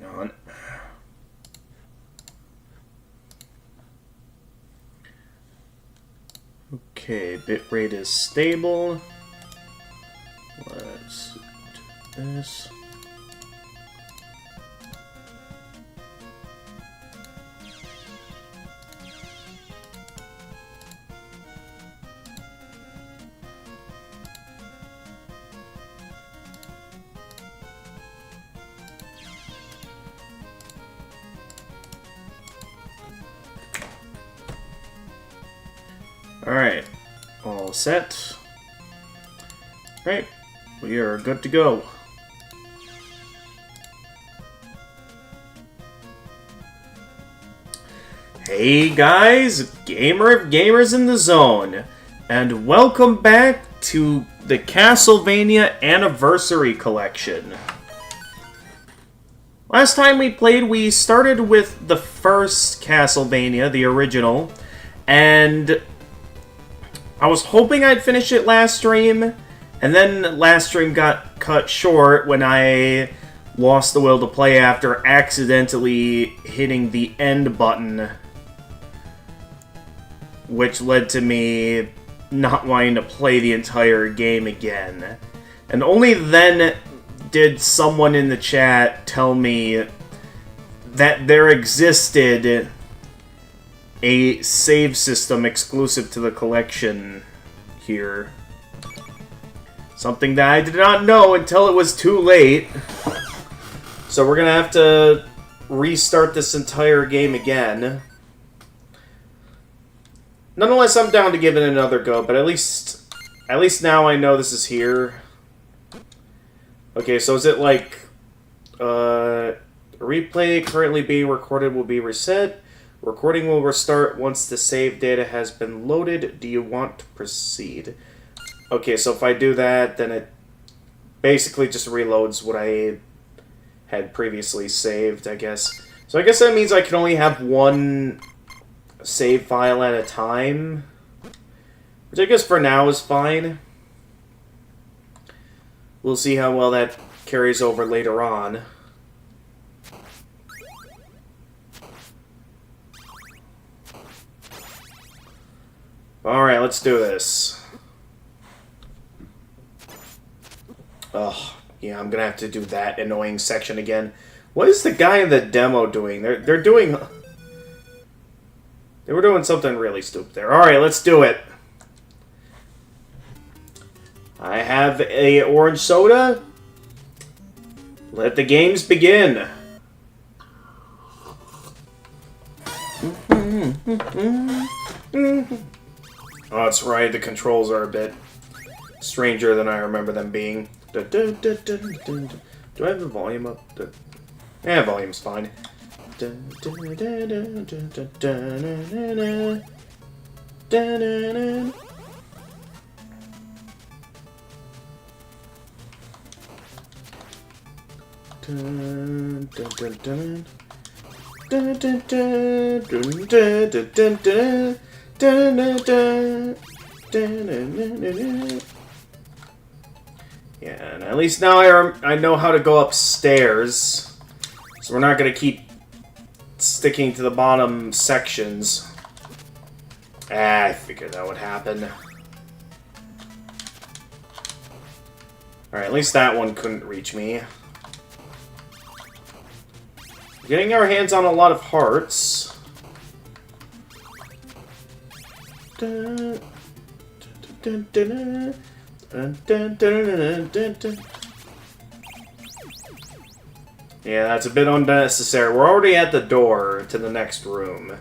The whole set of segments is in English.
Hang on. Okay, bitrate is stable. Let's do this. Alright, all set. Right, we are good to go. Hey guys, Gamer of Gamers in the Zone, and welcome back to the Castlevania Anniversary Collection. Last time we played, we started with the first Castlevania, the original, and I was hoping I'd finish it last stream, and then last stream got cut short when I lost the will to play after accidentally hitting the end button, which led to me not wanting to play the entire game again. And only then did someone in the chat tell me that there existed a save system exclusive to the collection here. Something that I did not know until it was too late. So we're gonna have to restart this entire game again. Nonetheless, I'm down to give it another go, but at least now I know this is here. Okay, so is it like replay currently being recorded will be reset? Recording will restart once the save data has been loaded. Do you want to proceed? Okay, so if I do that, then it basically just reloads what I had previously saved, I guess. So I guess that means I can only have one save file at a time, which I guess for now is fine. We'll see how well that carries over later on. Alright, let's do this. Oh, yeah, I'm gonna have to do that annoying section again. What is the guy in the demo doing? They're doing... They were doing something really stupid there. Alright, let's do it. I have a orange soda. Let the games begin. Oh, that's right, the controls are a bit stranger than I remember them being. Do I have the volume up? Yeah, volume's fine. Yeah, and at least now I know how to go upstairs. So we're not going to keep sticking to the bottom sections. Ah, I figured that would happen. Alright, at least that one couldn't reach me. Getting our hands on a lot of hearts. Yeah, that's a bit unnecessary. We're already at the door to the next room.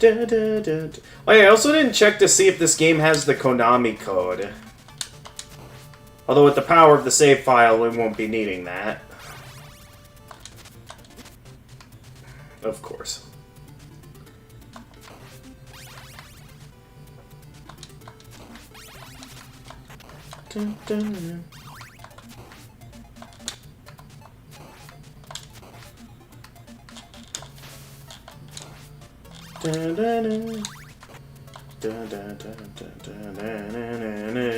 Oh yeah, I also didn't check to see if this game has the Konami code. Although with the power of the save file, we won't be needing that. Of course. Dun, dun, dun. Dun, dun, dun. Dun, dun, dun, dun, dun, dun, dun, dun,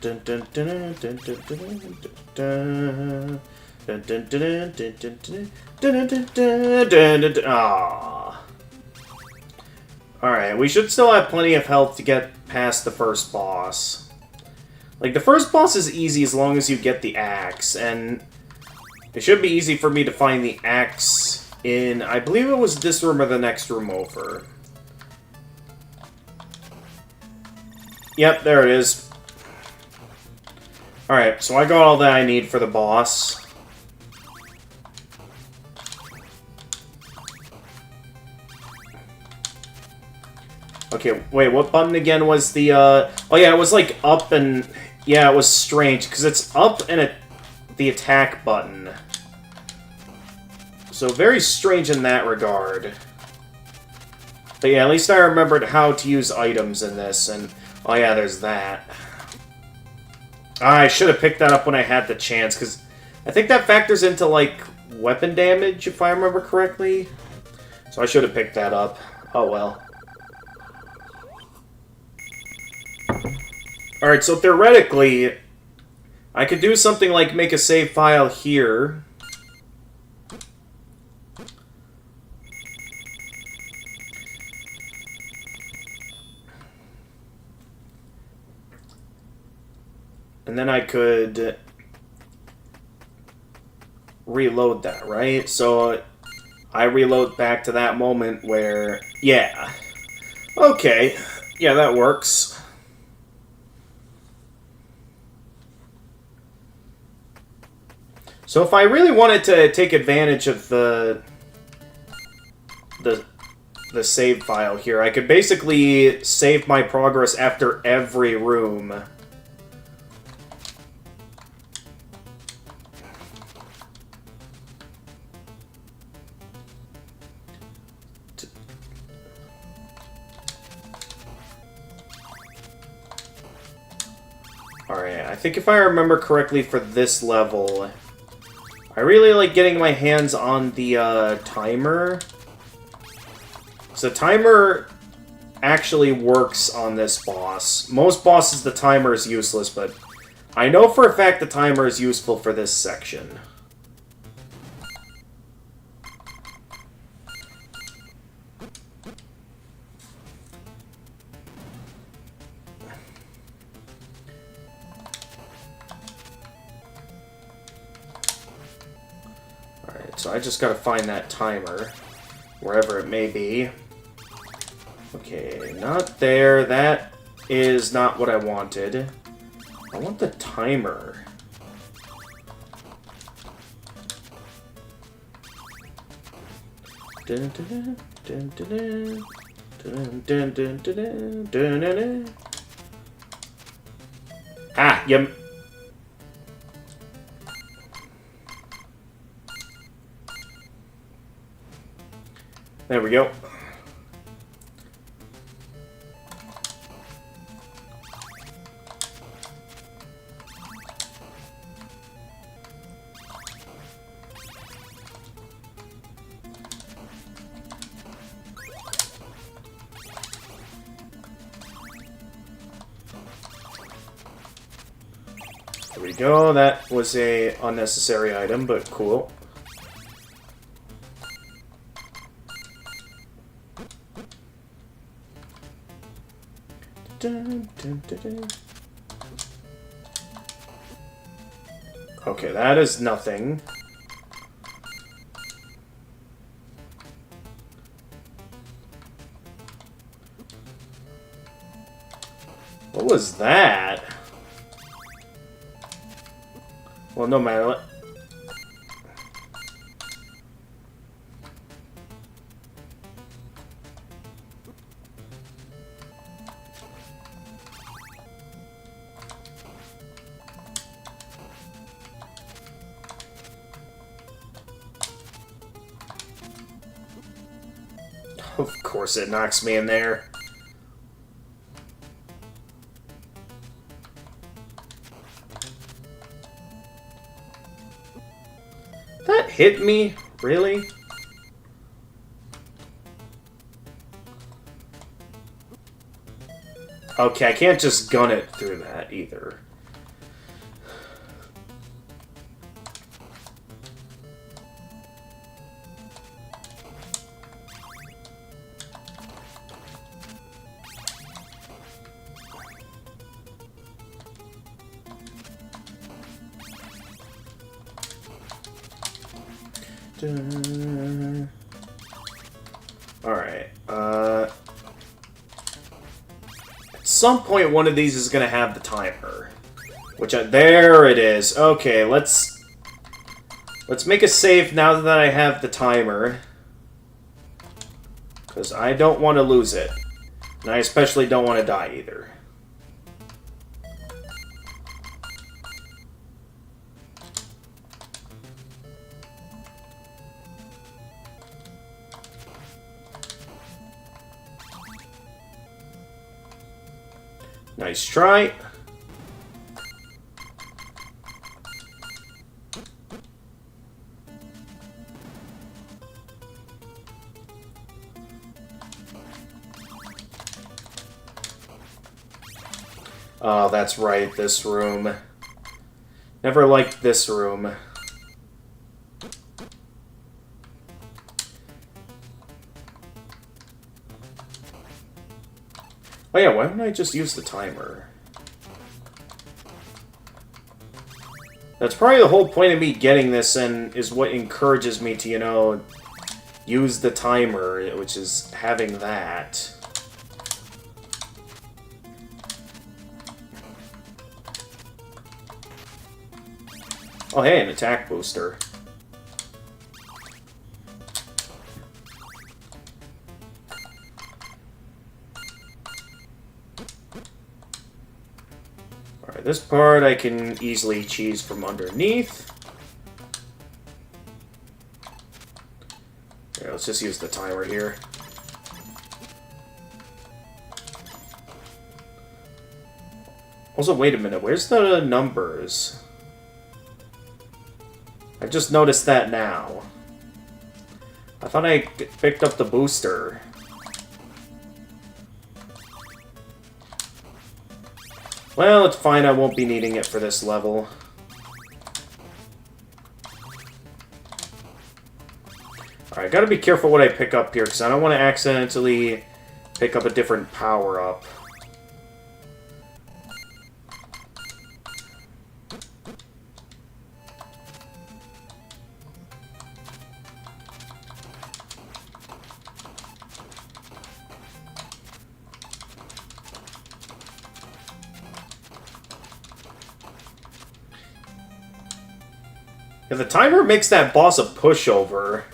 dun, dun, dun, dun, dun, dun, dun, dun. Aww. Alright, we should still have plenty of health to get past the first boss. Like, the first boss is easy as long as you get the axe, and it should be easy for me to find the axe in, I believe it was this room or the next room over. Yep, there it is. Alright, so I got all that I need for the boss. Okay, wait, what button again was the, Oh yeah, it was like up and... Yeah, it was strange, because it's up and the attack button. So very strange in that regard. But yeah, at least I remembered how to use items in this, and... Oh yeah, there's that. I should have picked that up when I had the chance, because I think that factors into, like, weapon damage, if I remember correctly. So I should have picked that up. Oh well. Alright, so theoretically, I could do something like make a save file here. And then I could reload that, right? So I reload back to that moment where... Yeah. Okay. Yeah, that works. So if I really wanted to take advantage of the save file here, I could basically save my progress after every room. Alright, I think if I remember correctly for this level... I really like getting my hands on the timer. So timer actually works on this boss. Most bosses the timer is useless, but I know for a fact the timer is useful for this section. So I just gotta find that timer, wherever it may be. Okay, not there. That is not what I wanted. I want the timer. Ah, yep. There we go. There we go. That was a unnecessary item, but cool. Okay, that is nothing. What was that? Well, no matter what. Of course it knocks me in there. That hit me? Really? Okay, I can't just gun it through that either. Alright, at some point one of these is gonna have the timer. There it is. Okay, let's make a save now that I have the timer. Because I don't want to lose it. And I especially don't want to die either. Nice try. Oh, that's right, this room. Never liked this room. Oh yeah, why don't I just use the timer? That's probably the whole point of me getting this, and is what encourages me to, you know, use the timer, which is having that. Oh hey, an attack booster. Alright, this part I can easily cheese from underneath. Yeah, let's just use the timer here. Also, wait a minute, where's the numbers? I just noticed that now. I thought I picked up the booster. Well, it's fine, I won't be needing it for this level. Alright, gotta be careful what I pick up here, because I don't want to accidentally pick up a different power-up. Yeah, the timer makes that boss a pushover.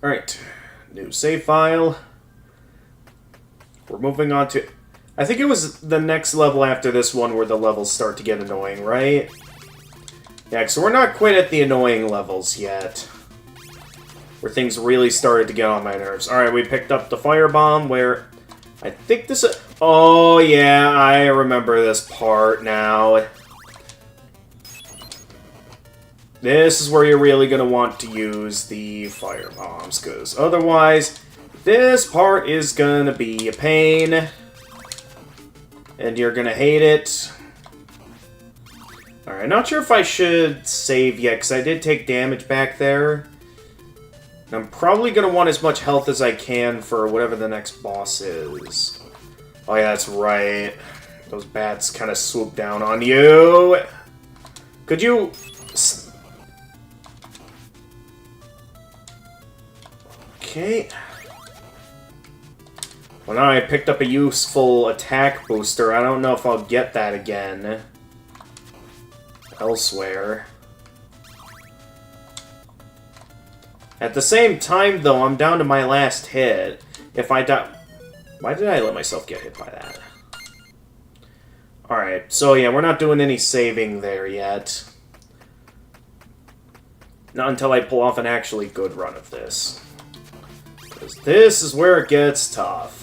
Alright, new save file. We're moving on to... I think it was the next level after this one where the levels start to get annoying, right? Yeah, so we're not quite at the annoying levels yet. Where things really started to get on my nerves. Alright, we picked up the firebomb where... I think this... Oh, yeah, I remember this part now. This is where you're really going to want to use the firebombs, because otherwise, this part is going to be a pain. And you're going to hate it. Alright, not sure if I should save yet, because I did take damage back there. And I'm probably going to want as much health as I can for whatever the next boss is. Oh yeah, that's right. Those bats kind of swoop down on you. Could you... Okay. Well, now I picked up a useful attack booster. I don't know if I'll get that again elsewhere. At the same time, though, I'm down to my last hit. If I die... Why did I let myself get hit by that? Alright, so yeah, we're not doing any saving there yet. Not until I pull off an actually good run of this. Because this is where it gets tough.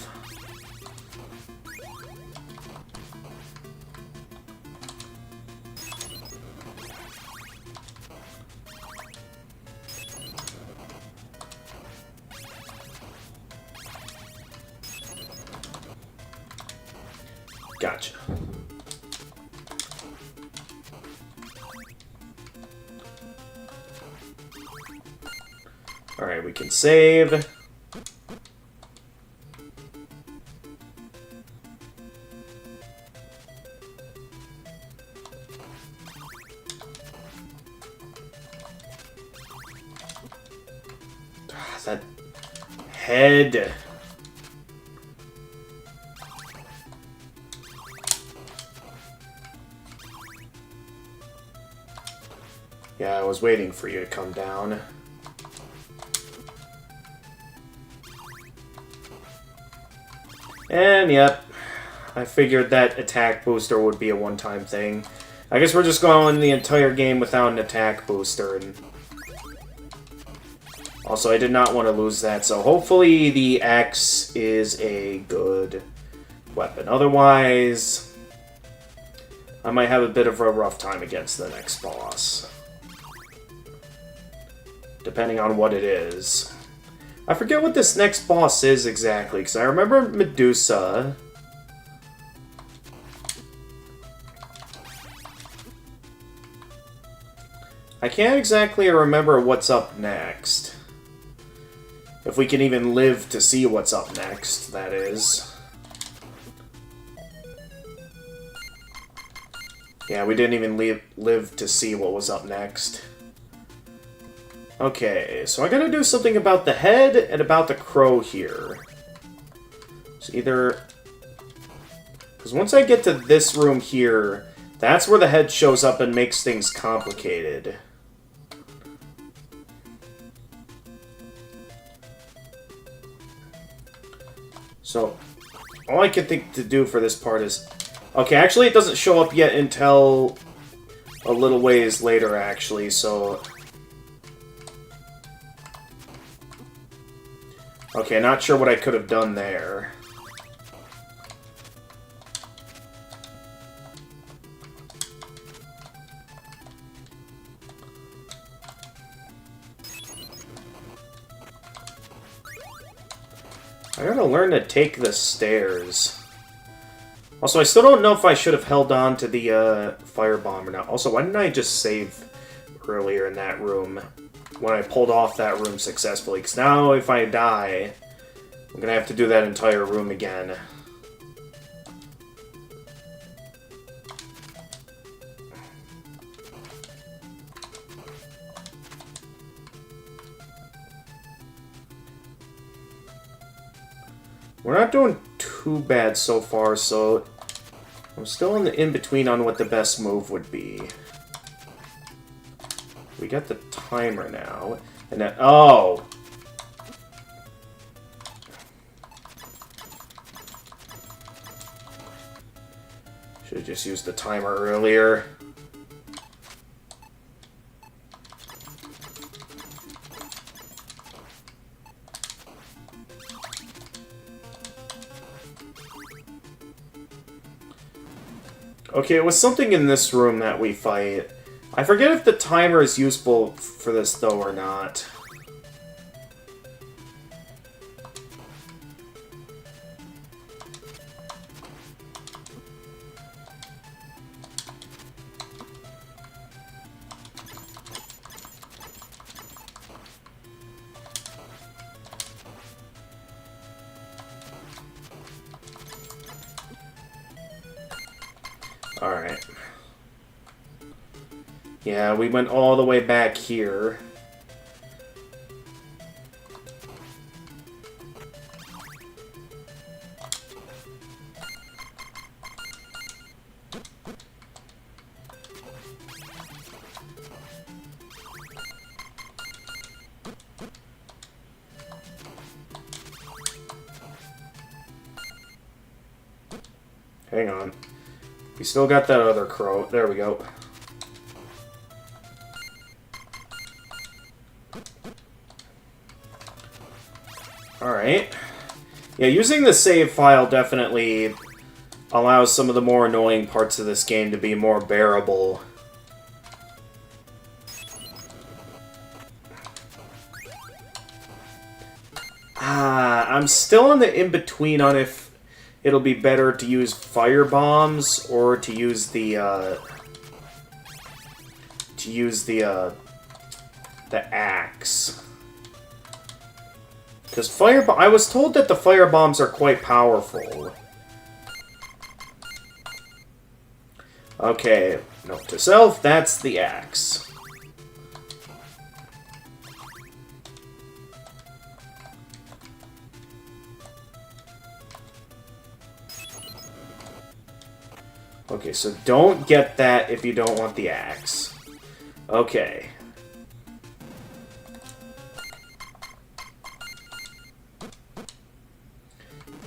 Gotcha. Alright, we can save. That head. Yeah, I was waiting for you to come down. And, yep, I figured that attack booster would be a one-time thing. I guess we're just going the entire game without an attack booster. And also, I did not want to lose that, so hopefully the X is a good weapon. Otherwise, I might have a bit of a rough time against the next boss. Depending on what it is. I forget what this next boss is exactly, because I remember Medusa. I can't exactly remember what's up next. If we can even live to see what's up next, that is. Yeah, we didn't even live to see what was up next. Okay, so I gotta do something about the head and about the crow here. So either... Because once I get to this room here, that's where the head shows up and makes things complicated. So, all I can think to do for this part is... Okay, actually it doesn't show up yet until a little ways later, actually, so... Okay, not sure what I could have done there. I gotta learn to take the stairs. Also, I still don't know if I should have held on to the firebomb or not. Also, why didn't I just save earlier in that room? When I pulled off that room successfully. Because now, if I die, I'm gonna have to do that entire room again. We're not doing too bad so far, so I'm still in the in-between on what the best move would be. We got the timer now, and then, oh! Should have just used the timer earlier. Okay, it was something in this room that we fight. I forget if the timer is useful for this, though, or not. Alright. Yeah, we went all the way back here. Hang on. We still got that other crow. There we go. Alright. Yeah, using the save file definitely allows some of the more annoying parts of this game to be more bearable. I'm still in the in-between on if it'll be better to use fire bombs or to use the axe. Because I was told that the fire bombs are quite powerful. Okay, note to self, that's the axe. Okay, so don't get that if you don't want the axe. Okay.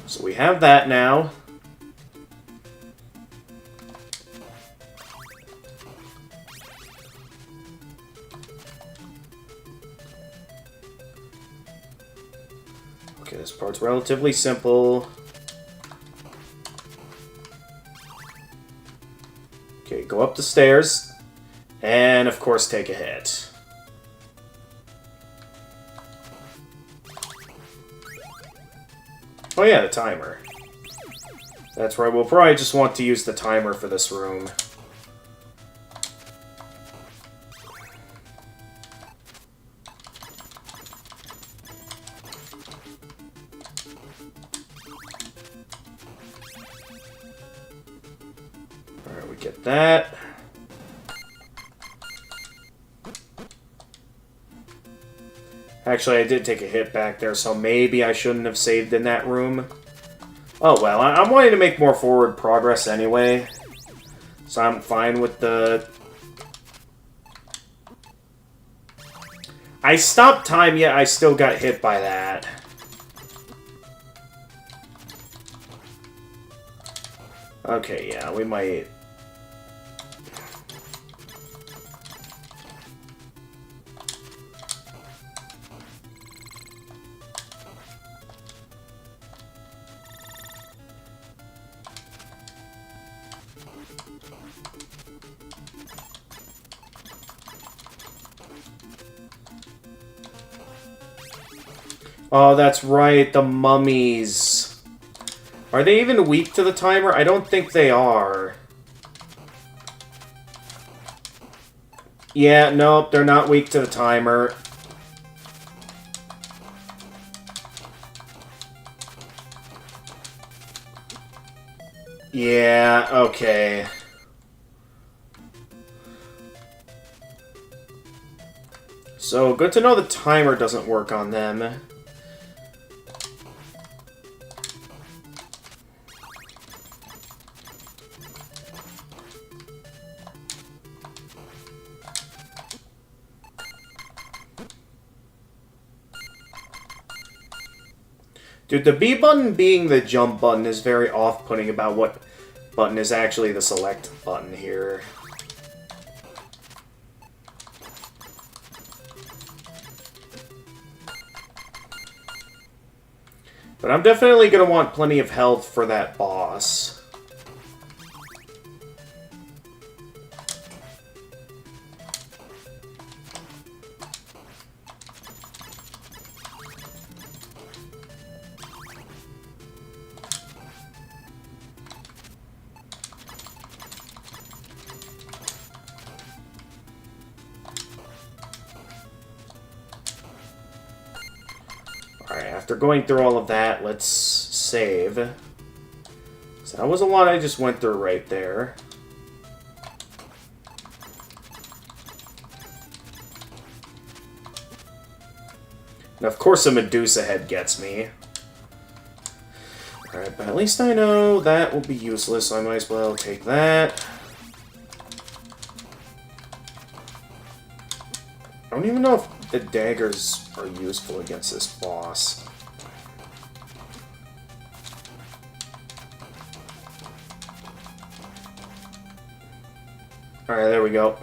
So we have that now. Okay, this part's relatively simple. Okay, go up the stairs. And, of course, take a hit. Oh yeah, the timer. That's right, we'll probably just want to use the timer for this room. Alright, we get that. Actually, I did take a hit back there, so maybe I shouldn't have saved in that room. Oh well, I'm wanting to make more forward progress anyway. So I'm fine with the... I stopped time, yet I still got hit by that. Okay, yeah, we might... Oh, that's right, the mummies. Are they even weak to the timer? I don't think they are. Yeah, nope, they're not weak to the timer. Yeah, okay. So, good to know the timer doesn't work on them. Dude, the B button being the jump button is very off-putting about what button is actually the select button here. But I'm definitely going to want plenty of health for that boss. Alright, after going through all of that, let's save. So that was a lot I just went through right there. And of course a Medusa head gets me. Alright, but at least I know that will be useless, so I might as well take that. I don't even know if the daggers are useful against this boss. Alright, there we go.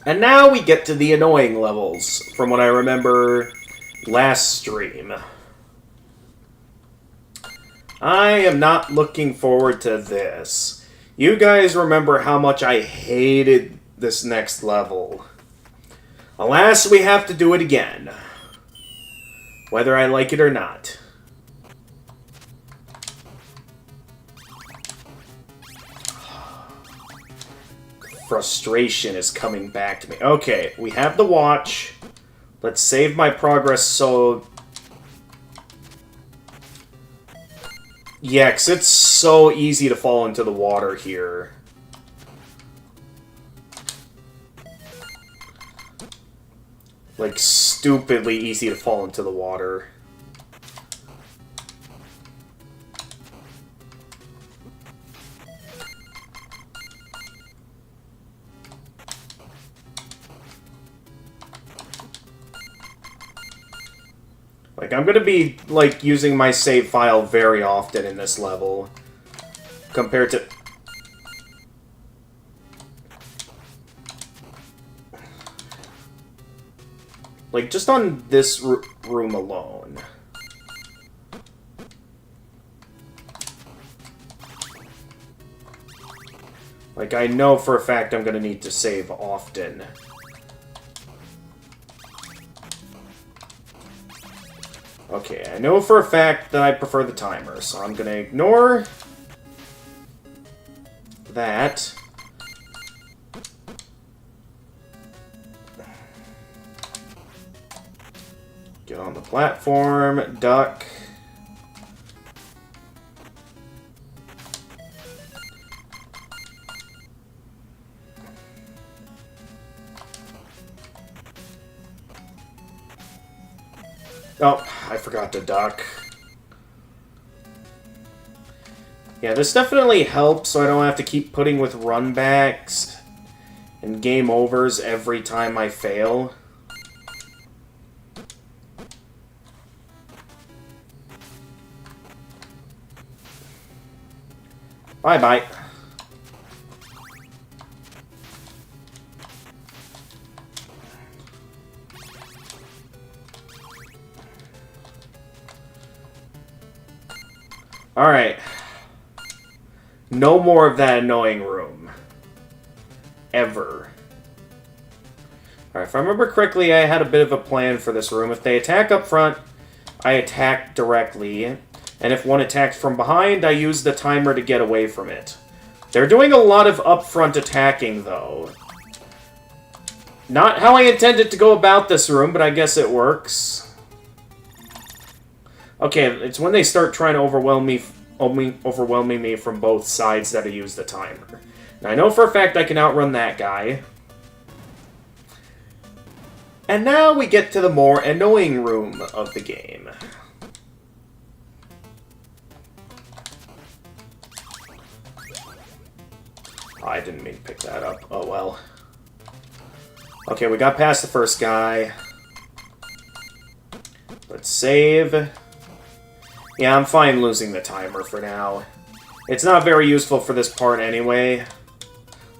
And now we get to the annoying levels, from what I remember last stream. I am not looking forward to this. You guys remember how much I hated this next level. Alas, we have to do it again. Whether I like it or not. frustration is coming back to me. Okay, we have the watch. Let's save my progress so... Yeah, 'cause it's so easy to fall into the water here. Like, stupidly easy to fall into the water. Like, I'm gonna be, like, using my save file very often in this level. Compared to... Like, just on this room alone. Like, I know for a fact I'm gonna need to save often. Okay, I know for a fact that I prefer the timer, so I'm gonna ignore that. Get on the platform, duck. Oh, I forgot to duck. Yeah, this definitely helps so I don't have to keep putting with runbacks and game overs every time I fail. Bye-bye. Alright. No more of that annoying room. Ever. Alright, if I remember correctly, I had a bit of a plan for this room. If they attack up front, I attack directly. And if one attacks from behind, I use the timer to get away from it. They're doing a lot of upfront attacking, though. Not how I intended to go about this room, but I guess it works. Okay, it's when they start trying to overwhelming me from both sides that I use the timer. Now, I know for a fact I can outrun that guy. And now we get to the more annoying room of the game. Oh, I didn't mean to pick that up. Oh, well. Okay, we got past the first guy. Let's save. Yeah, I'm fine losing the timer for now. It's not very useful for this part anyway.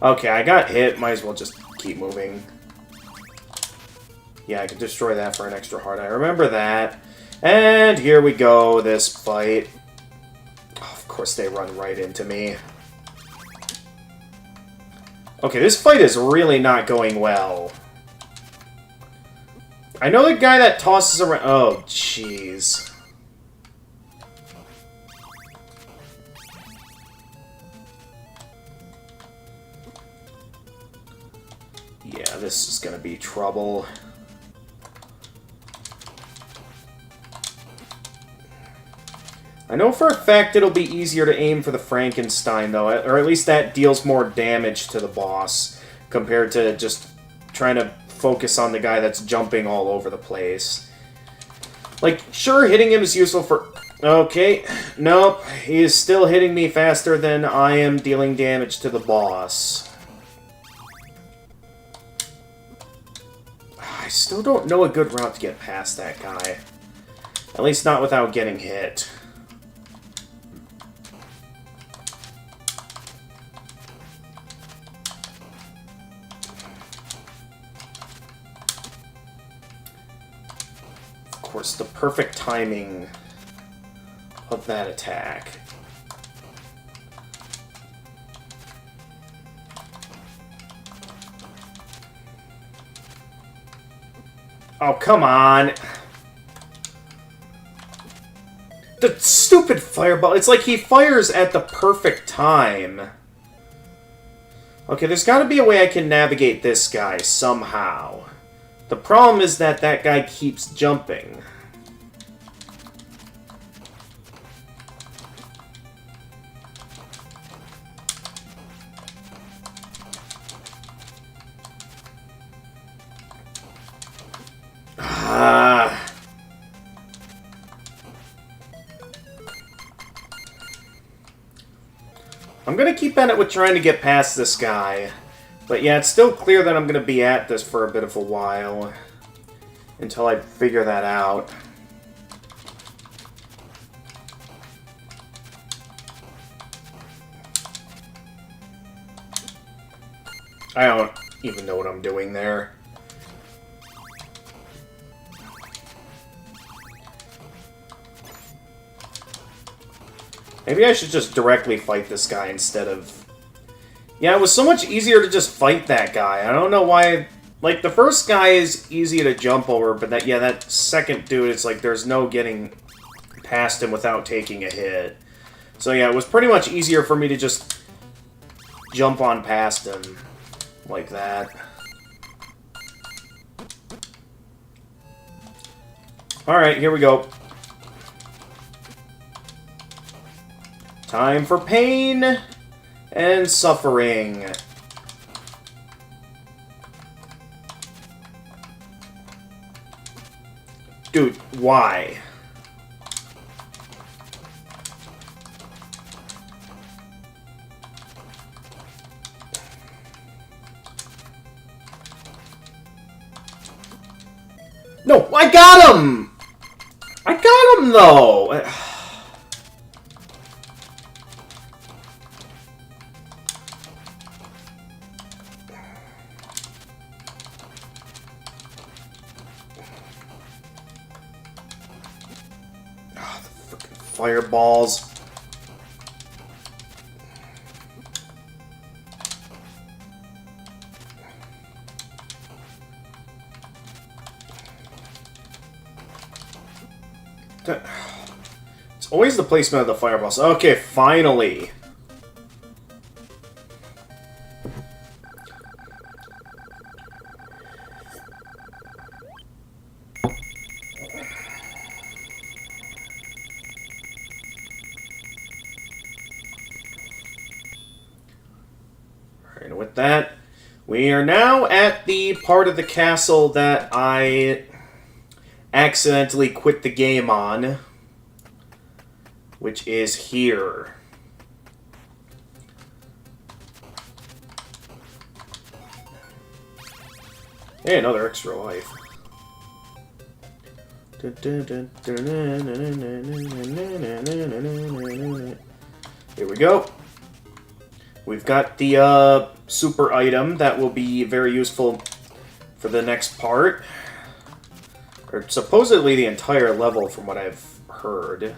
Okay, I got hit. Might as well just keep moving. Yeah, I can destroy that for an extra heart. I remember that. And here we go, this fight. Oh, of course they run right into me. Okay, this fight is really not going well. I know the guy that tosses around... Oh, jeez. Yeah, this is gonna be trouble. I know for a fact it'll be easier to aim for the Frankenstein, though, or at least that deals more damage to the boss, compared to just trying to focus on the guy that's jumping all over the place. Like, sure, hitting him is useful for... Okay, nope, he is still hitting me faster than I am dealing damage to the boss. I still don't know a good route to get past that guy. At least not without getting hit. Of course, the perfect timing of that attack. Oh, come on. The stupid fireball. It's like he fires at the perfect time. Okay, there's got to be a way I can navigate this guy somehow. The problem is that that guy keeps jumping. I'm gonna keep at it with trying to get past this guy. But yeah, it's still clear that I'm gonna be at this for a bit of a while. Until I figure that out. I don't even know what I'm doing there. Maybe I should just directly fight this guy instead of... Yeah, it was so much easier to just fight that guy. I don't know why... Like, the first guy is easy to jump over, but that second dude, it's like there's no getting past him without taking a hit. So yeah, it was pretty much easier for me to just jump on past him. Like that. Alright, here we go. Time for pain and suffering. Dude, why? No, I got him! I got him, though! Fireballs. It's always the placement of the fireballs. Okay, finally. With that, we are now at the part of the castle that I accidentally quit the game on, which is here. Hey, another extra life. Here we go. We've got the super item that will be very useful for the next part. Or supposedly the entire level from what I've heard.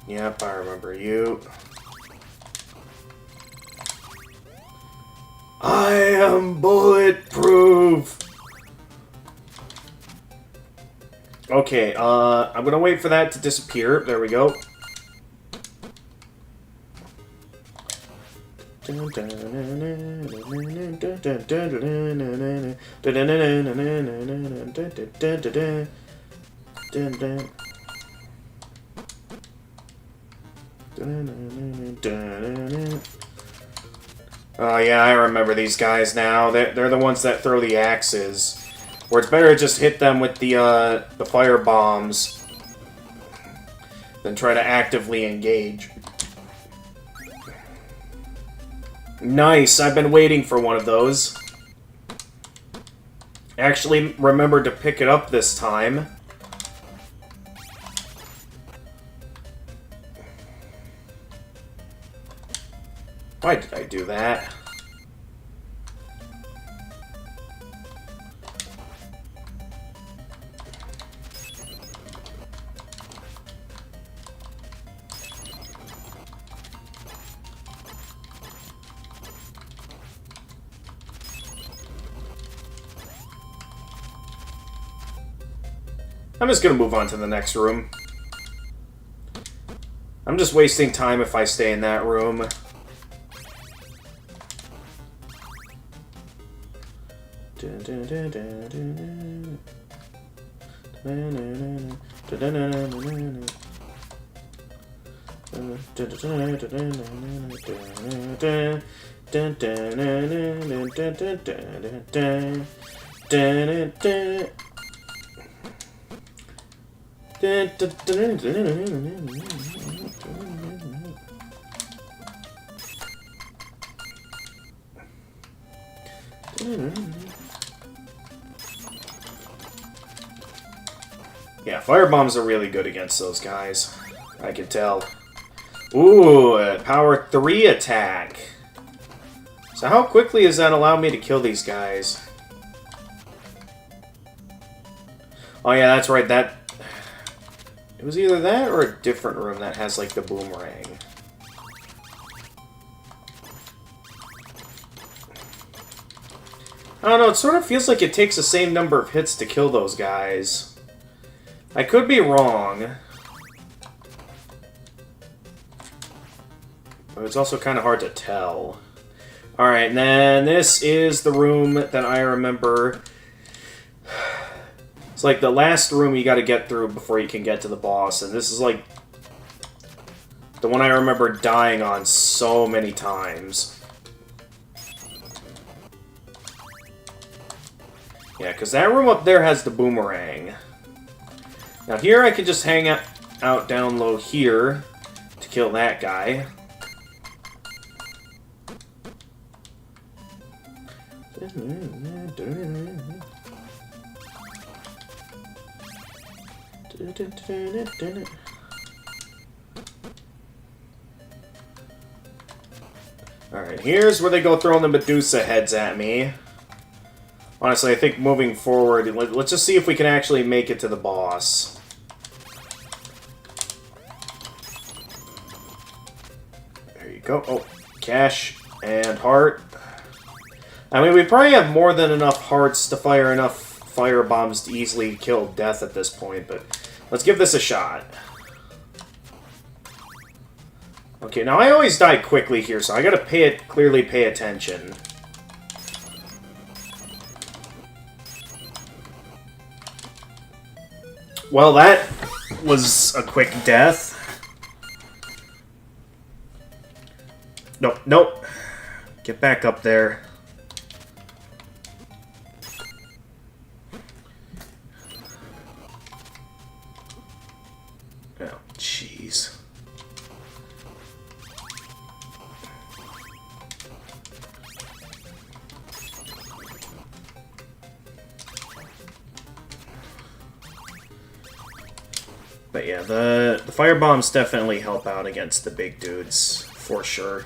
Yep, I remember you. I am bulletproof! Okay, I'm gonna wait for that to disappear. There we go. Oh yeah, I remember these guys now. They're the ones that throw the axes. Where it's better to just hit them with the fire bombs than try to actively engage. Nice, I've been waiting for one of those. Actually remembered to pick it up this time. Why did I do that? I'm just gonna move on to the next room. I'm just wasting time if I stay in that room. Yeah, firebombs are really good against those guys. I can tell. Ooh, power 3 attack. So how quickly does that allow me to kill these guys? Oh yeah, that's right, that... It was either that or a different room that has, like, the boomerang. I don't know, it sort of feels like it takes the same number of hits to kill those guys. I could be wrong. But it's also kind of hard to tell. Alright, and then this is the room that I remember. It's like the last room you gotta get through before you can get to the boss, and this is like the one I remember dying on so many times. Yeah, because that room up there has the boomerang. Now here I can just hang out down low here to kill that guy. Alright, here's where they go throwing the Medusa heads at me. Honestly, I think moving forward, let's just see if we can actually make it to the boss. There you go. Oh, cash and heart. I mean, we probably have more than enough hearts to fire enough fire bombs to easily kill Death at this point, but let's give this a shot. Okay, now I always die quickly here, so I gotta clearly pay attention. Well, that was a quick death. Nope, nope. Get back up there. Oh, jeez. But yeah, the fire bombs definitely help out against the big dudes, for sure.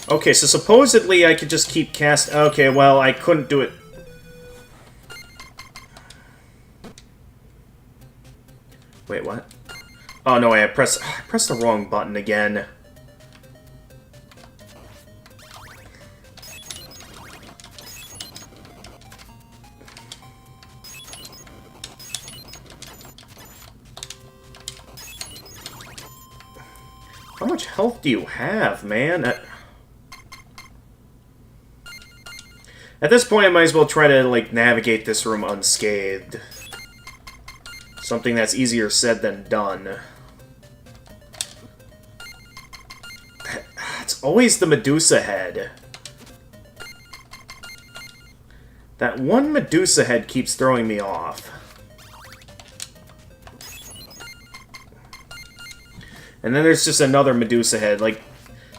Okay, so supposedly I could just keep cast... Okay, well, I couldn't do it. Wait, what? Oh, no, I pressed the wrong button again. How much health do you have, man? At this point, I might as well try to, like, navigate this room unscathed. Something that's easier said than done. It's always the Medusa head. That one Medusa head keeps throwing me off. And then there's just another Medusa head. Like,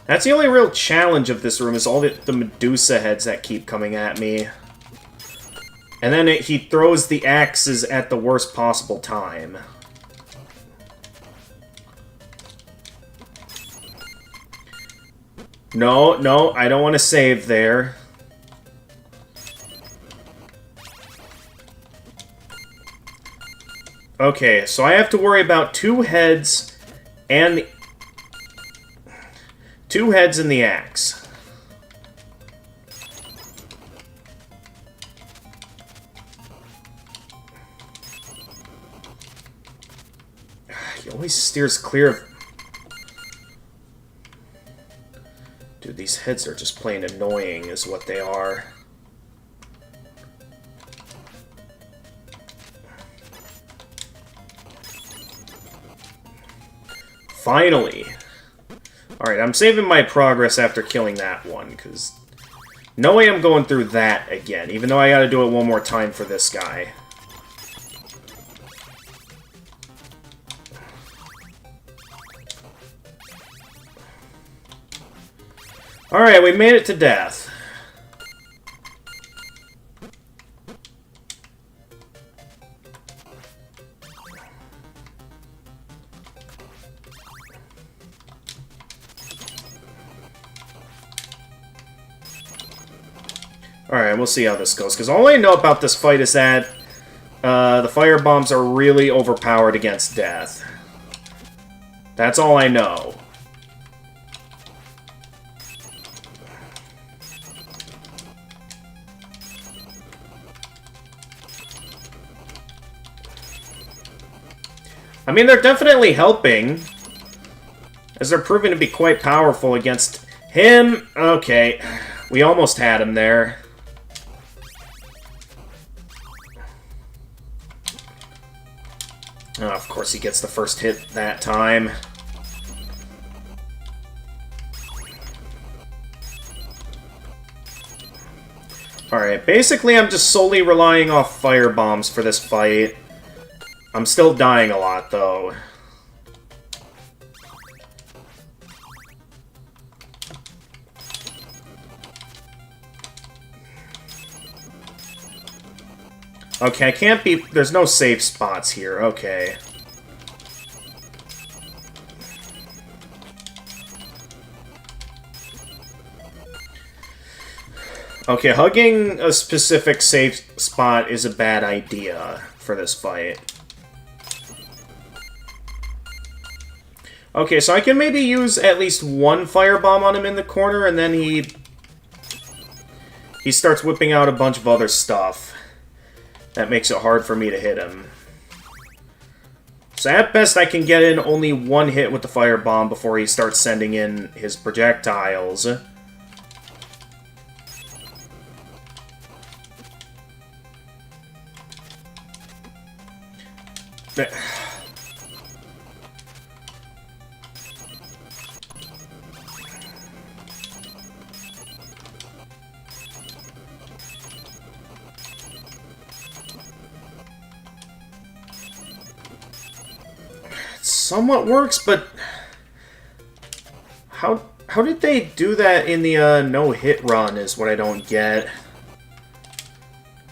that's the only real challenge of this room, is all the Medusa heads that keep coming at me. And then he throws the axes at the worst possible time. No, no, I don't want to save there. Okay, so I have to worry about two heads and... two heads and the axe. He always steers clear of... Dude, these heads are just plain annoying is what they are. Finally! Alright, I'm saving my progress after killing that one, because... no way I'm going through that again, even though I gotta do it one more time for this guy. Alright, we made it to death. Alright, we'll see how this goes, because all I know about this fight is that the fire bombs are really overpowered against death. That's all I know. I mean, they're definitely helping, as they're proving to be quite powerful against him. Okay, we almost had him there. Oh, of course he gets the first hit that time. Alright, basically I'm just solely relying off fire bombs for this fight. I'm still dying a lot, though. Okay, I can't be... there's no safe spots here. Okay. Okay, hugging a specific safe spot is a bad idea for this fight. Okay, so I can maybe use at least one firebomb on him in the corner, and then he starts whipping out a bunch of other stuff. That makes it hard for me to hit him. So at best, I can get in only one hit with the firebomb before he starts sending in his projectiles. Somewhat works, but how did they do that in the no-hit run is what I don't get.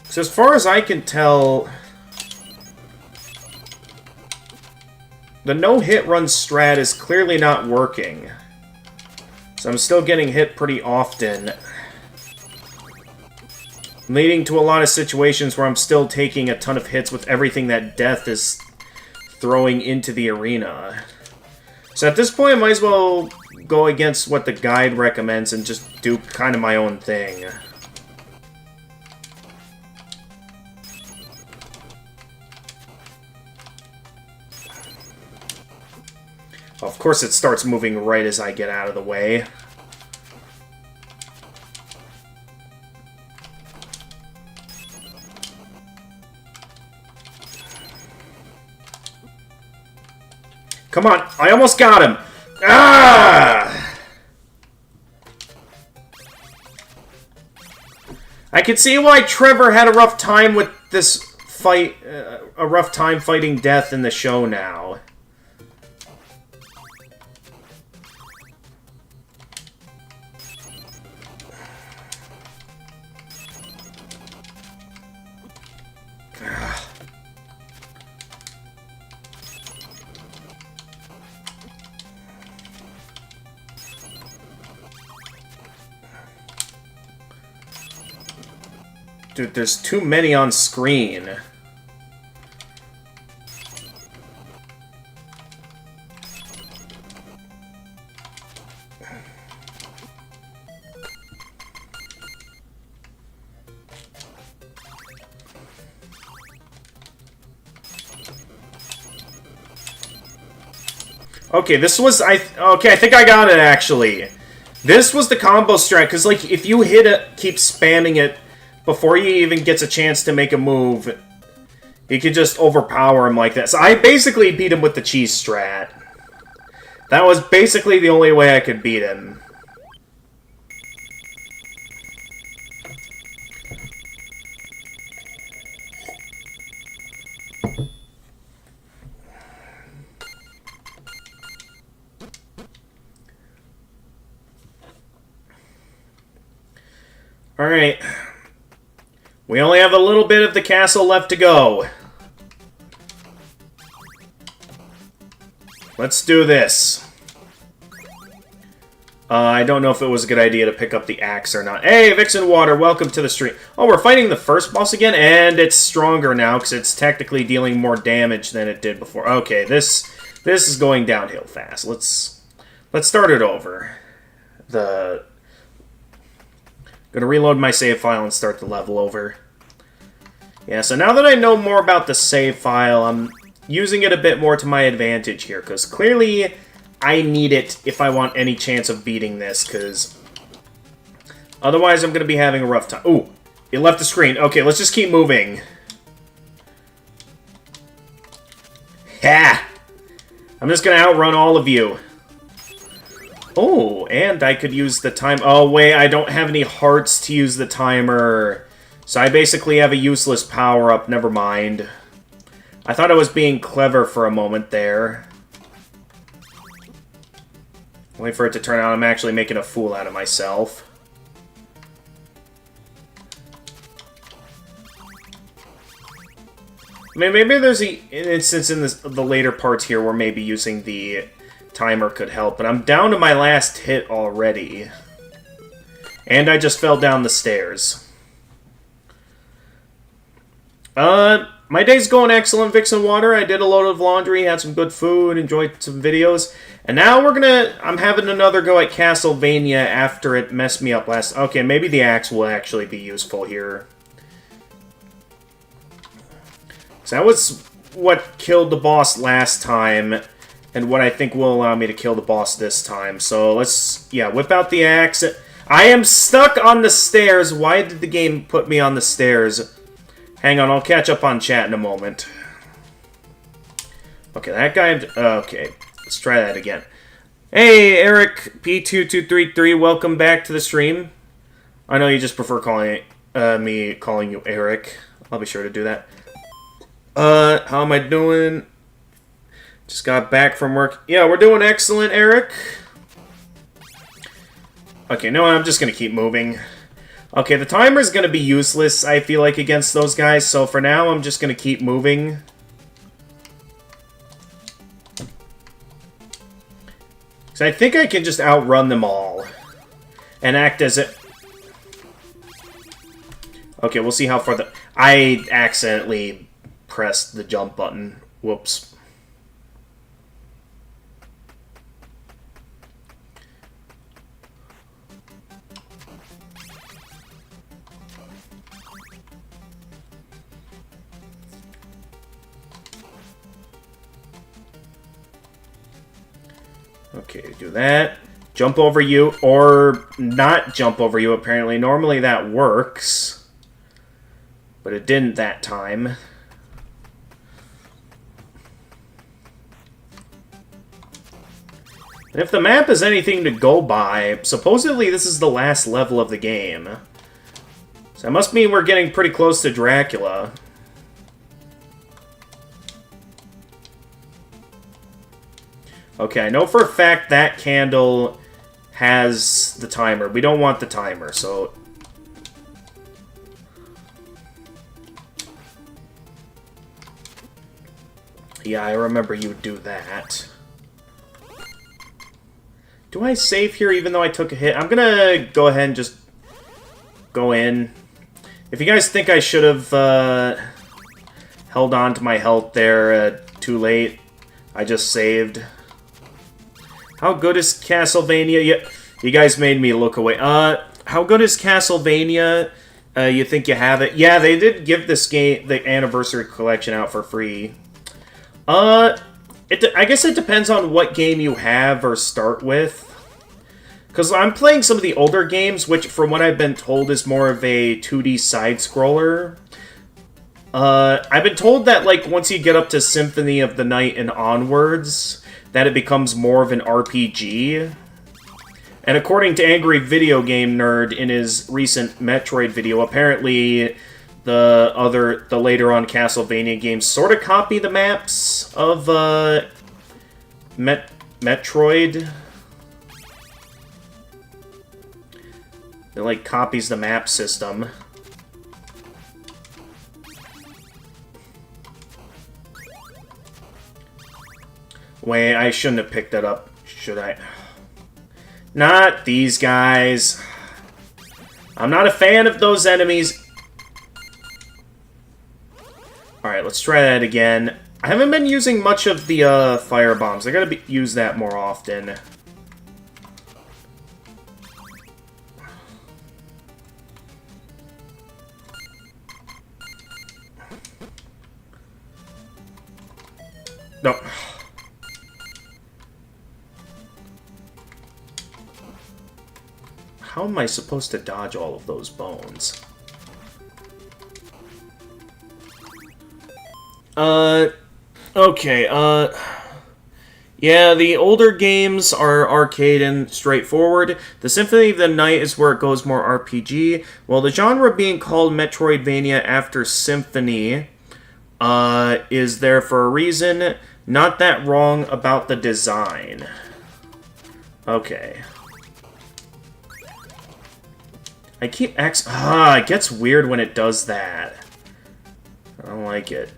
So as far as I can tell, the no-hit run strat is clearly not working. So I'm still getting hit pretty often, leading to a lot of situations where I'm still taking a ton of hits with everything that death is throwing into the arena. So at this point, I might as well go against what the guide recommends and just do kind of my own thing. Of course, it starts moving right as I get out of the way. Come on, I almost got him! Ah! I can see why Trevor had a rough time with this fight, a rough time fighting death in the show now. Dude, there's too many on screen. Okay, this was... Okay, I think I got it, actually. This was the combo strat, because, like, if you hit it, keep spamming it before he even gets a chance to make a move, you could just overpower him like that. So I basically beat him with the cheese strat. That was basically the only way I could beat him. Alright. We only have a little bit of the castle left to go. Let's do this. I don't know if it was a good idea to pick up the axe or not. Hey, Vixen Water, welcome to the stream. Oh, we're fighting the first boss again, and it's stronger now, because it's technically dealing more damage than it did before. Okay, this is going downhill fast. Let's start it over. Gonna reload my save file and start the level over. Yeah, so now that I know more about the save file, I'm using it a bit more to my advantage here, because clearly I need it if I want any chance of beating this, because otherwise I'm gonna be having a rough time. Ooh, it left the screen. Okay, let's just keep moving. Ha! I'm just gonna outrun all of you. Oh, and I could use the time... Oh, wait, I don't have any hearts to use the timer. So I basically have a useless power-up. Never mind. I thought I was being clever for a moment there. Wait for it to turn out I'm actually making a fool out of myself. I mean, maybe there's an instance in the later parts here where maybe using the timer could help, but I'm down to my last hit already. And I just fell down the stairs. My day's going excellent, Vixen Water. I did a load of laundry, had some good food, enjoyed some videos. And now I'm having another go at Castlevania after it messed me up last... Okay, maybe the axe will actually be useful here. So that was what killed the boss last time, and what I think will allow me to kill the boss this time. So let's, yeah, whip out the axe. I am stuck on the stairs. Why did the game put me on the stairs? Hang on, I'll catch up on chat in a moment. Okay, that guy... Okay, let's try that again. Hey, Eric P2233, welcome back to the stream. I know you just prefer calling me calling you Eric. I'll be sure to do that. How am I doing? Just got back from work. Yeah, we're doing excellent, Eric. Okay, no, I'm just gonna keep moving. Okay, the timer's gonna be useless, I feel like, against those guys, so for now, I'm just gonna keep moving. Because I think I can just outrun them all. And act as it... Okay, we'll see how far the... I accidentally pressed the jump button. Whoops. Okay, do that. Jump over you, or not jump over you, apparently. Normally that works. But it didn't that time. And if the map is anything to go by, supposedly this is the last level of the game. So that must mean we're getting pretty close to Dracula. Okay, I know for a fact that candle has the timer. We don't want the timer, so... Yeah, I remember you would do that. Do I save here even though I took a hit? I'm gonna go ahead and just go in. If you guys think I should have held on to my health there too late, I just saved. How good is Castlevania? Yeah, you guys made me look away. How good is Castlevania? You think you have it? Yeah, they did give this game, the Anniversary Collection, out for free. I guess it depends on what game you have or start with. Because I'm playing some of the older games, which, from what I've been told, is more of a 2D side-scroller. I've been told that, like, once you get up to Symphony of the Night and onwards, that it becomes more of an RPG. And according to Angry Video Game Nerd in his recent Metroid video, apparently the later on Castlevania games sort of copy the maps of Metroid. It, like, copies the map system. Wait, I shouldn't have picked that up, should I? Not these guys. I'm not a fan of those enemies. Alright, let's try that again. I haven't been using much of the fire bombs. I gotta use that more often. No. How am I supposed to dodge all of those bones? Okay, yeah, the older games are arcade and straightforward. The Symphony of the Night is where it goes more RPG. Well, the genre being called Metroidvania after Symphony is there for a reason. Not that wrong about the design. Okay. I keep it gets weird when it does that. I don't like it.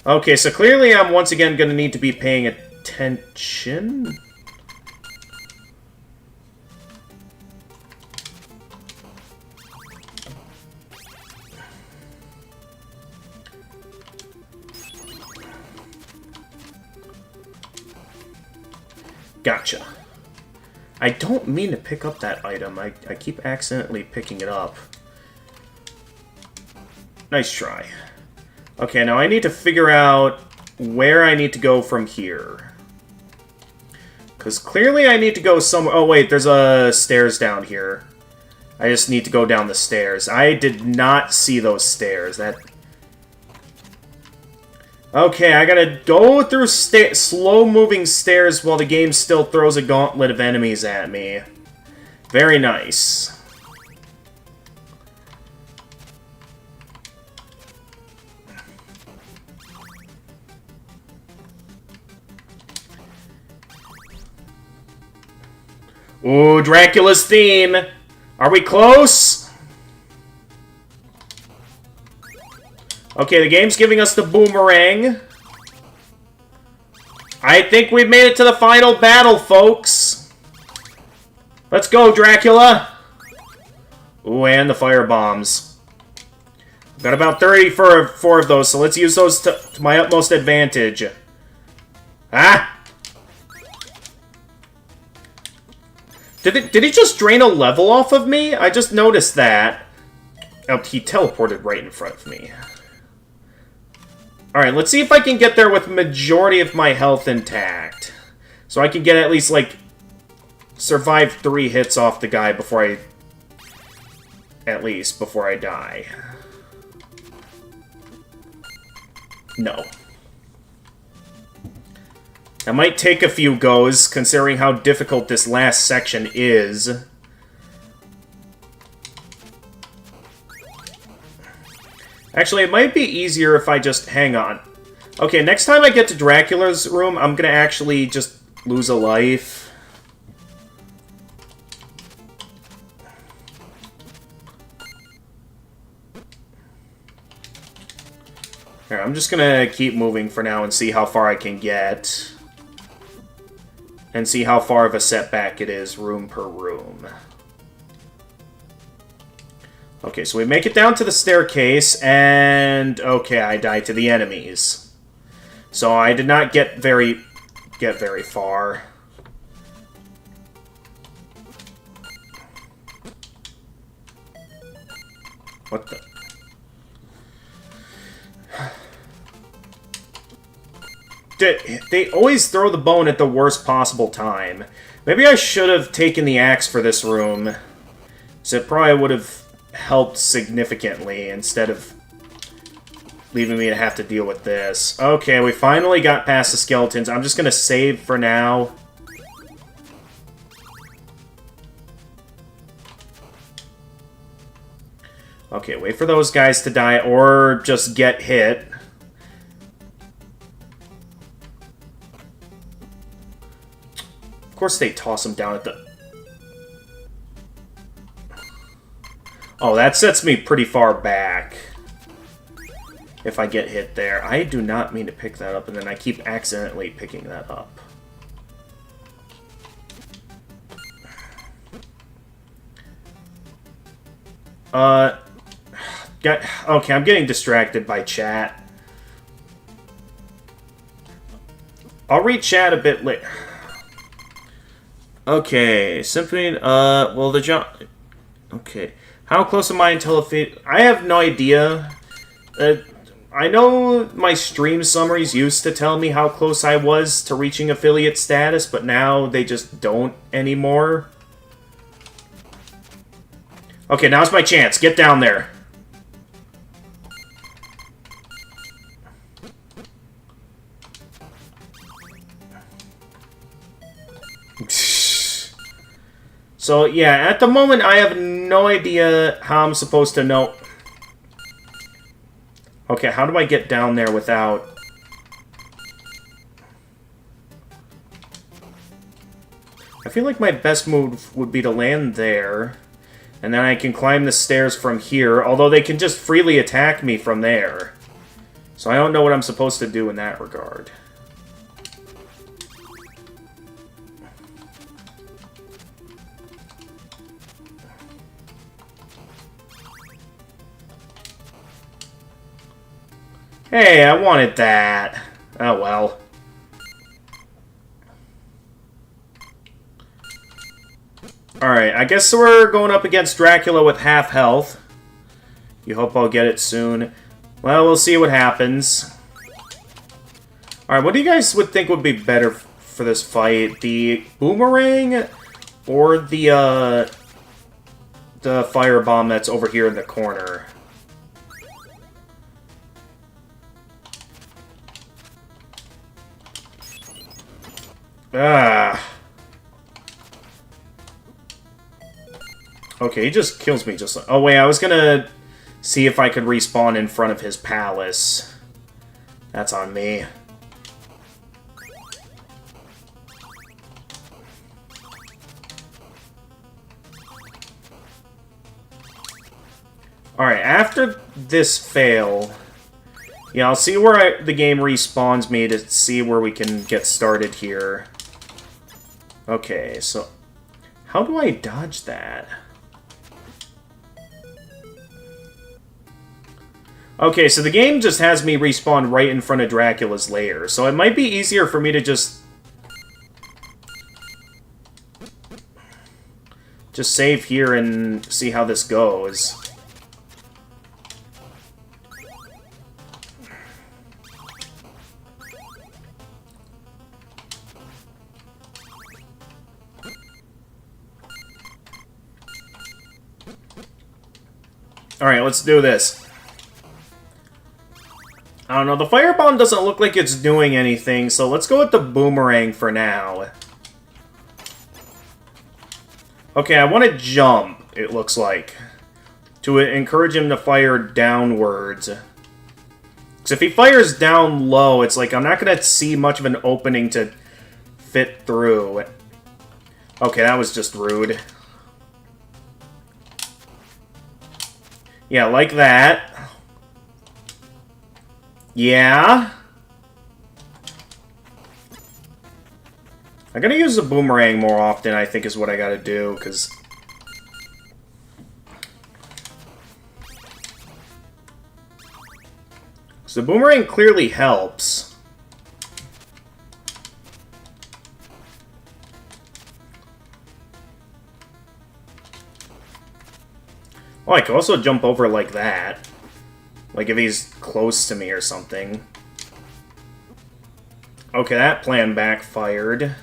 Okay, so clearly I'm once again going to need to be paying attention. Gotcha. I don't mean to pick up that item. I keep accidentally picking it up. Nice try. Okay, now I need to figure out where I need to go from here. Because clearly I need to go somewhere... Oh, wait, there's stairs down here. I just need to go down the stairs. I did not see those stairs. Okay, I gotta go through slow-moving stairs while the game still throws a gauntlet of enemies at me. Very nice. Ooh, Dracula's theme! Are we close? Okay, the game's giving us the boomerang. I think we've made it to the final battle, folks. Let's go, Dracula. Ooh, and the fire bombs. Got about 34 of those, so let's use those to my utmost advantage. Ah! Did he just drain a level off of me? I just noticed that. Oh, he teleported right in front of me. Alright, let's see if I can get there with majority of my health intact. So I can get at least, like, survive 3 hits off the guy before I... At least, before I die. No. That might take a few goes, considering how difficult this last section is. Actually, it might be easier if I just... Hang on. Okay, next time I get to Dracula's room, I'm gonna actually just lose a life. Here, I'm just gonna keep moving for now and see how far I can get. And see how far of a setback it is, room per room. Okay, so we make it down to the staircase, and... Okay, I died to the enemies. So I did not get very far. What the... They always throw the bone at the worst possible time. Maybe I should have taken the axe for this room. So it probably would have helped significantly instead of leaving me to have to deal with this. Okay, we finally got past the skeletons. I'm just going to save for now. Okay, wait for those guys to die or just get hit. Of course they toss him down at the... Oh, that sets me pretty far back. If I get hit there. I do not mean to pick that up, and then I keep accidentally picking that up. Okay, I'm getting distracted by chat. I'll read chat a bit later. Okay, Symphony, well, the jump... Okay. How close am I until affiliate... I have no idea. I know my stream summaries used to tell me how close I was to reaching affiliate status, but now they just don't anymore. Okay, now's my chance. Get down there. So, yeah, at the moment, I have no idea how I'm supposed to know... Okay, how do I get down there without... I feel like my best move would be to land there, and then I can climb the stairs from here, although they can just freely attack me from there. So I don't know what I'm supposed to do in that regard. Hey, I wanted that. Oh, well. Alright, I guess we're going up against Dracula with half health. You hope I'll get it soon. Well, we'll see what happens. Alright, what do you guys would think would be better for this fight? The boomerang or the firebomb that's over here in the corner? Ah. Okay, he just kills me just like... Oh, wait, I was gonna see if I could respawn in front of his palace. That's on me. Alright, after this fail... Yeah, I'll see where the game respawns me to see where we can get started here. Okay, so... How do I dodge that? Okay, so the game just has me respawn right in front of Dracula's lair, so it might be easier for me to just save here and see how this goes. Alright, let's do this. I don't know, the firebomb doesn't look like it's doing anything, so let's go with the boomerang for now. Okay, I want to jump, it looks like, to encourage him to fire downwards. Because if he fires down low, it's like I'm not going to see much of an opening to fit through. Okay, that was just rude. Yeah, like that. Yeah. I'm gonna use the boomerang more often, I think is what I gotta do, because... So the boomerang clearly helps. Oh, I could also jump over like that. Like if he's close to me or something. Okay, that plan backfired.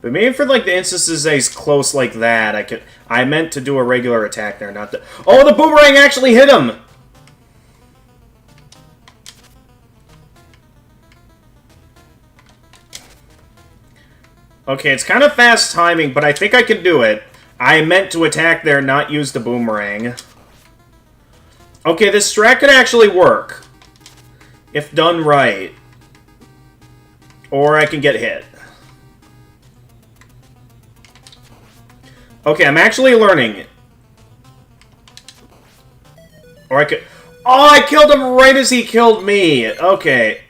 But maybe for like the instances that he's close like that, I meant to do a regular attack there, not the... Oh, the boomerang actually hit him! Okay, it's kind of fast timing, but I think I can do it. I meant to attack there, not use the boomerang. Okay, this strat could actually work. If done right. Or I can get hit. Okay, I'm actually learning. Or I could... Oh, I killed him right as he killed me! Okay.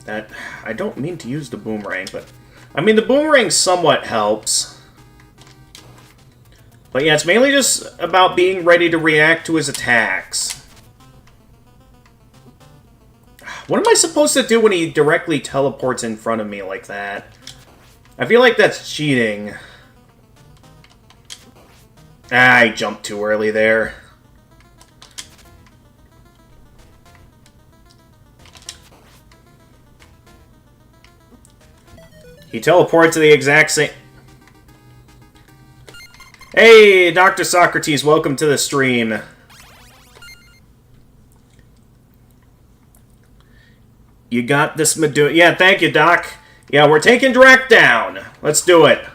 That... I don't mean to use the boomerang, but... I mean, the boomerang somewhat helps. But yeah, it's mainly just about being ready to react to his attacks. What am I supposed to do when he directly teleports in front of me like that? I feel like that's cheating. Ah, I jumped too early there. He teleports to the exact same... Hey, Dr. Socrates, welcome to the stream. You got this, Medusa. Yeah, thank you, Doc. Yeah, we're taking direct down. Let's do it.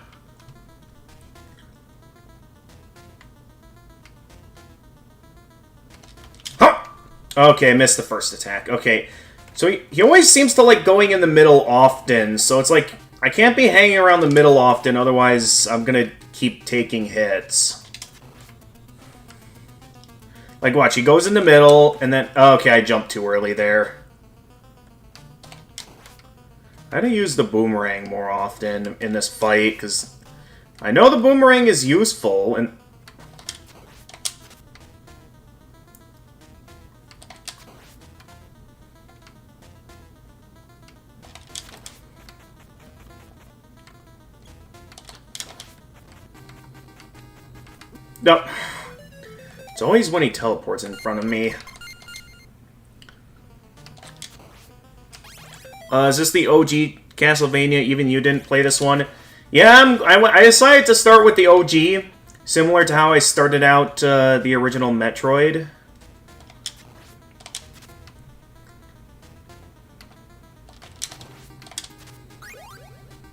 Huh! Okay, missed the first attack. Okay, so he always seems to like going in the middle often, so it's like I can't be hanging around the middle often, otherwise I'm gonna keep taking hits. Like, watch, he goes in the middle, and then... Oh, okay, I jumped too early there. I gotta use the boomerang more often in this fight, because I know the boomerang is useful, and... No. It's always when he teleports in front of me. Is this the OG Castlevania? Even you didn't play this one? Yeah, I decided to start with the OG, similar to how I started out the original Metroid.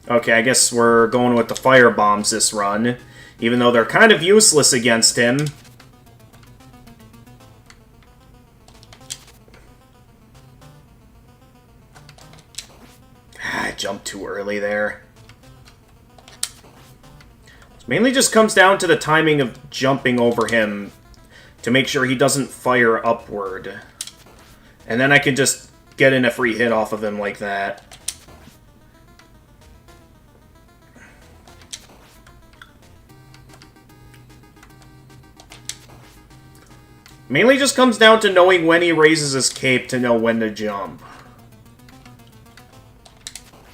Okay, I guess we're going with the fire bombs this run. Even though they're kind of useless against him. I jumped too early there. It mainly just comes down to the timing of jumping over him to make sure he doesn't fire upward. And then I can just get in a free hit off of him like that. Mainly just comes down to knowing when he raises his cape to know when to jump.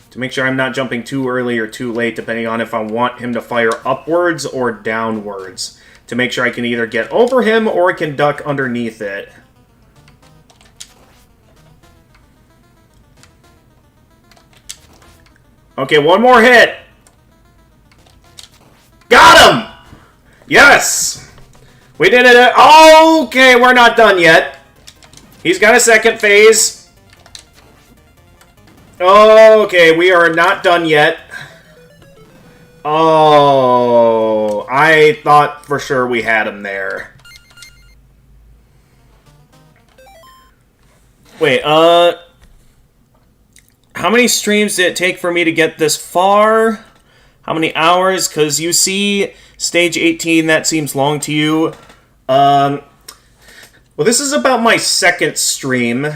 To make sure I'm not jumping too early or too late, depending on if I want him to fire upwards or downwards. To make sure I can either get over him or I can duck underneath it. Okay, one more hit! Got him! Yes! We did it! Okay, we're not done yet. He's got a second phase. Okay, we are not done yet. Oh, I thought for sure we had him there. Wait, how many streams did it take for me to get this far? How many hours? Because you see, stage 18, that seems long to you. Well, this is about my second stream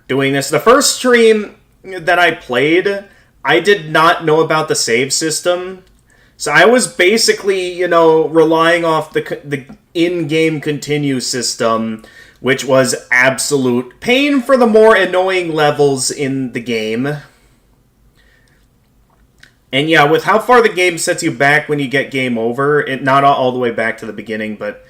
doing this. The first stream that I played, I did not know about the save system. So I was basically, relying off the in-game continue system, which was absolute pain for the more annoying levels in the game. And yeah, with how far the game sets you back when you get game over, not all the way back to the beginning, but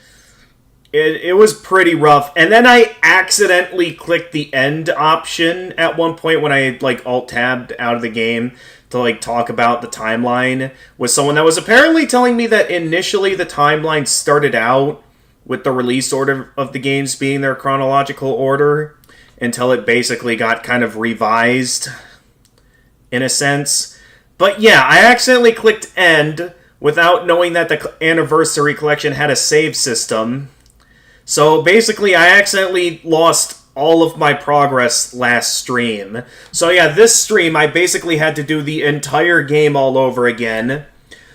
it was pretty rough. And then I accidentally clicked the end option at one point when I alt-tabbed out of the game to talk about the timeline with someone that was apparently telling me that initially the timeline started out with the release order of the games being their chronological order until it basically got kind of revised in a sense. But yeah, I accidentally clicked end without knowing that the Anniversary Collection had a save system. So basically, I accidentally lost all of my progress last stream. So yeah, this stream, I basically had to do the entire game all over again.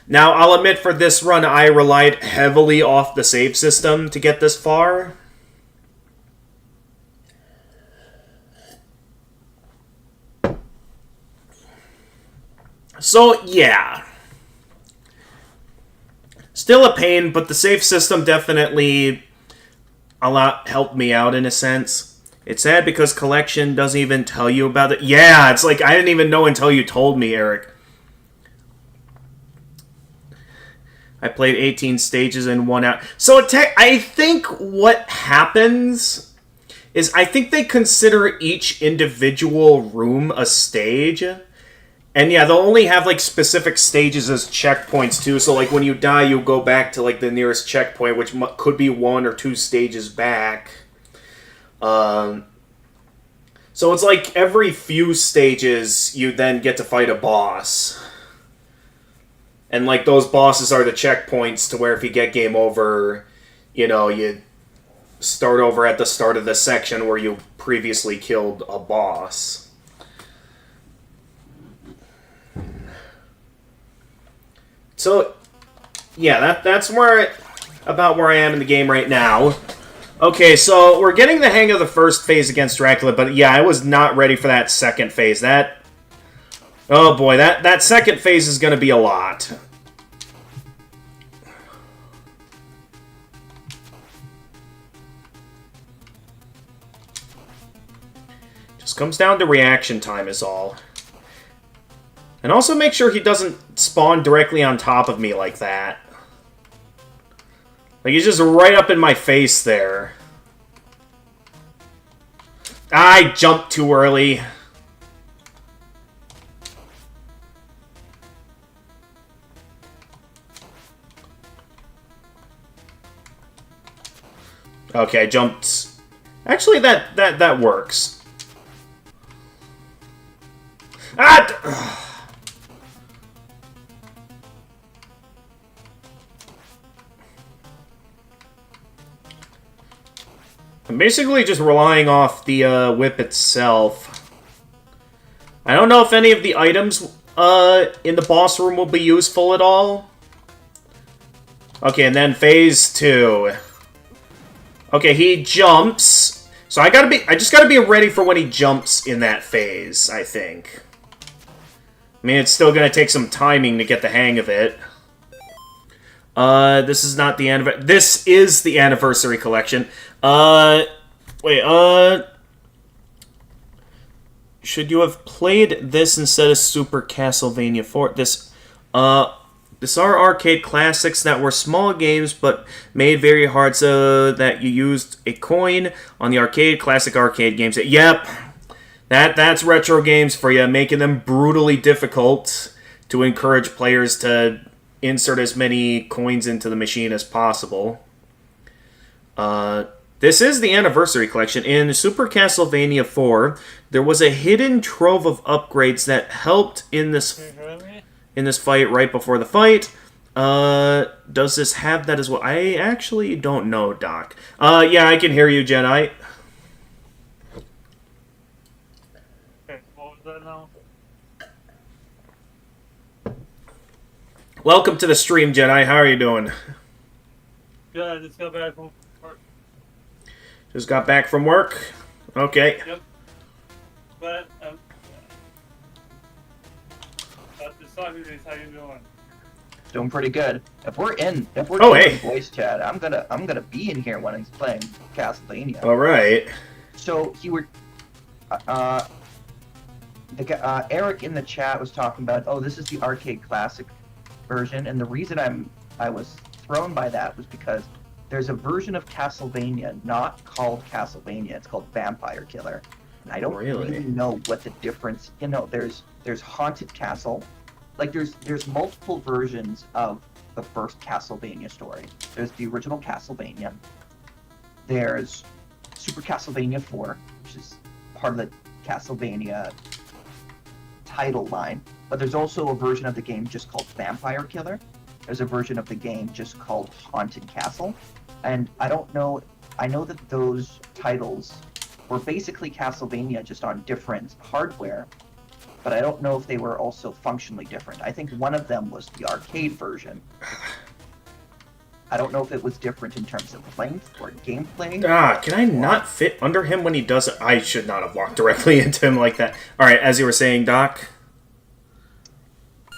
Now, I'll admit for this run, I relied heavily off the save system to get this far. So, yeah. Still a pain, but the save system definitely helped me out in a sense. It's sad because Collection doesn't even tell you about it. Yeah, it's like I didn't even know until you told me, Eric. I played 18 stages in 1 hour. So I think what happens is I think they consider each individual room a stage. And yeah, they'll only have specific stages as checkpoints too. So when you die, you go back to the nearest checkpoint, which could be 1 or 2 stages back. So it's every few stages you then get to fight a boss. And those bosses are the checkpoints to where if you get game over, you start over at the start of the section where you previously killed a boss. So, yeah, that's about where I am in the game right now. Okay, so we're getting the hang of the first phase against Dracula, but yeah, I was not ready for that second phase. Oh boy, that second phase is going to be a lot. Just comes down to reaction time is all. And also make sure he doesn't spawn directly on top of me like that. He's just right up in my face there. I jumped too early. Okay, I jumped. Actually, that works. Ah! I'm basically just relying off the whip itself. I don't know if any of the items in the boss room will be useful at all. Okay, and then phase 2. Okay, he jumps. So I just gotta be ready for when he jumps in that phase, I think. I mean, it's still gonna take some timing to get the hang of it. This is not the anniversary. This is the Anniversary Collection. Should you have played this instead of Super Castlevania 4? This are arcade classics that were small games, but made very hard so that you used a coin on the classic arcade games. Yep, that's retro games for you, making them brutally difficult to encourage players to insert as many coins into the machine as possible. This is the Anniversary Collection. In Super Castlevania 4, there was a hidden trove of upgrades that helped in this fight right before the fight. Does this have that as well? I actually don't know, Doc. Yeah, I can hear you, Jedi. Okay, what was that now? Welcome to the stream, Jedi. How are you doing? Yeah, I just got back from work. Just got back from work? Okay. Yep. But, the Socrates, how you doing? Doing pretty good. If we're Oh, doing hey. voice chat, I'm gonna be in here when he's playing Castlevania. All right. So Eric in the chat was talking about, oh, this is the arcade classic version, and the reason I was thrown by that was because there's a version of Castlevania not called Castlevania. It's called Vampire Killer. And I don't really know what the difference. There's Haunted Castle. Like there's multiple versions of the first Castlevania story. There's the original Castlevania. There's Super Castlevania 4, which is part of the Castlevania title line. But there's also a version of the game just called Vampire Killer. There's a version of the game just called Haunted Castle. And I don't know, I know that those titles were basically Castlevania just on different hardware, but I don't know if they were also functionally different. I think one of them was the arcade version. I don't know if it was different in terms of length or gameplay. Can I not fit under him when he does it? I should not have walked directly into him like that. Alright, as you were saying, Doc?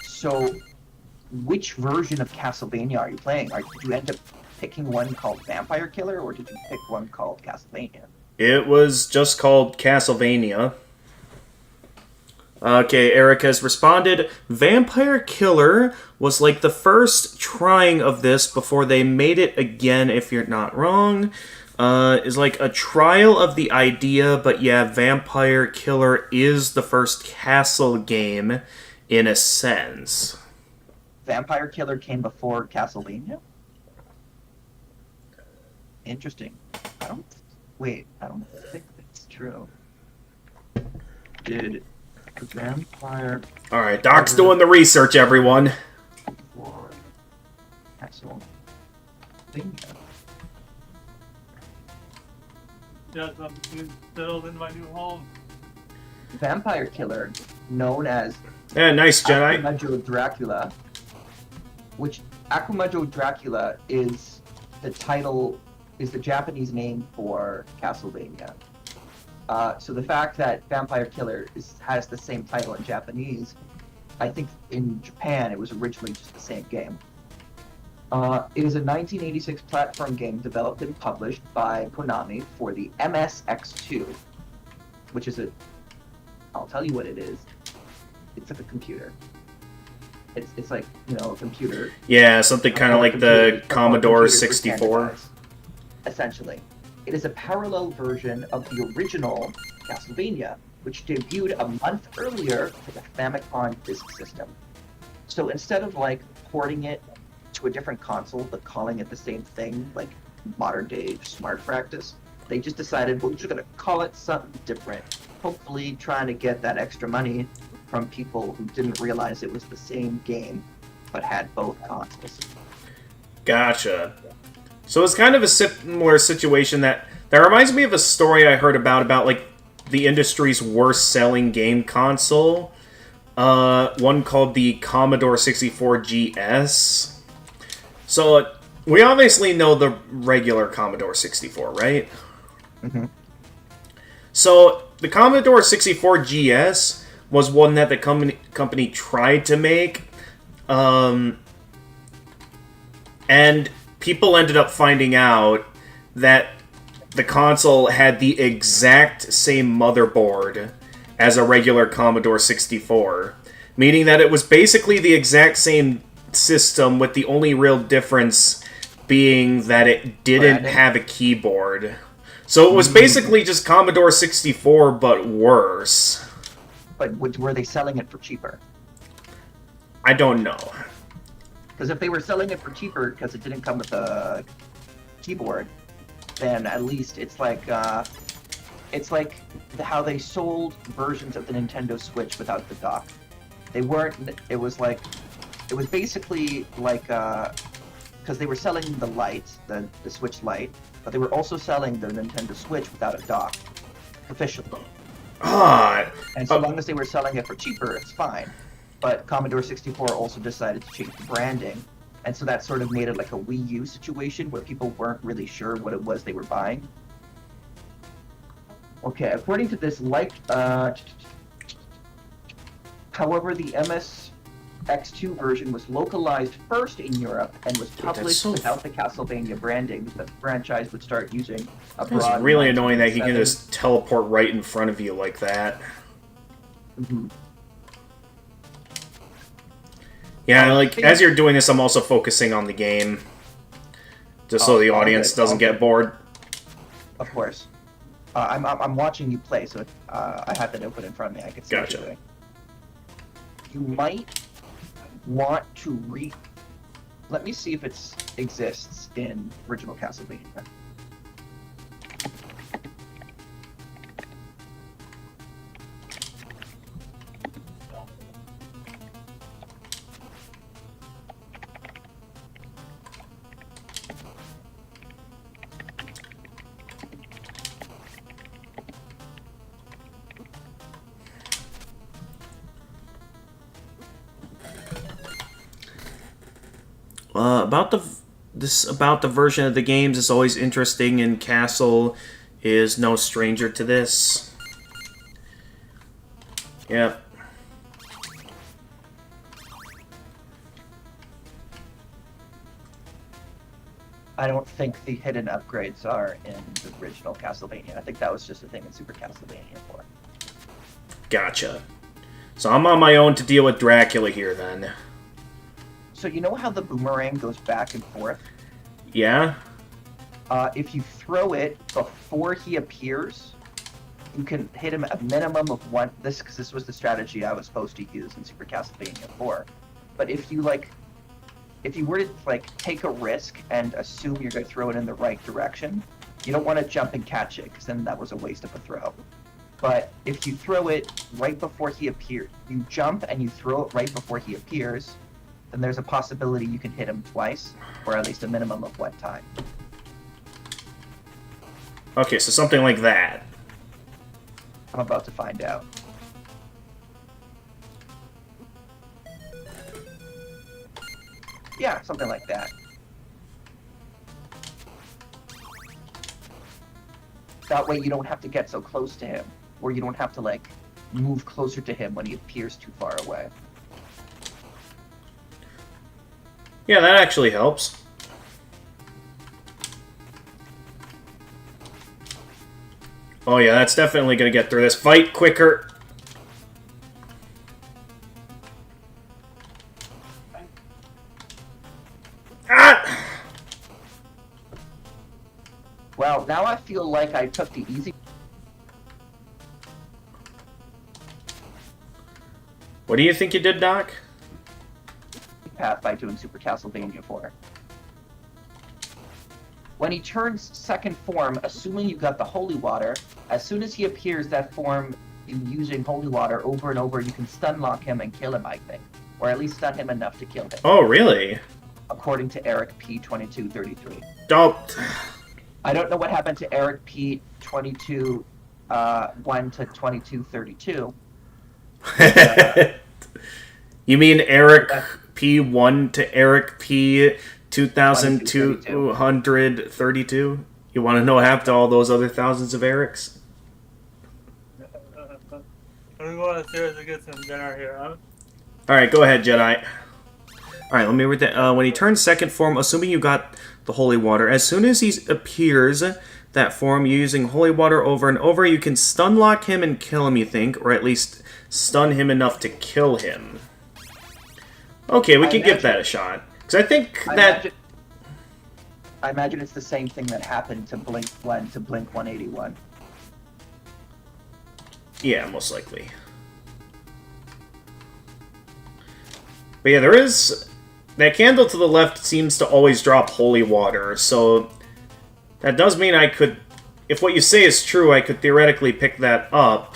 So, which version of Castlevania are you playing? Did you end up picking one called Vampire Killer, or did you pick one called Castlevania? It was just called Castlevania. Okay, Eric has responded. Vampire Killer was like the first trying of this before they made it again, if you're not wrong. Is like a trial of the idea, but yeah, Vampire Killer is the first Castle game in a sense. Vampire Killer came before Castlevania? Interesting. I don't think that's true. Did Vampire... Alright, Doc's doing the research, everyone. Castlevania. Yes, I'm settled in my new home. Vampire Killer, known as Yeah, nice, Jedi. Akumajo Dracula, which Akumajo Dracula is the Japanese name for Castlevania. So the fact that Vampire Killer has the same title in Japanese, I think in Japan it was originally just the same game. It is a 1986 platform game developed and published by Konami for the MSX2, which is I'll tell you what it is. It's like a computer. It's like, a computer. Yeah, something kind of like the Commodore 64. Essentially. It is a parallel version of the original Castlevania, which debuted a month earlier for the Famicom Disk System. So instead of porting it to a different console but calling it the same thing, like modern day smart practice, they just decided, we're just going to call it something different. Hopefully trying to get that extra money from people who didn't realize it was the same game but had both consoles. Gotcha. So it's kind of a similar situation that reminds me of a story I heard about the industry's worst selling game console. One called the Commodore 64 GS. So we obviously know the regular Commodore 64, right? Mm-hmm. So the Commodore 64 GS was one that the company tried to make, and people ended up finding out that the console had the exact same motherboard as a regular Commodore 64, meaning that it was basically the exact same system, with the only real difference being that it didn't have a keyboard. So it was basically just Commodore 64, but worse. But were they selling it for cheaper? I don't know. Because if they were selling it for cheaper because it didn't come with a keyboard, then at least it's like how they sold versions of the Nintendo Switch without the dock. They weren't. It was basically because they were selling the Lite, the Switch Lite, but they were also selling the Nintendo Switch without a dock, officially. And so long as they were selling it for cheaper, it's fine. But Commodore 64 also decided to change the branding, and so that sort of made it like a Wii U situation where people weren't really sure what it was they were buying. Okay, according to this, however, the MSX2 version was localized first in Europe and was published without the Castlevania branding. The franchise would start using abroad. It's really annoying that he can 1987. just teleport right in front of you like that. Mhm. Yeah, like, as you're doing this, I'm also focusing on the game. Just so the audience doesn't get bored. Of course. I'm watching you play, so I have it open in front of me. I can see what you're doing. You might want to Let me see if it exists in original Castlevania. About the version of the games is always interesting, and Castle is no stranger to this. Yep. I don't think the hidden upgrades are in the original Castlevania. I think that was just a thing in Super Castlevania 4. Gotcha. So I'm on my own to deal with Dracula here, then. So you know how the boomerang goes back and forth? Yeah? If you throw it before he appears, you can hit him a minimum of one. Because this was the strategy I was supposed to use in Super Castlevania 4. But if you were to take a risk and assume you're going to throw it in the right direction, you don't want to jump and catch it, because then that was a waste of a throw. But if you throw it right before he appears, you jump and you throw it right before he appears, then there's a possibility you can hit him twice, or at least a minimum of one time. Okay, so something like that. I'm about to find out. Yeah, something like that. That way you don't have to get so close to him, or you don't have to, move closer to him when he appears too far away. Yeah, that actually helps. Oh yeah, that's definitely gonna get through this fight quicker. Ah! Well, now I feel like I took the easy What do you think you did, Doc? path by doing Super Castlevania 4. When he turns second form, assuming you got the Holy Water, as soon as he appears that form using Holy Water over and over, you can stun lock him and kill him, I think. Or at least stun him enough to kill him. Oh, really? According to Eric P2233. Oh. I don't know what happened to Eric P22 1 to 2232. You mean Eric P1 to Eric P 2232? You want to know what happened to all those other thousands of Erics? Let me go upstairs to get some dinner here, huh? Alright, go ahead, Jedi. Alright, let me read that. When he turns second form, assuming you got the Holy Water, as soon as he appears that form using Holy Water over and over, you can stun lock him and kill him, you think, or at least stun him enough to kill him. Okay, we can give that a shot. Because I think I imagine it's the same thing that happened to Blink 1 to Blink 181. Yeah, most likely. But yeah, there is... That candle to the left seems to always drop holy water, so... That does mean I could... If what you say is true, I could theoretically pick that up.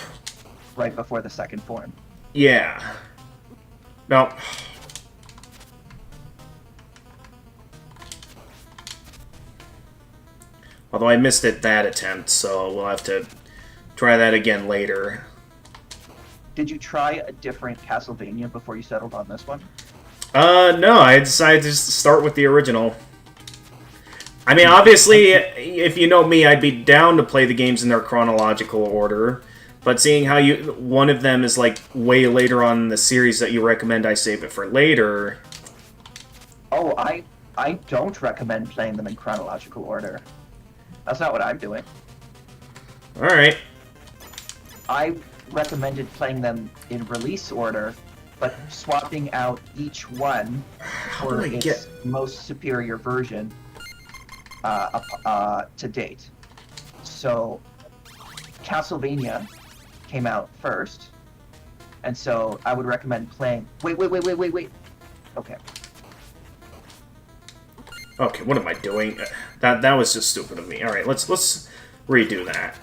Right before the second form. Yeah. Now... Although I missed it that attempt, so we'll have to try that again later. Did you try a different Castlevania before you settled on this one? No, I decided to just start with the original. I mean, obviously, if you know me, I'd be down to play the games in their chronological order. But seeing how one of them is like way later on in the series that you recommend I save it for later. Oh, I don't recommend playing them in chronological order. That's not what I'm doing. All right. I recommended playing them in release order, but swapping out each one for its most superior version to date. So, Castlevania came out first, and so I would recommend playing. Wait. Okay. Okay, what am I doing? That was just stupid of me. All right, let's redo that.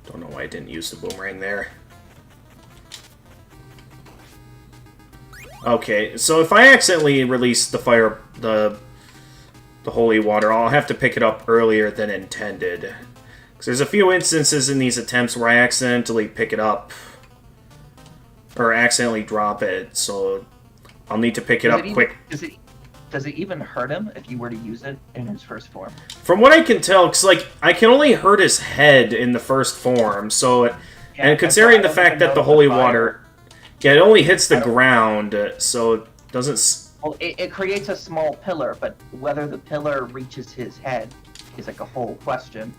Don't know why I didn't use the boomerang there. Okay, so if I accidentally release the holy water, I'll have to pick it up earlier than intended. Because there's a few instances in these attempts where I accidentally pick it up or accidentally drop it, so I'll need to pick it up quick. Does it even hurt him if you were to use it in his first form? From what I can tell, because like I can only hurt his head in the first form, so and considering the fact that the holy water, it only hits the ground, so it doesn't. Well, it creates a small pillar, but whether the pillar reaches his head is like a whole question,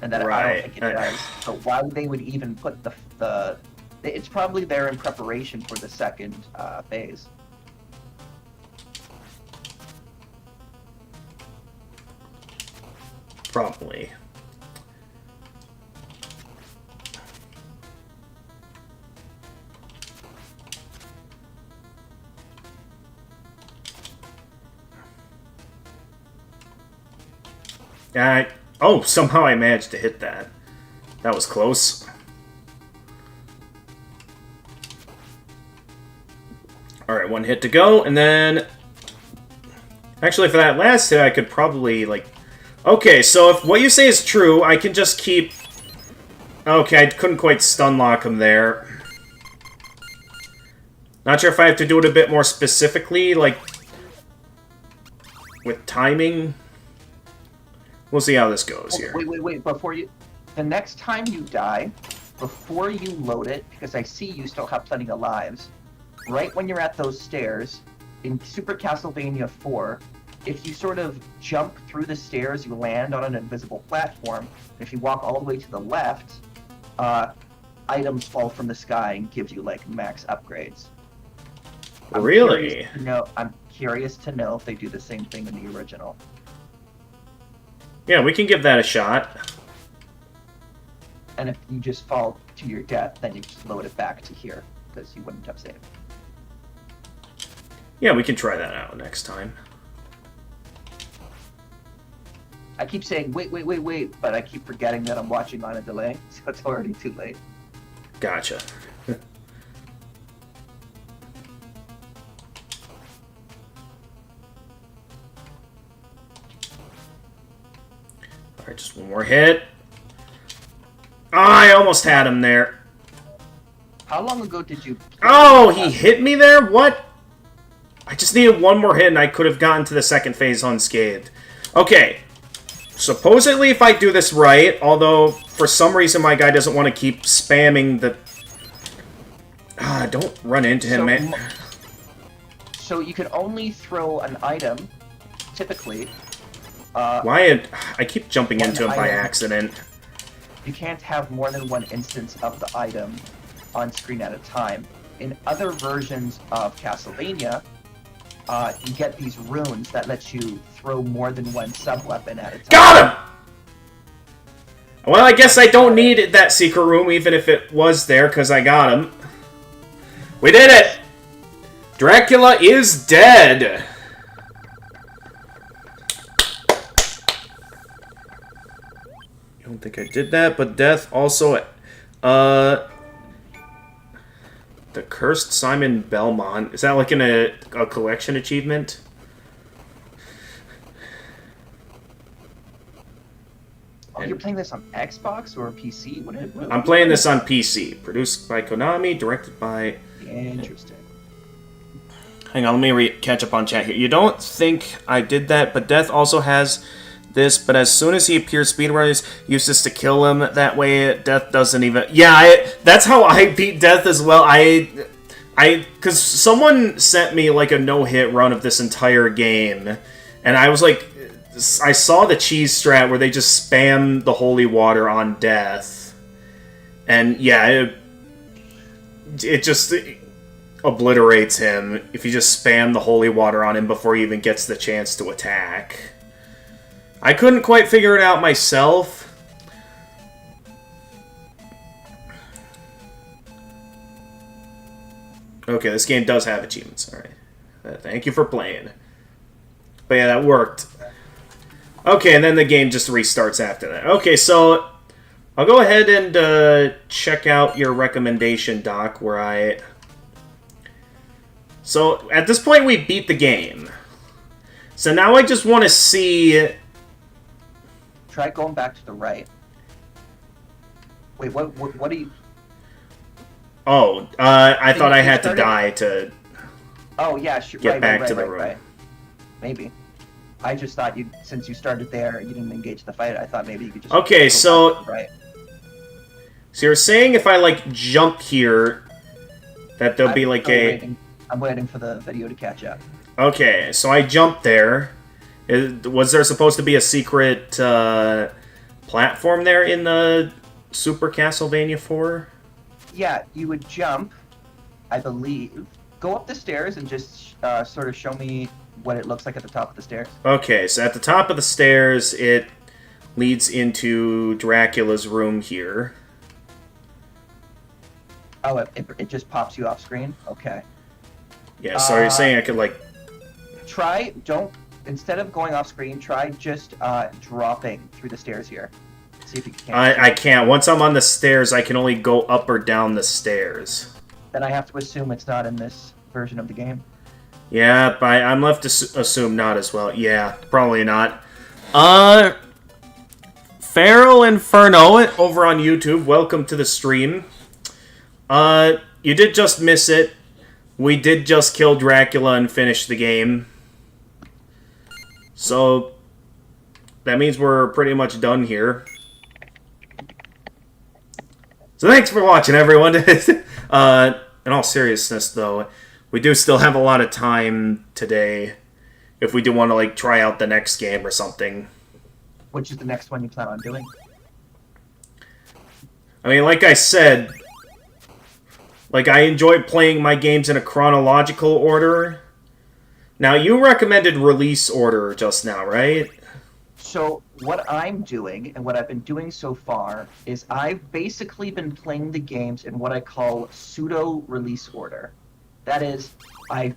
and that I don't think it does. So why they would even put the it's probably there in preparation for the second phase. Probably. Oh, somehow I managed to hit that. That was close. Alright, one hit to go, and then... Actually, for that last hit, I could probably, like... Okay, so if what you say is true, I can just keep... Okay, I couldn't quite stun lock him there. Not sure if I have to do it a bit more specifically, like... with timing. We'll see how this goes here. Wait, before you... The next time you die, before you load it, because I see you still have plenty of lives, right when you're at those stairs, in Super Castlevania 4, if you sort of jump through the stairs, you land on an invisible platform. If you walk all the way to the left, items fall from the sky and give you, like, max upgrades. Really? I'm curious to know if they do the same thing in the original. Yeah, we can give that a shot. And if you just fall to your death, then you just load it back to here, because you wouldn't have saved. Yeah, we can try that out next time. I keep saying, wait, but I keep forgetting that I'm watching on a delay, so it's already too late. Gotcha. Alright, just one more hit. Oh, I almost had him there. How long ago did you... Oh, he hit me there? What? I just needed one more hit and I could have gotten to the second phase unscathed. Okay. Supposedly, if I do this right, although for some reason my guy doesn't want to keep spamming the... don't run into him, man. So you can only throw an item, typically. Why? I keep jumping into him by accident. You can't have more than one instance of the item on screen at a time. In other versions of Castlevania, you get these runes that let you throw more than one sub-weapon at a time. Got him! Well, I guess I don't need that secret room, even if it was there, because I got him. We did it! Dracula is dead! I don't think I did that, but death also... The Cursed Simon Belmont. Is that like in a collection achievement? Oh, you're playing this on Xbox or PC? I'm playing this on PC. Produced by Konami, directed by... Interesting. Hang on, let me catch up on chat here. You don't think I did that, but Death also has this, but as soon as he appears, speedrunners use this to kill him. That way, Death doesn't even... Yeah, that's how I beat Death as well. Because someone sent me, like, a no-hit run of this entire game, and I was like... I saw the cheese strat where they just spam the holy water on Death. And, yeah, it just obliterates him if you just spam the holy water on him before he even gets the chance to attack. I couldn't quite figure it out myself. Okay, this game does have achievements. Alright. Thank you for playing. But yeah, that worked. Okay, and then the game just restarts after that. Okay, so I'll go ahead and check out your recommendation, Doc, where I... So, at this point, we beat the game. So now I just want to see... Try going back to the right. Wait, what do you... Oh, I thought I had to die to... Oh, yeah, sure. Get back to the room. Right. Maybe. I just thought since you started there, you didn't engage the fight. I thought maybe you could just... Okay, so... Right. So you're saying if I, like, jump here, that there'll be, like, I'm waiting for the video to catch up. Okay, so I jumped there. Was there supposed to be a secret platform there in the Super Castlevania 4? Yeah, you would jump, I believe. Go up the stairs and just sort of show me what it looks like at the top of the stairs. Okay, so at the top of the stairs, it leads into Dracula's room here. Oh, it just pops you off screen? Okay. Yeah, so you're saying I could, like... Instead of going off screen, try just dropping through the stairs here. See if you can. I can't. Once I'm on the stairs, I can only go up or down the stairs. Then I have to assume it's not in this version of the game. Yeah, but I'm left to assume not as well. Yeah, probably not. Feral Inferno over on YouTube, welcome to the stream. You did just miss it. We did just kill Dracula and finish the game. So, that means we're pretty much done here. So thanks for watching, everyone. In all seriousness, though, we do still have a lot of time today if we do want to, like, try out the next game or something. Which is the next one you plan on doing? I mean, like I said, like, I enjoy playing my games in a chronological order. Now, you recommended release order just now, right? So, what I'm doing, and what I've been doing so far, is I've basically been playing the games in what I call pseudo-release order. That is, I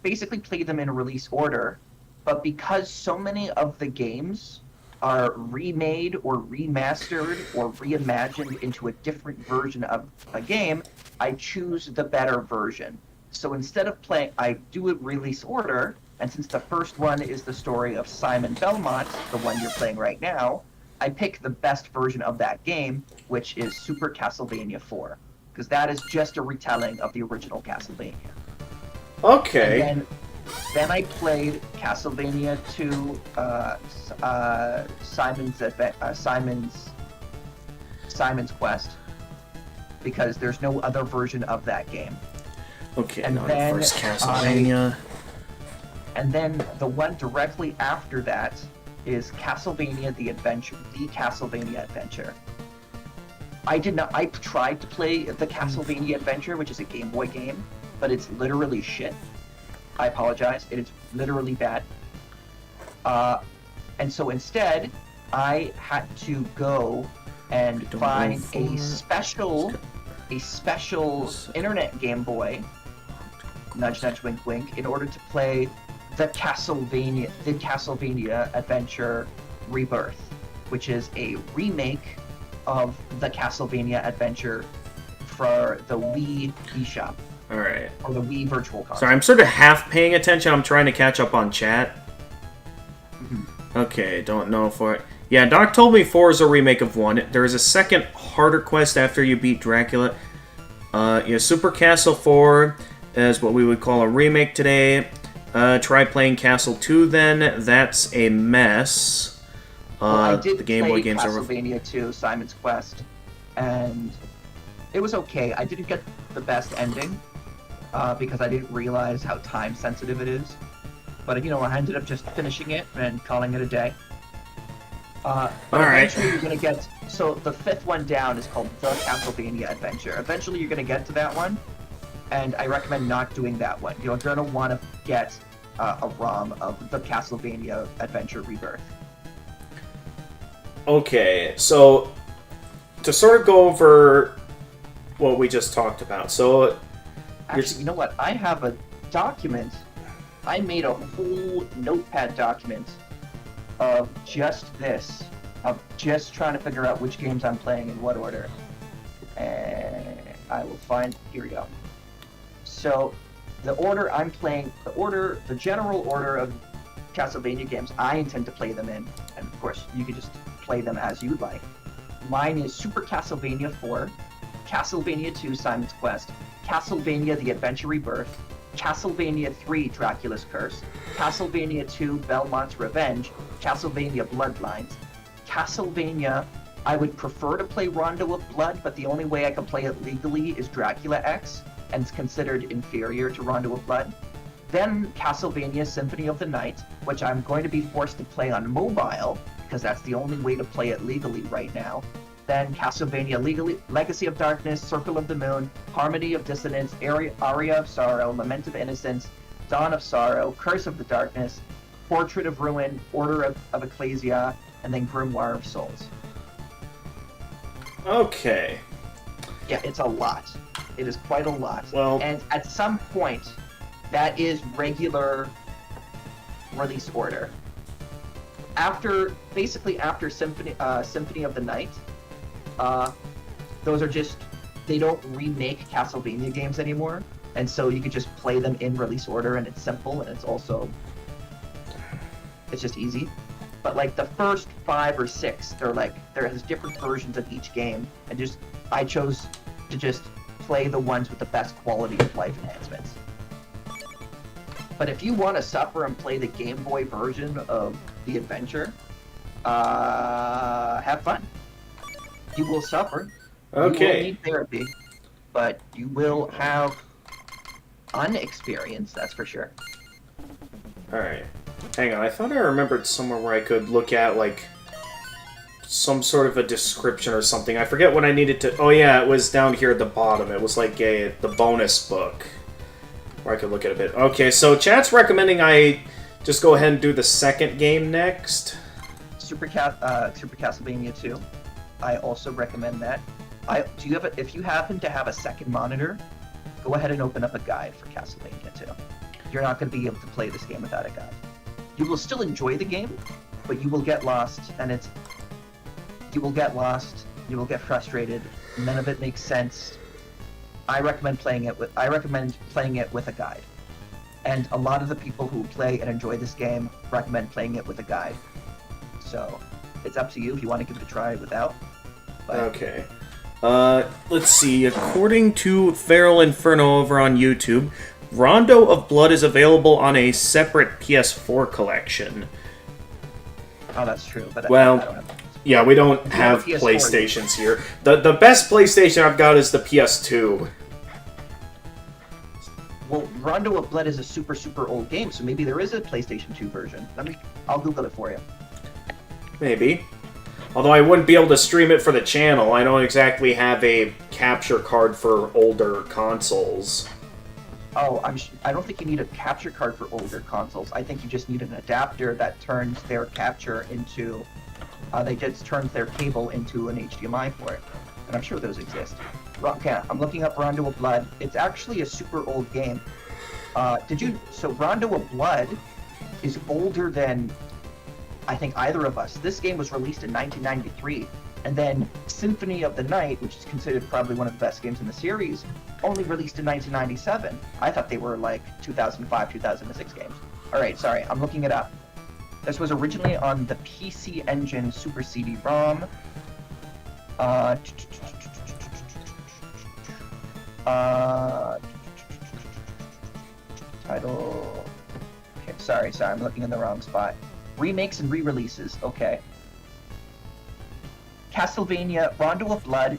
basically play them in a release order, but because so many of the games are remade or remastered or reimagined into a different version of a game, I choose the better version. So instead of playing, I do a release order, and since the first one is the story of Simon Belmont, the one you're playing right now, I pick the best version of that game, which is Super Castlevania 4. Because that is just a retelling of the original Castlevania. Okay. And then I played Castlevania 2, Simon's Quest, because there's no other version of that game. Okay, and no, then first Castlevania. And then the one directly after that is Castlevania the Castlevania Adventure. I tried to play the Castlevania Adventure, which is a Game Boy game, but it's literally shit. I apologize. It is literally bad. And so instead, I had to go and find a special internet Game Boy, nudge nudge wink wink, in order to play the Castlevania Adventure Rebirth, which is a remake of the Castlevania Adventure for the Wii eShop. Alright. Or the Wii Virtual Console. So I'm sort of half paying attention. I'm trying to catch up on chat. Okay, don't know for it. Yeah, Doc told me 4 is a remake of 1. There is a second harder quest after you beat Dracula. Yeah, Super Castle 4 is what we would call a remake today. Try playing Castle 2 then. That's a mess. Well, I did the Game Boy games Castlevania 2, Simon's Quest, and it was okay. I didn't get the best ending because I didn't realize how time sensitive it is. But you know, I ended up just finishing it and calling it a day. But eventually you're gonna get. So the 5th one down is called The Castlevania Adventure. Eventually you're gonna get to that one, and I recommend not doing that one. You're gonna want to get a ROM of The Castlevania Adventure Rebirth. Okay, so to sort of go over what we just talked about. So, actually, you know what? I have a document. I made a whole notepad document of just this, of just trying to figure out which games I'm playing in what order. And I will find. Here we go. So, the order I'm playing, the general order of Castlevania games I intend to play them in, and of course, you can just play them as you'd like. Mine is Super Castlevania 4, Castlevania 2 Simon's Quest, Castlevania The Adventure Rebirth, Castlevania 3 Dracula's Curse, Castlevania 2 Belmont's Revenge, Castlevania Bloodlines, Castlevania. I would prefer to play Rondo of Blood, but the only way I can play it legally is Dracula X, and it's considered inferior to Rondo of Blood. Then Castlevania Symphony of the Night, which I'm going to be forced to play on mobile, because that's the only way to play it legally right now. Then Castlevania Legacy of Darkness, Circle of the Moon, Harmony of Dissonance, Aria of Sorrow, Lament of Innocence, Dawn of Sorrow, Curse of the Darkness, Portrait of Ruin, Order of Ecclesia, and then Grimoire of Souls. Okay. Yeah, it's a lot. It is quite a lot. Well, and at some point, that is regular release order. After Symphony of the Night, those are just, they don't remake Castlevania games anymore, and so you could just play them in release order, and it's simple, and it's just easy. But like the first 5 or 6, there has different versions of each game, and I chose to just play the ones with the best quality of life enhancements. But if you want to suffer and play the Game Boy version of the adventure, have fun. You will suffer. Okay. You will need therapy, but you will have unexperience, that's for sure. Alright. Hang on, I thought I remembered somewhere where I could look at, like, some sort of a description or something. I forget what I needed to... Oh yeah, it was down here at the bottom. It was like the bonus book, where I could look at a bit. Okay, so chat's recommending I just go ahead and do the second game next. Super Castlevania 2. I also recommend that. If you happen to have a second monitor, go ahead and open up a guide for Castlevania 2. You're not going to be able to play this game without a guide. You will still enjoy the game, but you will get lost, you will get frustrated, none of it makes sense. I recommend playing it with a guide. And a lot of the people who play and enjoy this game recommend playing it with a guide. So, it's up to you if you want to give it a try without. But... Okay. Let's see. According to Feral Inferno over on YouTube, Rondo of Blood is available on a separate PS4 collection. Oh, that's true. But well, I don't have... Yeah, we don't have PlayStations here. The best PlayStation I've got is the PS2. Well, Rondo of Blood is a super, super old game, so maybe there is a PlayStation 2 version. I'll Google it for you. Maybe. Although I wouldn't be able to stream it for the channel. I don't exactly have a capture card for older consoles. Oh, I don't think you need a capture card for older consoles. I think you just need an adapter that turns their capture into... they just turn their cable into an HDMI for it. And I'm sure those exist. Okay, I'm looking up Rondo of Blood. It's actually a super old game. So Rondo of Blood is older than, I think, either of us. This game was released in 1993. And then Symphony of the Night, which is considered probably one of the best games in the series, only released in 1997. I thought they were like 2005, 2006 games. Alright, sorry, I'm looking it up. This was originally on the PC Engine Super CD-ROM. Uh, title. Okay, sorry, I'm looking in the wrong spot. Remakes and re-releases. Okay. Castlevania Rondo of Blood.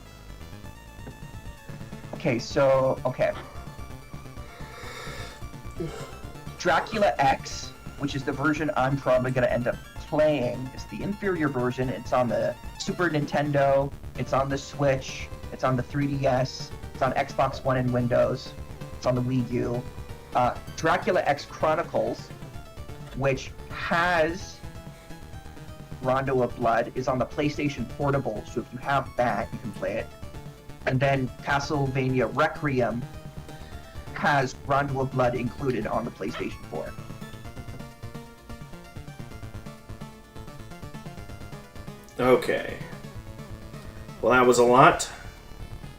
Okay, so okay. Dracula X, which is the version I'm probably gonna end up playing. It's the inferior version. It's on the Super Nintendo. It's on the Switch. It's on the 3DS. It's on Xbox One and Windows. It's on the Wii U. Dracula X Chronicles, which has Rondo of Blood, is on the PlayStation Portable, so if you have that, you can play it. And then Castlevania Requiem has Rondo of Blood included on the PlayStation 4. Okay. Well, that was a lot.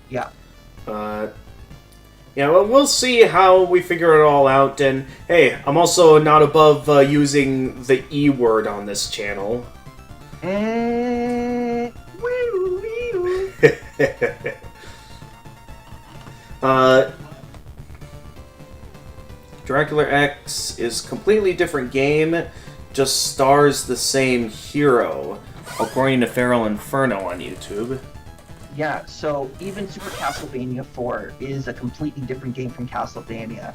Yeah. Yeah, well, we'll see how we figure it all out, and hey, I'm also not above using the E word on this channel. Dracula X is completely different game, just stars the same hero, according to Feral Inferno on YouTube. Yeah, so even Super Castlevania 4 is a completely different game from Castlevania.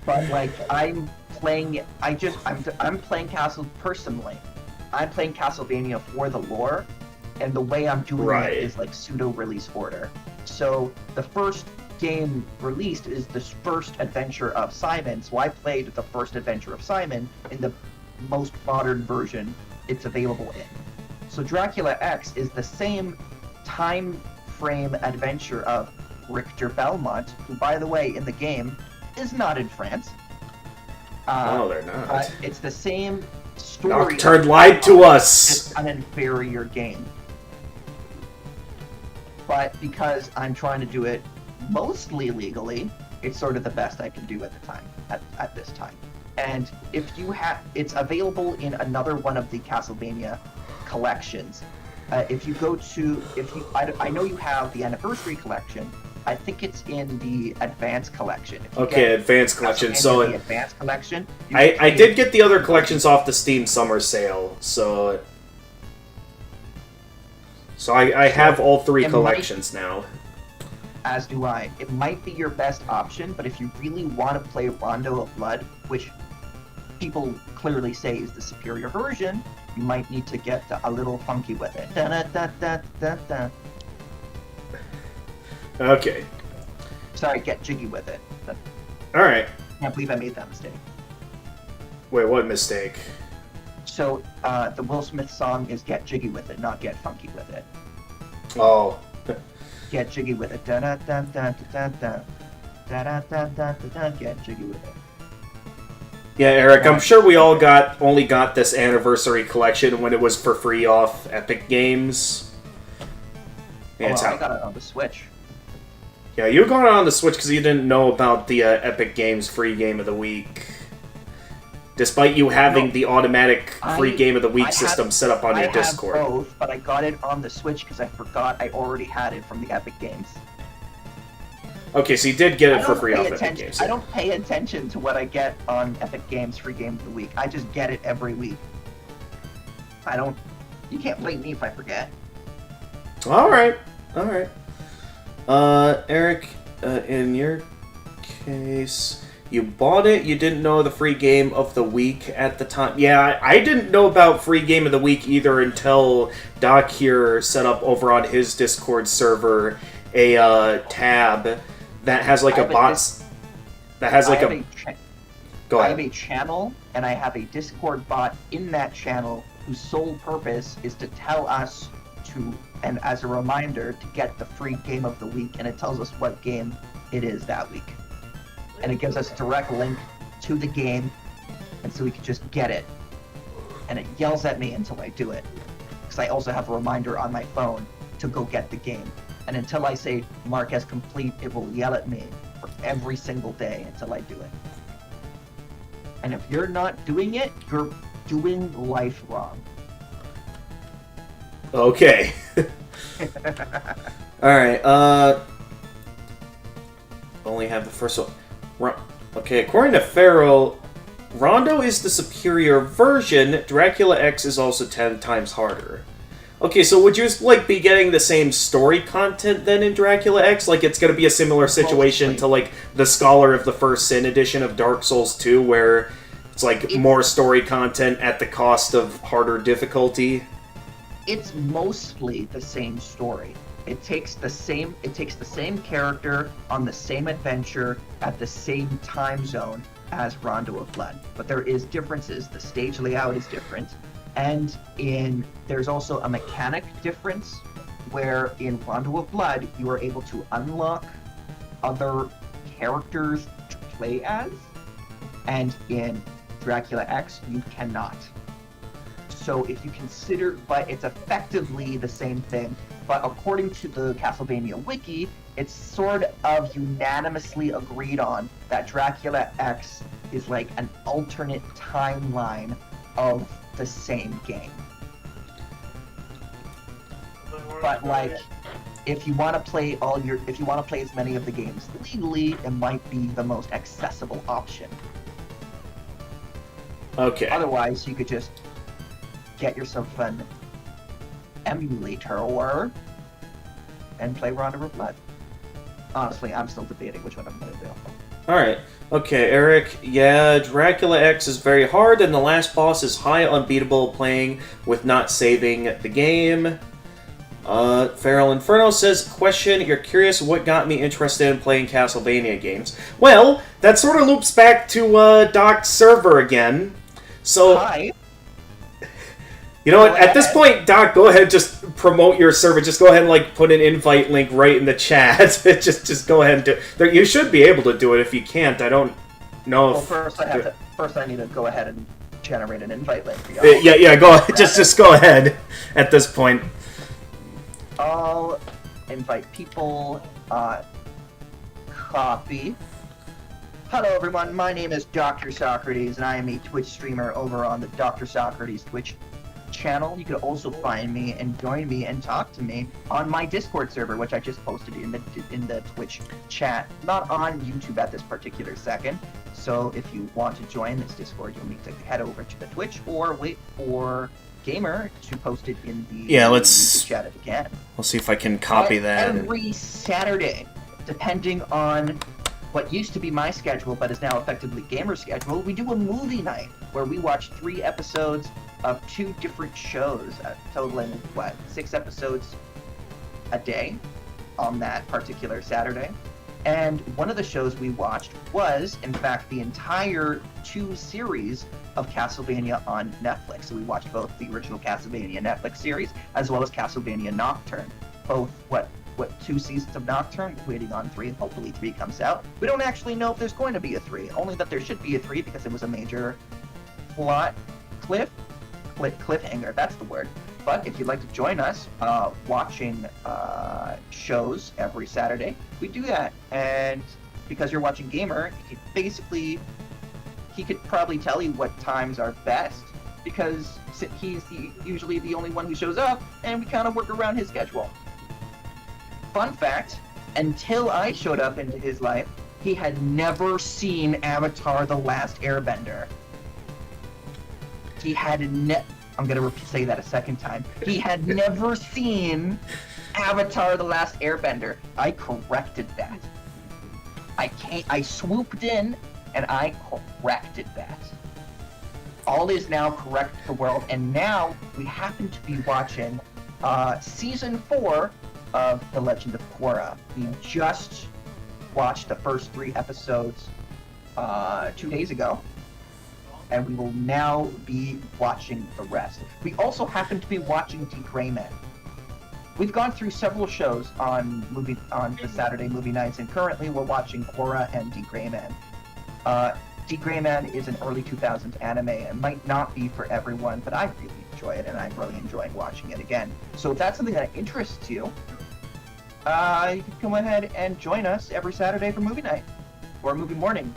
But like I'm playing personally. I'm playing Castlevania for the lore, and the way I'm doing it is like pseudo release order. So the first game released is the first adventure of Simon. So I played the first adventure of Simon in the most modern version it's available in. So Dracula X is the same time frame adventure of Richter Belmont, who, by the way, in the game is not in France. No, they're not. It's the same story. Nocturne lied to us. It's an inferior game. But because I'm trying to do it mostly legally, it's sort of the best I can do at the time, at this time. And if you have, it's available in another one of the Castlevania collections. If you go to, I know you have the Anniversary Collection. I think it's in the Advanced Collection. Okay, Advanced Collection. So the Advanced Collection. I did get the other collections off the Steam Summer Sale, so I have all three collections now. As do I. It might be your best option, but if you really want to play Rondo of Blood, which people clearly say is the superior version, you might need to get a little funky with it. Da-da-da-da-da-da. Okay. Sorry, get jiggy with it. Alright. I can't believe I made that mistake. Wait, what mistake? So, the Will Smith song is Get Jiggy With It, not Get Funky With It. Oh. Get jiggy with it. Da-da-da-da-da-da-da. Da-da-da-da-da-da. Get jiggy with it. Yeah, Eric, I'm sure we all only got this Anniversary Collection when it was for free off Epic Games. Yeah, I got it on the Switch. Yeah, you got it on the Switch because you didn't know about the Epic Games Free Game of the Week. Despite you having the automatic Free Game of the Week system set up on your Discord. I have both, but I got it on the Switch because I forgot I already had it from the Epic Games. Okay, so you did get it for free off Epic Games. I don't pay attention to what I get on Epic Games Free Game of the Week. I just get it every week. You can't blame me if I forget. Alright. Eric, in your case, you bought it, you didn't know the Free Game of the Week at the time. Yeah, I didn't know about Free Game of the Week either until Doc here set up over on his Discord server a tab that has like a bot. That has like a. Go ahead. I have a channel, and I have a Discord bot in that channel whose sole purpose is to tell us to, and as a reminder, to get the Free Game of the Week, and it tells us what game it is that week. And it gives us a direct link to the game, and so we can just get it. And it yells at me until I do it. Because I also have a reminder on my phone to go get the game. And until I say mark as complete, it will yell at me for every single day until I do it. And if you're not doing it, you're doing life wrong. Okay. Alright, only have the first one. Okay, according to Farrell, Rondo is the superior version. Dracula X is also 10 times harder. Okay, so would you, like, be getting the same story content then in Dracula X? Like, it's gonna be a similar situation to, like, the Scholar of the First Sin edition of Dark Souls 2, where it's, like, more story content at the cost of harder difficulty? It's mostly the same story. It takes the same character on the same adventure at the same time zone as Rondo of Blood. But there is differences. The stage layout is different. And there's also a mechanic difference where in Rondo of Blood you are able to unlock other characters to play as, and in Dracula X you cannot. So if you consider, but it's effectively the same thing. But according to the Castlevania wiki, it's sort of unanimously agreed on that Dracula X is like an alternate timeline of the same game. But like, if you want to play as many of the games legally, it might be the most accessible option. Okay. Otherwise, you could just get yourself an emulator and play Rondo of Blood. Honestly, I'm still debating which one I'm going to do. Alright. Okay, Eric. Yeah, Dracula X is very hard, and the last boss is high unbeatable playing with not saving the game. Feral Inferno says, question, you're curious what got me interested in playing Castlevania games. Well, that sort of loops back to Doc's server again. So, Hi. You know what, at this point, Doc, go ahead, just promote your server. Just go ahead and, like, put an invite link right in the chat. just go ahead and do it. You should be able to do it. If you can't, I don't know if... Well, first I need to go ahead and generate an invite link for y'all. Yeah, go ahead. Just go ahead at this point. I'll invite people, copy. Hello everyone, my name is Dr. Socrates, and I am a Twitch streamer over on the Dr. Socrates Twitch channel. You can also find me and join me and talk to me on my Discord server, which I just posted in the Twitch chat. Not on YouTube at this particular second. So if you want to join this Discord, you'll need to head over to the Twitch or wait for Gamer to post it in the let's chat again. We'll see if I can copy that. Every Saturday, depending on what used to be my schedule but is now effectively Gamer's schedule, we do a movie night where we watch 3 episodes of 2 different shows, totaling, 6 episodes a day on that particular Saturday. And one of the shows we watched was, in fact, the entire 2 series of Castlevania on Netflix. So we watched both the original Castlevania Netflix series as well as Castlevania Nocturne. Both, 2 seasons of Nocturne, waiting on 3, and hopefully 3 comes out. We don't actually know if there's going to be a 3, only that there should be a 3 because it was a major plot cliffhanger, that's the word. But if you'd like to join us watching shows every Saturday, we do that. And because you're watching Gamer, he could probably tell you what times are best because he's usually the only one who shows up, and we kind of work around his schedule. Fun fact, until I showed up into his life, he had never seen Avatar: The Last Airbender. He had I'm gonna say that a second time. He had never seen Avatar: The Last Airbender. I corrected that. I swooped in and I corrected that. All is now correct the world, and now we happen to be watching season 4 of The Legend of Korra. We just watched the first 3 episodes 2 days ago, and we will now be watching the rest. We also happen to be watching D. Greyman. We've gone through several shows on the Saturday movie nights, and currently we're watching Korra and D. Greyman. D. Greyman is an early 2000s anime. It might not be for everyone, but I really enjoy it, and I'm really enjoying watching it again. So if that's something that interests you, you can come ahead and join us every Saturday for movie night, or movie morning.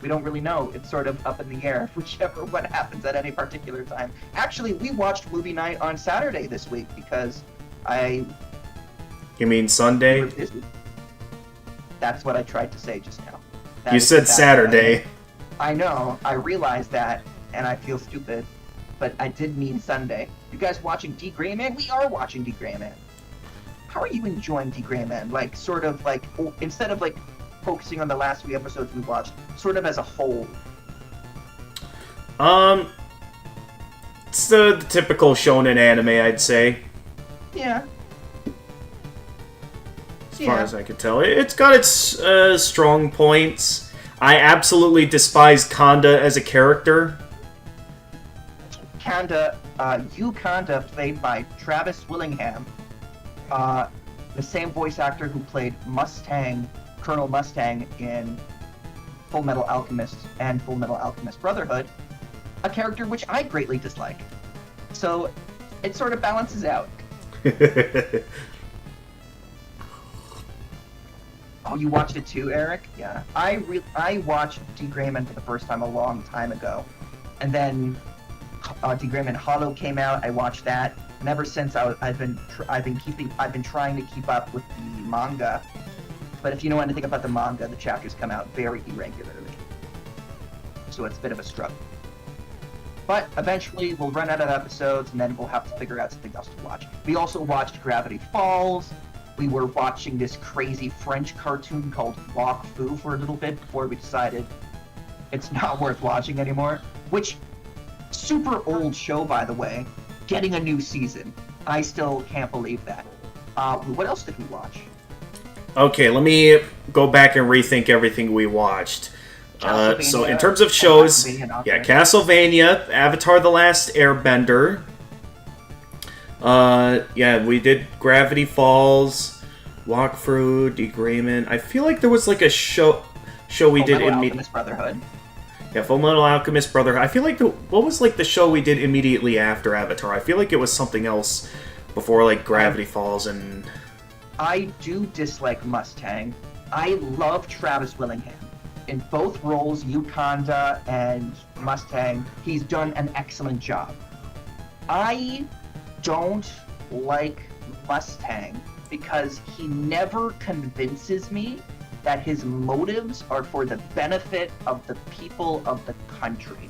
We don't really know. It's sort of up in the air, whichever what happens at any particular time. Actually, we watched movie night on Saturday this week because You mean Sunday? That's what I tried to say just now. You said Saturday. I know. I realized that, and I feel stupid, but I did mean Sunday. You guys watching D. Gray Man? We are watching D. Gray Man. How are you enjoying D. Gray Man? Like, sort of like, instead of like focusing on the last few episodes we watched, sort of as a whole. It's the typical shonen anime, I'd say. Yeah. As far as I could tell. It's got its strong points. I absolutely despise Kanda as a character. Kanda, Kanda, played by Travis Willingham, the same voice actor who played Mustang, Colonel Mustang in Full Metal Alchemist and Full Metal Alchemist Brotherhood, a character which I greatly dislike. So it sort of balances out. Oh, you watched it too, Eric? Yeah. I watched D. Grayman for the first time a long time ago, and then D. Grayman Hollow came out. I watched that, and ever since I've been trying to keep up with the manga. But if you know anything about the manga, the chapters come out very irregularly, so it's a bit of a struggle. But eventually, we'll run out of episodes, and then we'll have to figure out something else to watch. We also watched Gravity Falls. We were watching this crazy French cartoon called Walk Fu for a little bit before we decided it's not worth watching anymore. Which, super old show, by the way, getting a new season. I still can't believe that. What else did we watch? Okay, let me go back and rethink everything we watched. So in terms of shows, Castlevania, Avatar: The Last Airbender. We did Gravity Falls, Walk Through, D. Grayman. I feel like there was like a show we did in Alchemist Brotherhood. Yeah, Full Metal Alchemist Brotherhood. I feel like what was like the show we did immediately after Avatar? I feel like it was something else before like Gravity Falls and. I do dislike Mustang. I love Travis Willingham. In both roles, Yukanda and Mustang, he's done an excellent job. I don't like Mustang because he never convinces me that his motives are for the benefit of the people of the country.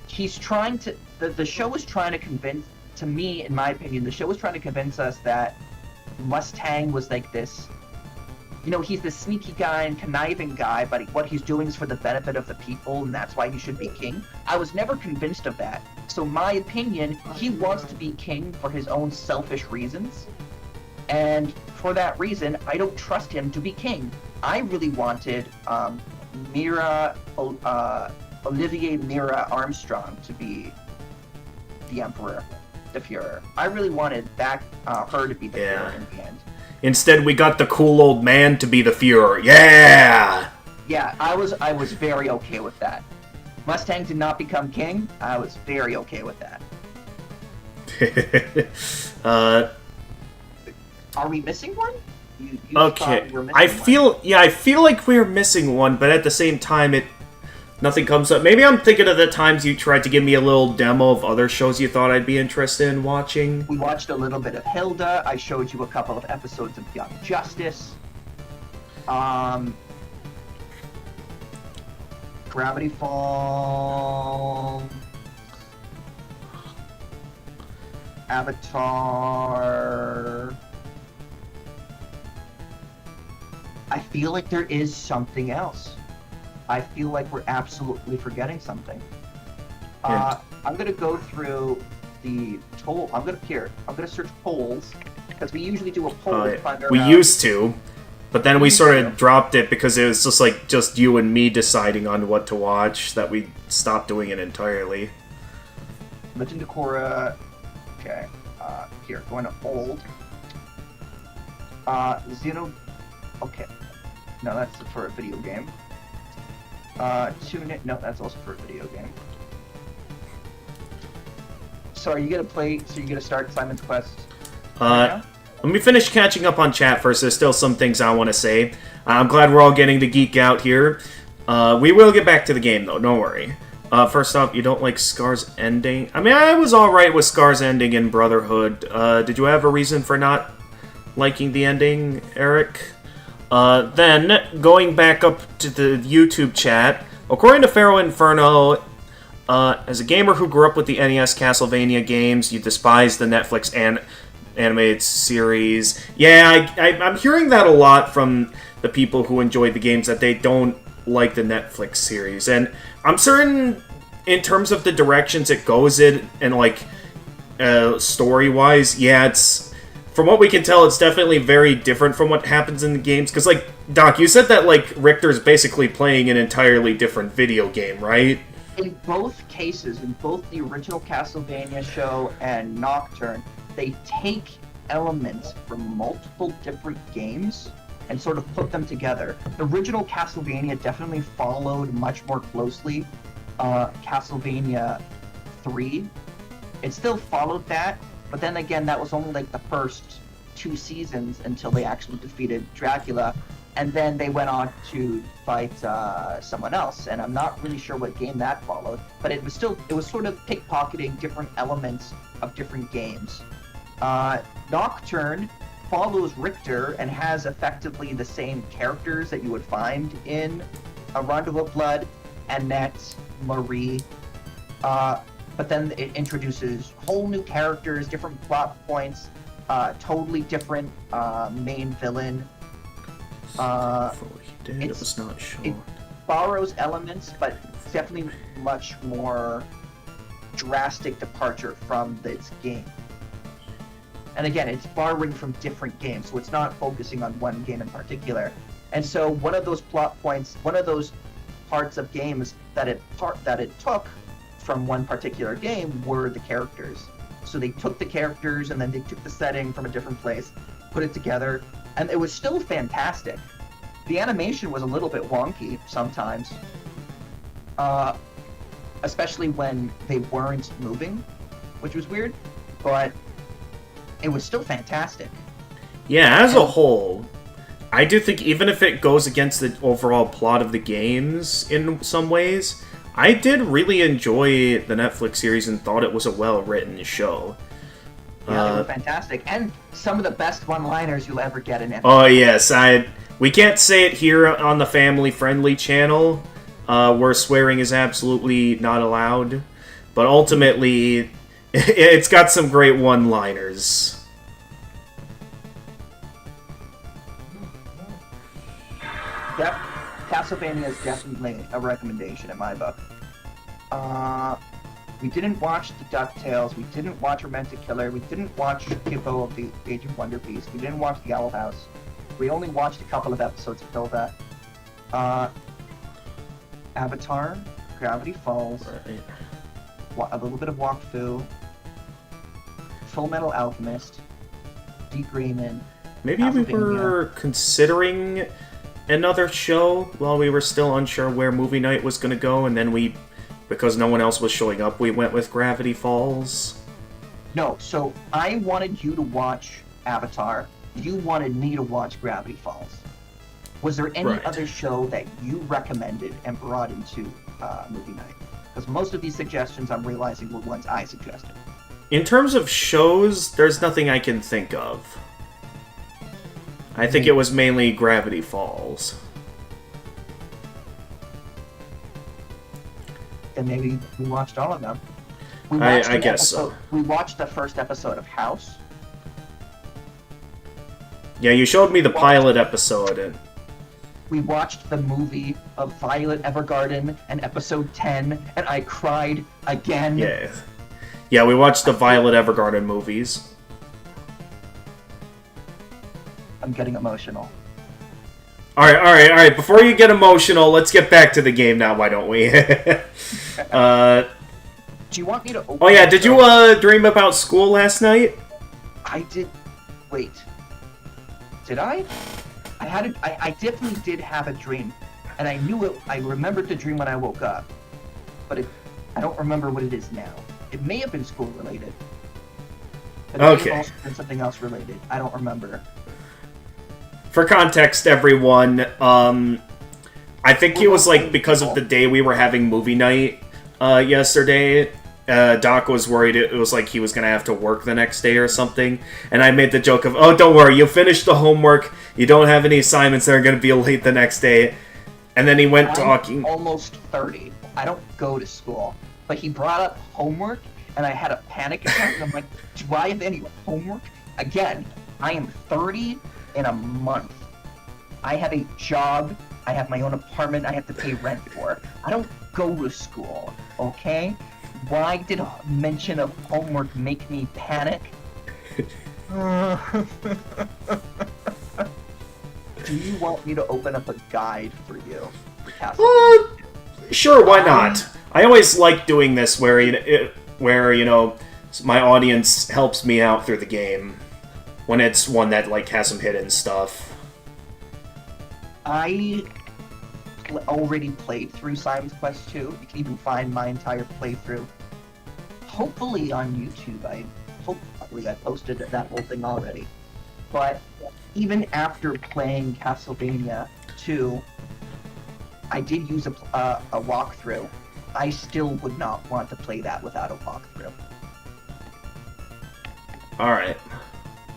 He's trying to... The show is trying to convince... To me, in my opinion, the show is trying to convince us that Mustang was like this... You know, he's this sneaky guy and conniving guy, but what he's doing is for the benefit of the people, and that's why he should be king. I was never convinced of that. So my opinion, he wants to be king for his own selfish reasons. And for that reason, I don't trust him to be king. I really wanted Olivier Mira Armstrong to be the emperor, the Fuhrer. I really wanted her to be the Fuhrer in the end. Instead, we got the cool old man to be the Fuhrer. Yeah! Yeah, I was very okay with that. Mustang did not become king. I was very okay with that. Are we missing one? You okay. I feel like we're missing one, but at the same time, nothing comes up. Maybe I'm thinking of the times you tried to give me a little demo of other shows you thought I'd be interested in watching. We watched a little bit of Hilda. I showed you a couple of episodes of Young Justice. Gravity Falls. Avatar. I feel like there is something else. I feel like we're absolutely forgetting something. I'm gonna go through the toll. I'm gonna search polls because we usually do a poll to find our. We used to, but then we sort of dropped it because it was just you and me deciding on what to watch. That we stopped doing it entirely. Legend of Korra. Okay. Here, going to old. Xeno. Okay. No, that's for a video game. No, that's also for a video game. So are you gonna play? So you're gonna start Simon's Quest? Let me finish catching up on chat first. There's still some things I want to say. I'm glad we're all getting to geek out here. We will get back to the game, though. Don't worry. First off, you don't like Scar's ending? I mean, I was alright with Scar's ending in Brotherhood. Did you have a reason for not liking the ending, Eric? Then, going back up to the YouTube chat, according to Pharaoh Inferno, as a gamer who grew up with the NES Castlevania games, you despise the Netflix animated series. Yeah, I'm hearing that a lot from the people who enjoyed the games, that they don't like the Netflix series. And I'm certain, in terms of the directions it goes in, and like, story-wise, yeah, it's... From what we can tell, it's definitely very different from what happens in the games. Because, like, Doc, you said that, like, Richter's basically playing an entirely different video game, right? In both cases, in both the original Castlevania show and Nocturne, they take elements from multiple different games and sort of put them together. The original Castlevania definitely followed much more closely Castlevania 3. It still followed that, but then again, that was only like the first 2 seasons until they actually defeated Dracula, and then they went on to fight someone else, and I'm not really sure what game that followed, but it was sort of pickpocketing different elements of different games. Nocturne follows Richter and has effectively the same characters that you would find in A Rondo of Blood, Annette, Marie, but then it introduces whole new characters, different plot points, totally different main villain. It was not sure. It borrows elements, but definitely much more drastic departure from its game. And again, it's borrowing from different games, so it's not focusing on one game in particular. And so one of those plot points, one of those parts of games that it took from one particular game were the characters. So they took the characters and then they took the setting from a different place, put it together, and it was still fantastic. The animation was a little bit wonky sometimes, especially when they weren't moving, which was weird, but it was still fantastic. Yeah, as a whole, I do think even if it goes against the overall plot of the games in some ways, I did really enjoy the Netflix series and thought it was a well-written show. Yeah, they were fantastic, and some of the best one-liners you'll ever get in it. Oh yes, we can't say it here on the family-friendly channel, where swearing is absolutely not allowed, but ultimately, it's got some great one-liners. Yep, Castlevania is definitely a recommendation in my book. We didn't watch the DuckTales, we didn't watch Romantic Killer, we didn't watch Hippo of the Age of Wonder Beast, we didn't watch The Owl House. We only watched a couple of episodes of Hilda. Avatar, Gravity Falls, right. A little bit of Wakfu, Full Metal Alchemist, Deep Rayman. Maybe we were considering another show while we were still unsure where movie night was going to go, and then because no one else was showing up, we went with Gravity Falls. No, so I wanted you to watch Avatar. You wanted me to watch Gravity Falls. Was there any other show that you recommended and brought into movie night? Because most of these suggestions I'm realizing were ones I suggested. In terms of shows, there's nothing I can think of. I think it was mainly Gravity Falls. Then maybe we watched all of them. I guess so. We watched the first episode of House. Yeah, you showed me the pilot episode. And we watched the movie of Violet Evergarden and episode 10, and I cried again. Yeah, we watched the Violet Evergarden movies. I'm getting emotional. Alright, before you get emotional, let's get back to the game now, why don't we? Do you want me to open Oh yeah, did you dream about school last night? I did. Wait. Did I? I definitely did have a dream. And I knew it. I remembered the dream when I woke up. But I don't remember what it is now. It may have been school related. It may have also been something else related. I don't remember. For context, everyone, I I think it was like because of the day we were having movie night yesterday. Doc was worried it was like he was gonna have to work the next day or something, and I made the joke of, "Oh, don't worry, you finished the homework. You don't have any assignments that are gonna be late the next day." And then he went talking. Almost 30. I don't go to school, but he brought up homework, and I had a panic attack. And I'm like, "Do I have any homework?" Again, I am 30 in a month. I have a job. I have my own apartment I have to pay rent for. I don't go to school, okay? Why did a mention of homework make me panic? Do you want me to open up a guide for you? For Castlevania? Sure, why not? I always like doing this where my audience helps me out through the game when it's one that like has some hidden stuff. I already played through Simon's Quest 2. You can even find my entire playthrough. Hopefully on YouTube. Hopefully I posted that whole thing already. But even after playing Castlevania 2, I did use a walkthrough. I still would not want to play that without a walkthrough. Alright.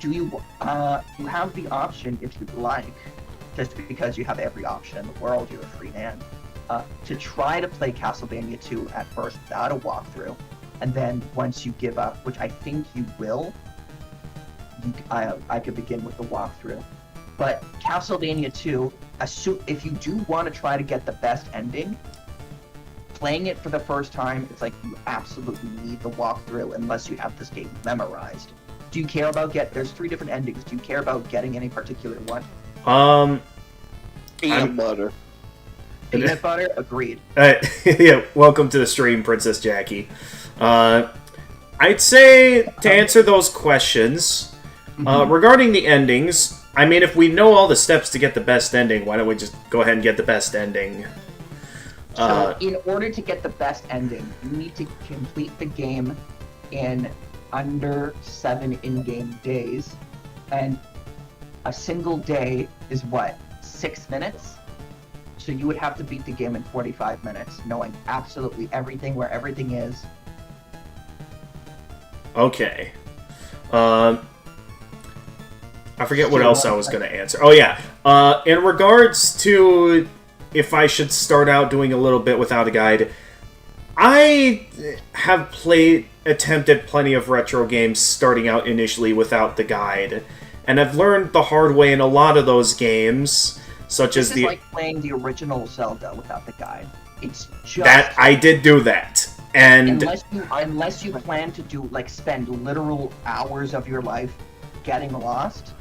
You have the option, if you'd like, just because you have every option in the world, you're a free man, to try to play Castlevania 2 at first without a walkthrough, and then once you give up, which I think you will, I could begin with the walkthrough. But Castlevania 2, if you do want to try to get the best ending, playing it for the first time, it's like you absolutely need the walkthrough unless you have this game memorized. Do you care about there's 3 different endings. Do you care about getting any particular one? Peanut butter. Peanut butter? Agreed. Yeah, welcome to the stream, Princess Jackie. I'd say, to answer those questions, regarding the endings, I mean, if we know all the steps to get the best ending, why don't we just go ahead and get the best ending? So, in order to get the best ending, you need to complete the game in under 7 in-game days, and a single day is what? 6 minutes? So you would have to beat the game in 45 minutes, knowing absolutely everything, where everything is. Okay. I forget what else I was going to answer. Oh, yeah. In regards to if I should start out doing a little bit without a guide, I have attempted plenty of retro games starting out initially without the guide, and I've learned the hard way in a lot of those games, such as It's like playing the original Zelda without the guide. It's just that I did do that, and unless you plan to spend literal hours of your life getting lost,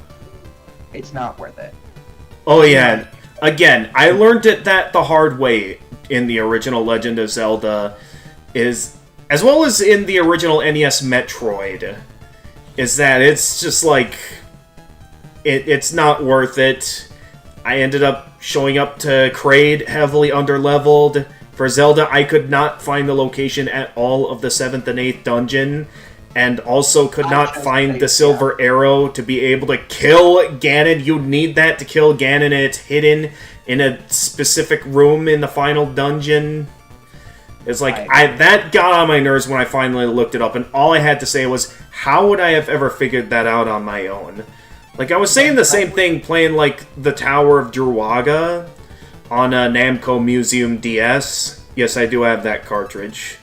it's not worth it. Oh yeah, again, I learned that the hard way in the original Legend of Zelda, as well as in the original NES Metroid, is that it's just like it's not worth it. I ended up showing up to Kraid heavily underleveled. For Zelda, I could not find the location at all of the 7th and 8th dungeon, and also could not find the silver arrow to be able to kill Ganon. You need that to kill Ganon, and it's hidden in a specific room in the final dungeon. It's like, that got on my nerves when I finally looked it up, and all I had to say was, how would I have ever figured that out on my own? Like, I was saying the same thing playing, like, the Tower of Druaga on a Namco Museum DS. Yes, I do have that cartridge.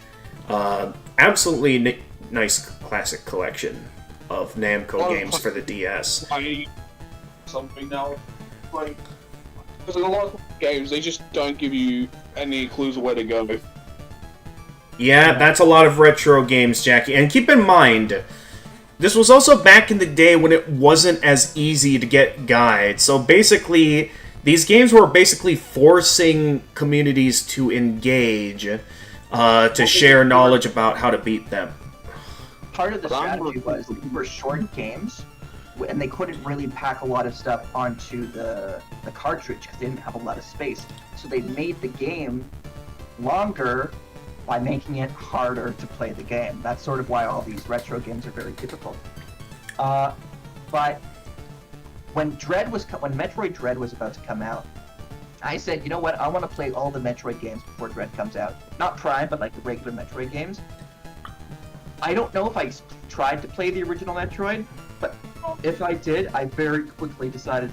Absolutely nice classic collection of Namco games for the DS. Something now, like, because a lot of games, they just don't give you any clues of where to go. Yeah, that's a lot of retro games, Jackie. And keep in mind, this was also back in the day when it wasn't as easy to get guides. So basically, these games were basically forcing communities to engage, to share knowledge about how to beat them. Part of the strategy was they were short games, and they couldn't really pack a lot of stuff onto the cartridge because they didn't have a lot of space. So they made the game longer by making it harder to play the game. That's sort of why all these retro games are very difficult. But when Metroid Dread was about to come out, I said, you know what? I want to play all the Metroid games before Dread comes out. Not Prime, but like the regular Metroid games. I don't know if I tried to play the original Metroid, but if I did, I very quickly decided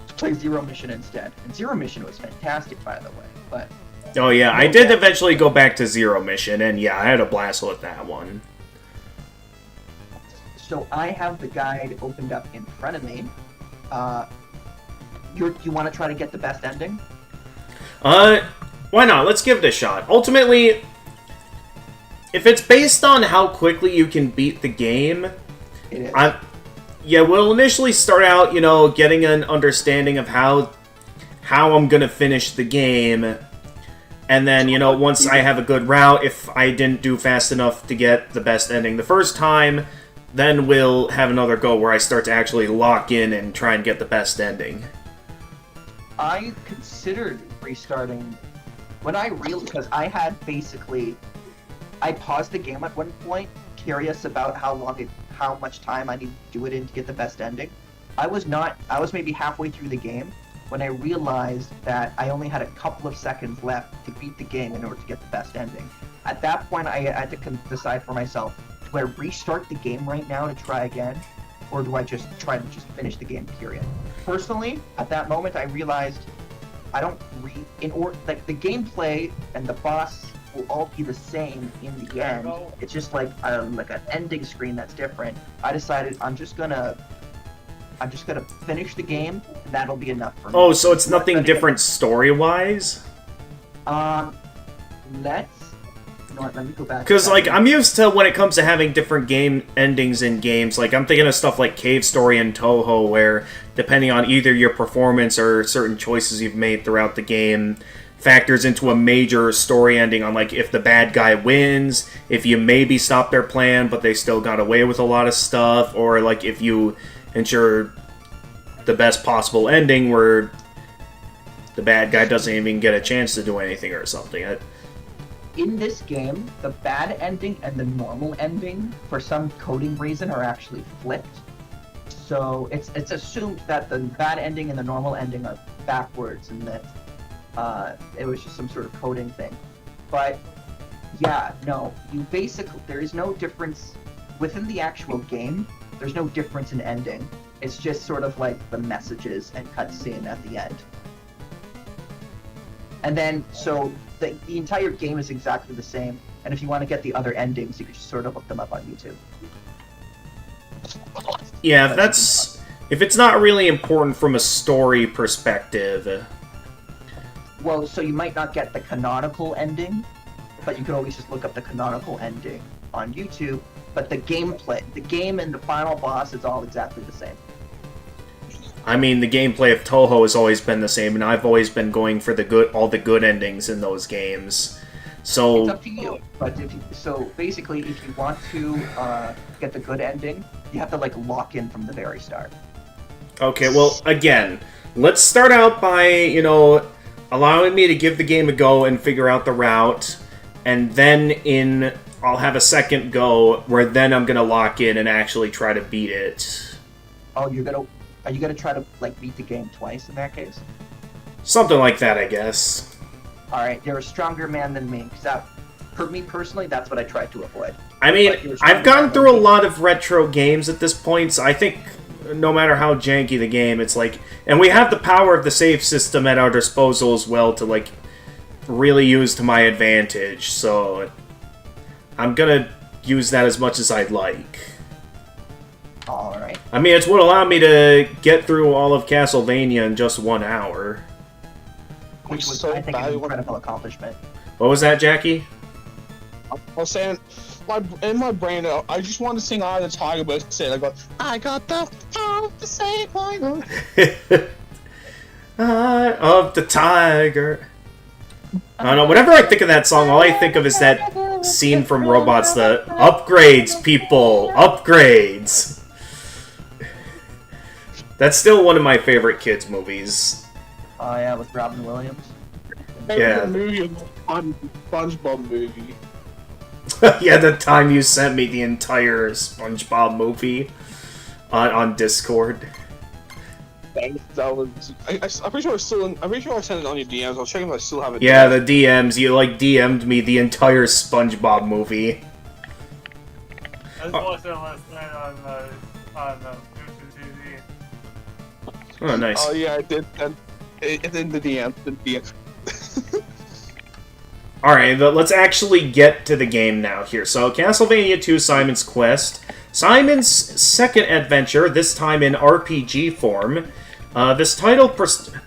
to play Zero Mission instead. And Zero Mission was fantastic, by the way. But oh yeah, I did eventually go back to Zero Mission, and yeah, I had a blast with that one. so I have the guide opened up in front of me. You want to try to get the best ending? Why not? Let's give it a shot. Ultimately, if it's based on how quickly you can beat the game, It is. yeah, we'll initially start out, you know, getting an understanding of how I'm gonna finish the game, and then, you know, once I have a good route, if I didn't do fast enough to get the best ending the first time, then we'll have another go where I start to actually lock in and try and get the best ending. I considered restarting when I realized, because I had basically, I paused the game at one point, curious about how much time I need to do it in to get the best ending. I was maybe halfway through the game when I realized that I only had a couple of seconds left to beat the game in order to get the best ending. At that point, I had to decide for myself, do I restart the game right now to try again, or do I just try to finish the game, period? Personally, at that moment, I realized I don't like the gameplay and the boss will all be the same in the end. It's just like an ending screen that's different. I decided I'm just gonna finish the game, and that'll be enough for me. Oh, so it's nothing different story-wise? Let me go back. Because, like, I'm used to when it comes to having different game endings in games, like, I'm thinking of stuff like Cave Story and Toho, where, depending on either your performance or certain choices you've made throughout the game, factors into a major story ending on, like, if the bad guy wins, if you maybe stop their plan, but they still got away with a lot of stuff, or, like, if you ensure the best possible ending where the bad guy doesn't even get a chance to do anything or something. In this game, the bad ending and the normal ending, for some coding reason, are actually flipped. So it's assumed that the bad ending and the normal ending are backwards, and that it was just some sort of coding thing. But yeah, no, there is no difference within the actual game. There's no difference in ending. It's just sort of like the messages and cutscene at the end. And then, so the entire game is exactly the same. And if you want to get the other endings, you can just sort of look them up on YouTube. Yeah, if it's not really important from a story perspective. Well, so you might not get the canonical ending, but you can always just look up the canonical ending on YouTube. But the gameplay, the game and the final boss is all exactly the same. I mean, the gameplay of Toho has always been the same, and I've always been going for all the good endings in those games. So it's up to you. But so basically, if you want to get the good ending, you have to like lock in from the very start. Okay, well, again, let's start out by, you know, allowing me to give the game a go and figure out the route, and then I'll have a second go where then I'm gonna lock in and actually try to beat it. Oh, are you gonna try to like beat the game twice in that case? Something like that, I guess. All right, you're a stronger man than me. Because for me personally, that's what I tried to avoid. I mean, I've gotten through a lot of retro games at this point, so I think no matter how janky the game, it's like, and we have the power of the save system at our disposal as well to like really use to my advantage. So I'm gonna use that as much as I'd like. Alright. I mean, it's what allowed me to get through all of Castlevania in just 1 hour. Which was, I think, an incredible accomplishment. What was that, Jackie? I was saying, in my brain, I just want to sing Eye of the Tiger, but instead I go, I got the power to save my life. Eye of the Tiger. I don't know, whenever I think of that song, all I think of is that scene from Robots, the upgrades, people, upgrades. That's still one of my favorite kids' movies. Oh yeah, with Robin Williams. Yeah. Movie, SpongeBob movie. Yeah, the time you sent me the entire SpongeBob movie on Discord. thanks. That was. I'm pretty sure it's still. I'm pretty sure I sent it on your DMs. I'll check if I still have it. Yeah, there. the DMs. You, like, DM'd me the entire SpongeBob movie. I just watched it last night on YouTube TV. Oh, nice. Oh yeah, I did. And it's in the DMs. The DMs. Alright, let's actually get to the game now here. So, Castlevania 2 Simon's Quest. Simon's second adventure, this time in RPG form. This title...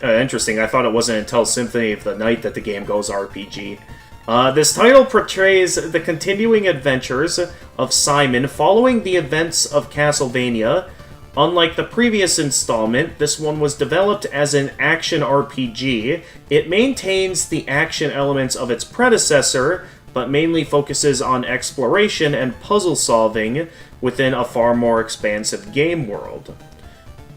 interesting, I thought it wasn't until Symphony of the Night that the game goes RPG. This title portrays the continuing adventures of Simon following the events of Castlevania. Unlike the previous installment, this one was developed as an action RPG. It maintains the action elements of its predecessor, but mainly focuses on exploration and puzzle solving within a far more expansive game world.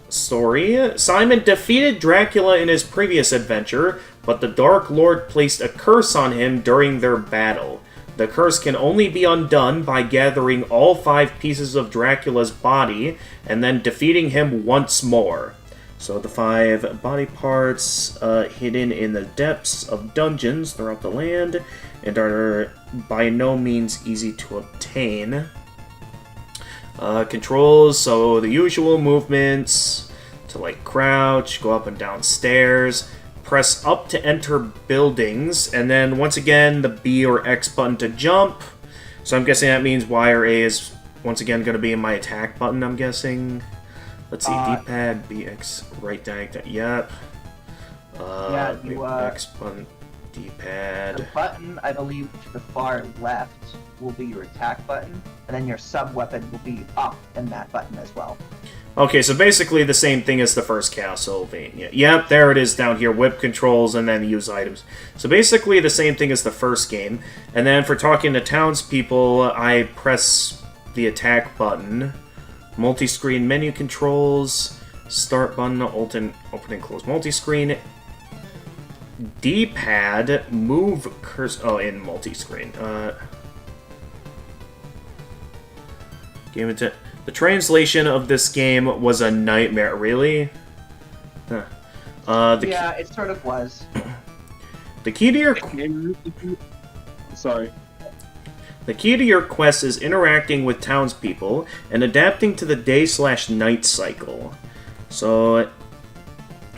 Story: Simon defeated Dracula in his previous adventure, but the Dark Lord placed a curse on him during their battle. The curse can only be undone by gathering all 5 pieces of Dracula's body and then defeating him once more. So the 5 body parts hidden in the depths of dungeons throughout the land and are by no means easy to obtain. Controls, so the usual movements to like crouch, go up and down stairs, press up to enter buildings, and then once again the B or X button to jump. So I'm guessing that means Y or A is once again going to be in my attack button, I'm guessing. Let's see, D-pad, B, X, right diagonal, yep. Yeah, you, X button, D-pad. The button, I believe, to the far left will be your attack button, and then your sub-weapon will be up in that button as well. Okay, so basically the same thing as the first Castlevania. Yep, there it is down here, whip controls and then use items. So basically the same thing as the first game. And then for talking to townspeople, I press the attack button, multi-screen menu controls, start button, open and close multi-screen, D-pad, move cursor, in multi-screen. Game intent. The translation of this game was a nightmare, really? Huh. Yeah, it sort of was. The key to your... Sorry. The key to your quest is interacting with townspeople and adapting to the day/night cycle. So,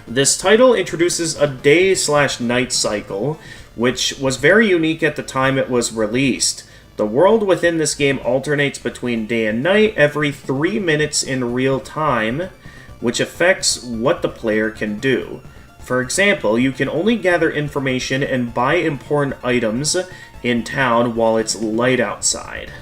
this title introduces a day/night cycle, which was very unique at the time it was released. The world within this game alternates between day and night every 3 minutes in real time, which affects what the player can do. For example, you can only gather information and buy important items in town while it's light outside.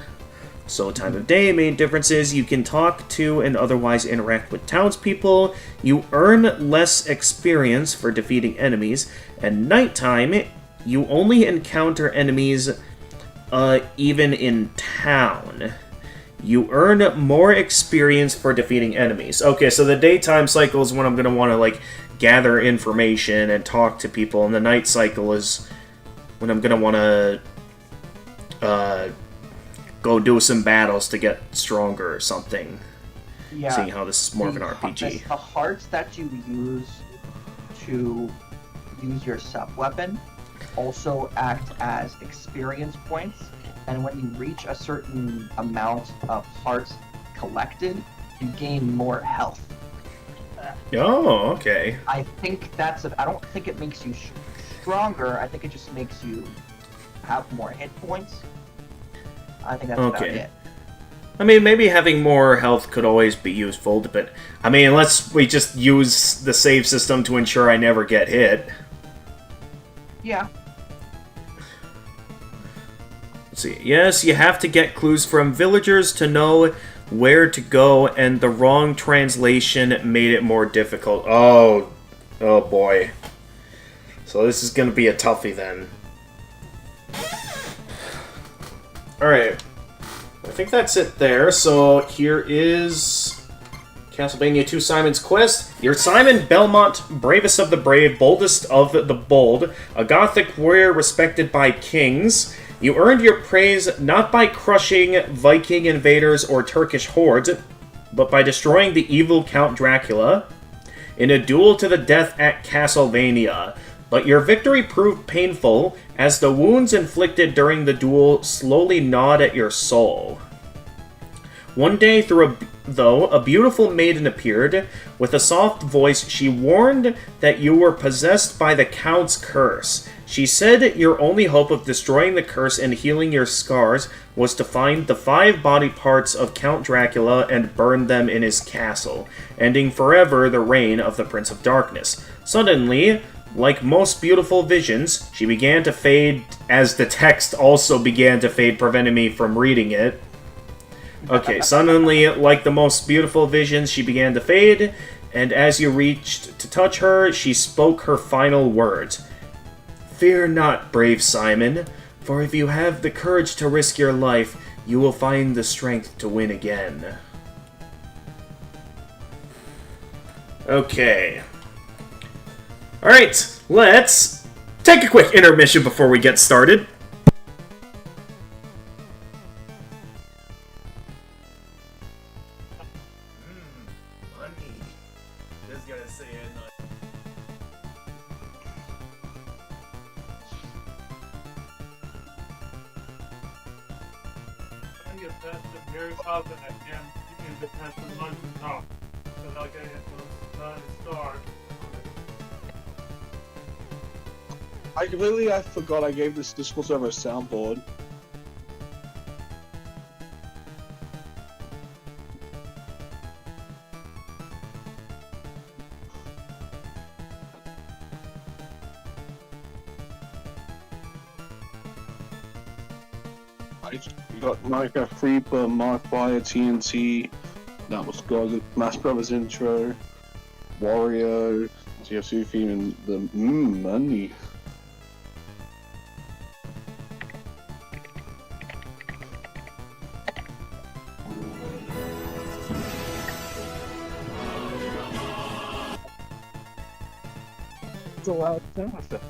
So time of day, main difference is you can talk to and otherwise interact with townspeople, you earn less experience for defeating enemies, and nighttime, you only encounter enemies even in town. You earn more experience for defeating enemies. Okay, so the daytime cycle is when I'm going to want to, like, gather information and talk to people, and the night cycle is when I'm going to want to go do some battles to get stronger or something. Yeah. Seeing how this is more of an RPG. The hearts that you use to use your sub-weapon also act as experience points, and when you reach a certain amount of hearts collected, you gain more health. Oh, okay. I think I don't think it makes you stronger, I think it just makes you have more hit points. I think that's about it. I mean, maybe having more health could always be useful, but I mean, unless we just use the save system to ensure I never get hit. Yeah. Let's see. Yes, you have to get clues from villagers to know where to go, and the wrong translation made it more difficult. Oh boy. So this is going to be a toughie then. Alright. I think that's it there. So here is Castlevania 2 Simon's Quest. You're Simon Belmont, bravest of the brave, boldest of the bold, a Gothic warrior respected by kings. You earned your praise not by crushing Viking invaders or Turkish hordes, but by destroying the evil Count Dracula. in a duel to the death at Castlevania, but your victory proved painful as the wounds inflicted during the duel slowly gnawed at your soul. One day, though, a beautiful maiden appeared. With a soft voice, she warned that you were possessed by the Count's curse. She said your only hope of destroying the curse and healing your scars was to find the 5 body parts of Count Dracula and burn them in his castle, ending forever the reign of the Prince of Darkness. Suddenly, like most beautiful visions, she began to fade as the text also began to fade, preventing me from reading it. Okay, suddenly, like the most beautiful visions, she began to fade, and as you reached to touch her, she spoke her final words. Fear not, brave Simon, for if you have the courage to risk your life, you will find the strength to win again. Okay. Alright, let's take a quick intermission before we get started. Money. Just gotta say it. I get past the very top and again, you can get past the lunch and top. So I'll get those stars. I forgot I gave this Discord server a soundboard. I got Micah Freeper, Mark Fire, TNT. That was good. Smash Brothers intro, Wario, TFC theme, and the money. It's a loud sound.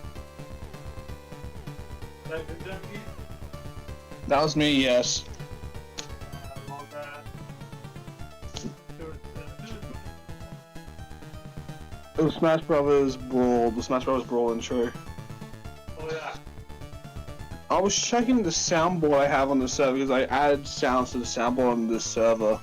That was me, yes. It was Smash Brothers Brawl, the Smash Brothers Brawl intro. Oh yeah. I was checking the soundboard I have on the server because I added sounds to the soundboard on this server.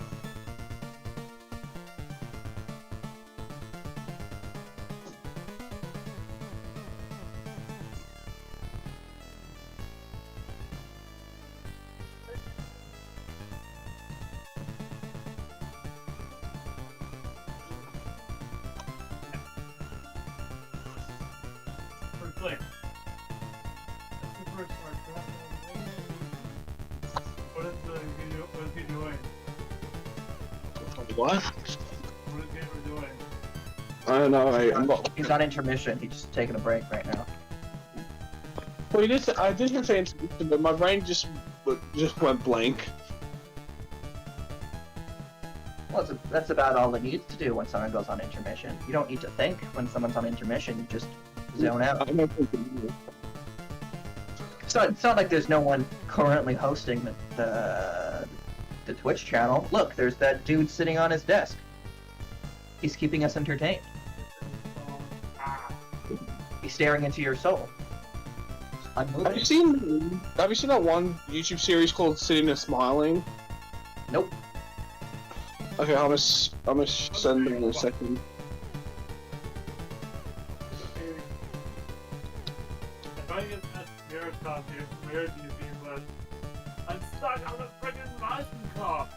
Click. That's the first part. What is he doing? What? What is Gamer doing? I don't know. I'm not. He's on intermission. He's just taking a break right now. Well, I did hear say intermission, but my brain just went blank. Well, that's about all it needs to do when someone goes on intermission. You don't need to think when someone's on intermission. You just zone out. I'm not thinking. So it's not like there's no one currently hosting the Twitch channel. Look, there's that dude sitting on his desk. He's keeping us entertained. He's staring into your soul. Have you seen that one YouTube series called Sitting and Smiling? Nope. Okay, I'm gonna send them in a second. If I get that mirror top here, where do you be left? I'm stuck on a friggin' mountain top!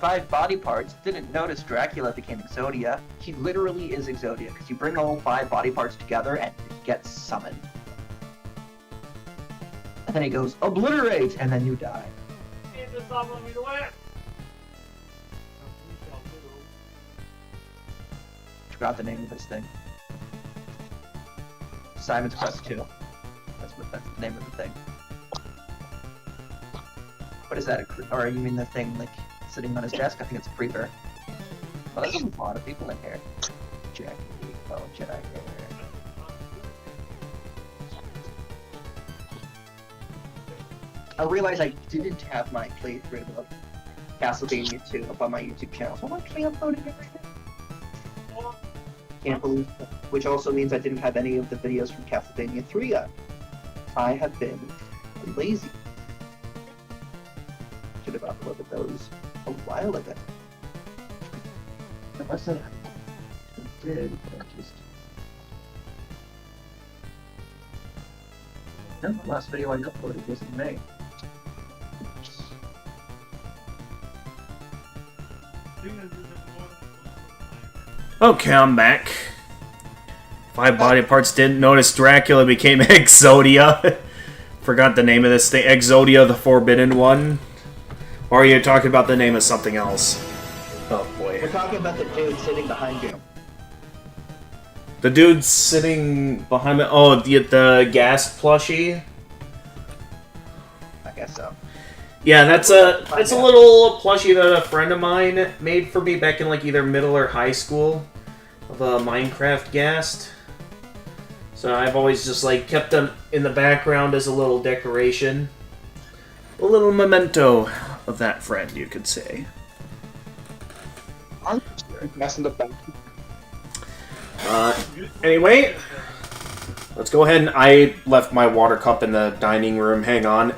5 body parts. Didn't notice Dracula became Exodia. He literally is Exodia, because you bring the whole 5 body parts together and he gets summoned. And then he goes, obliterate, and then you die. Need to summon me to win! Forgot the name of this thing. Simon's Quest 2. That's the name of the thing. What is that? Or you mean the thing like sitting on his desk? I think it's a creeper. Well, there's a lot of people in here. Jackie. Oh, Jackie. I realized I didn't have my playthrough of Castlevania 2 up on my YouTube channel. So I'm actually uploading it right now. Can't believe that. Which also means I didn't have any of the videos from Castlevania 3 up. I have been lazy. Should have uploaded those a while ago. Unless I did, but just... No, the last video I uploaded was in May. Okay, I'm back. 5 body parts didn't notice Dracula became Exodia. Forgot the name of this thing. Exodia the Forbidden One. Or are you talking about the name of something else? Oh boy. We're talking about the dude sitting behind you. The dude sitting behind me. Oh, the gas plushie. I guess so. Yeah, that's a little plushie that a friend of mine made for me back in like either middle or high school of a Minecraft ghast. So I've always just like kept them in the background as a little decoration, a little memento of that friend, you could say. I'm messing the back. Anyway, let's go ahead and I left my water cup in the dining room. Hang on.